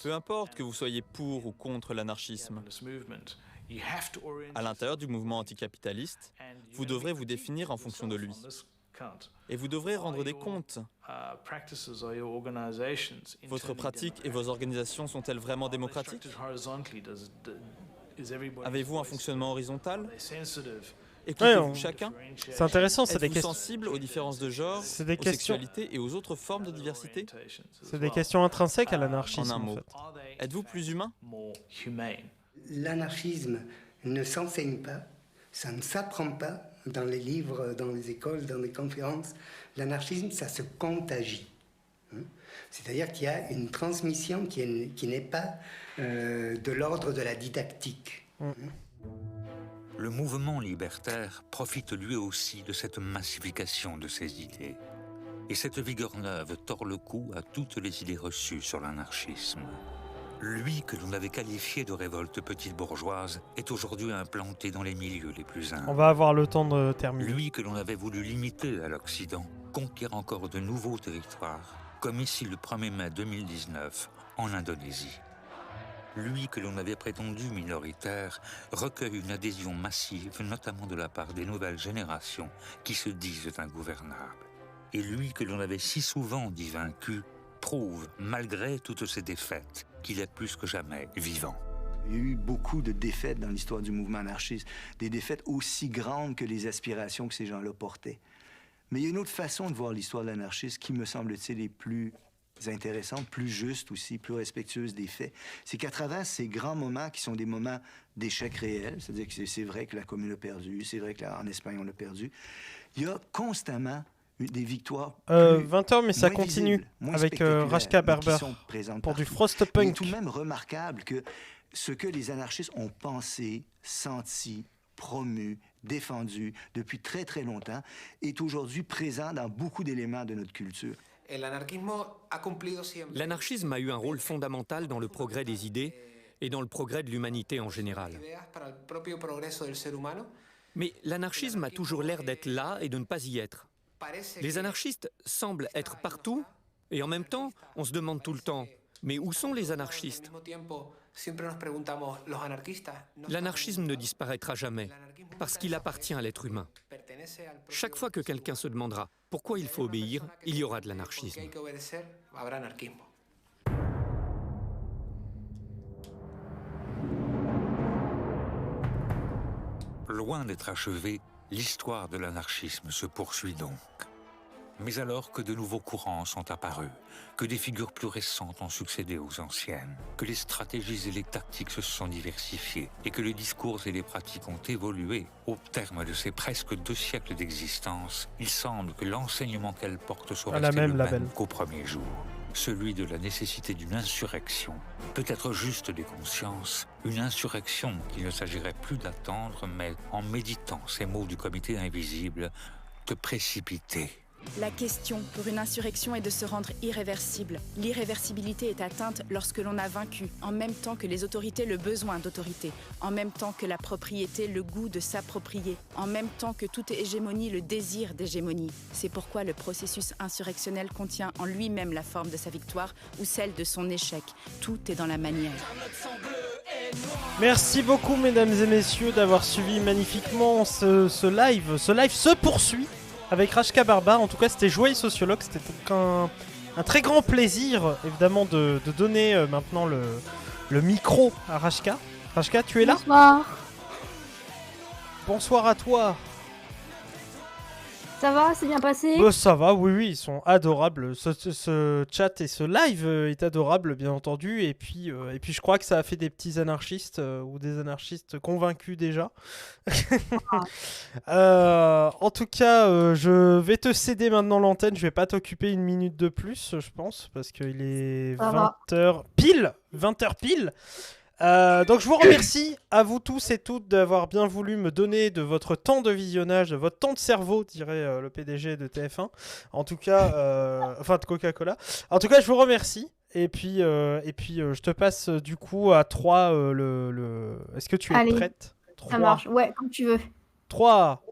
Peu importe que vous soyez pour ou contre l'anarchisme. À l'intérieur du mouvement anticapitaliste, vous devrez vous définir en fonction de lui. Et vous devrez rendre des comptes. Votre pratique et vos organisations sont-elles vraiment démocratiques? Avez-vous un fonctionnement horizontal? Écoutez-vous chacun? C'est intéressant, c'est des questions. Êtes-vous sensible aux différences de genre, aux sexualités et aux autres formes de diversité? C'est des questions intrinsèques à l'anarchisme. En un mot, en fait. Êtes-vous plus humain? L'anarchisme ne s'enseigne pas, ça ne s'apprend pas dans les livres, dans les écoles, dans les conférences. L'anarchisme, ça se contagie. C'est-à-dire qu'il y a une transmission qui n'est pas de l'ordre de la didactique. Le mouvement libertaire profite lui aussi de cette massification de ses idées. Et cette vigueur neuve tord le cou à toutes les idées reçues sur l'anarchisme. Lui que l'on avait qualifié de révolte petite bourgeoise est aujourd'hui implanté dans les milieux les plus humbles. On va avoir le temps de terminer. Lui que l'on avait voulu limiter à l'Occident conquiert encore de nouveaux territoires, comme ici le 1er mai 2019 en Indonésie. Lui que l'on avait prétendu minoritaire recueille une adhésion massive, notamment de la part des nouvelles générations qui se disent ingouvernables. Et lui que l'on avait si souvent dit vaincu prouve, malgré toutes ses défaites, qu'il est plus que jamais vivant. Il y a eu beaucoup de défaites dans l'histoire du mouvement anarchiste, des défaites aussi grandes que les aspirations que ces gens-là portaient. Mais il y a une autre façon de voir l'histoire de l'anarchisme qui me semble-t-il est plus intéressante, plus juste aussi, plus respectueuse des faits. C'est qu'à travers ces grands moments qui sont des moments d'échec réel, c'est-à-dire que c'est vrai que la Commune a perdu, c'est vrai qu'en Espagne on a perdu, il y a constamment des victoires 20h, mais ça continue avec Rashka Berber pour du Frostpunk. Il est tout de même remarquable que ce que les anarchistes ont pensé, senti, promu, défendu depuis très très longtemps est aujourd'hui présent dans beaucoup d'éléments de notre culture. L'anarchisme a eu un rôle fondamental dans le progrès des idées et dans le progrès de l'humanité en général. Mais l'anarchisme a toujours l'air d'être là et de ne pas y être. Les anarchistes semblent être partout et en même temps, on se demande tout le temps, mais où sont les anarchistes ? L'anarchisme ne disparaîtra jamais parce qu'il appartient à l'être humain. Chaque fois que quelqu'un se demandera pourquoi il faut obéir, il y aura de l'anarchisme. Loin d'être achevée, l'histoire de l'anarchisme se poursuit donc. Mais alors que de nouveaux courants sont apparus, que des figures plus récentes ont succédé aux anciennes, que les stratégies et les tactiques se sont diversifiées et que les discours et les pratiques ont évolué, au terme de ces presque 2 siècles d'existence, il semble que l'enseignement qu'elle porte soit resté le même qu'au premier jour. Celui de la nécessité d'une insurrection, peut-être juste des consciences, une insurrection qu'il ne s'agirait plus d'attendre, mais, en méditant ces mots du comité invisible, de précipiter. La question pour une insurrection est de se rendre irréversible. L'irréversibilité est atteinte lorsque l'on a vaincu, en même temps que les autorités le besoin d'autorité, en même temps que la propriété le goût de s'approprier, en même temps que toute hégémonie le désir d'hégémonie. C'est pourquoi le processus insurrectionnel contient en lui-même la forme de sa victoire ou celle de son échec. Tout est dans la manière. Merci beaucoup mesdames et messieurs d'avoir suivi magnifiquement ce live. Ce live se poursuit avec Rachka Barba. En tout cas, c'était Joyeux Sociologue. C'était un très grand plaisir, évidemment, de donner maintenant le micro à Rachka. Rachka, tu es là ? Bonsoir. Bonsoir à toi. Ça va, c'est bien passé ? Ça va, oui, ils sont adorables. Ce chat et ce live est adorable, bien entendu. Et puis je crois que ça a fait des petits anarchistes ou des anarchistes convaincus déjà. En tout cas, je vais te céder maintenant l'antenne. Je vais pas t'occuper 1 minute de plus, je pense, parce qu'il est 20h pile. 20h pile. Donc je vous remercie à vous tous et toutes d'avoir bien voulu me donner de votre temps de visionnage, de votre temps de cerveau, dirait le PDG de TF1. En tout cas, enfin de Coca-Cola. En tout cas, je vous remercie. Et puis je te passe du coup à 3 Est-ce que tu es prête ? 3. Ça marche, ouais, comme tu veux. 3,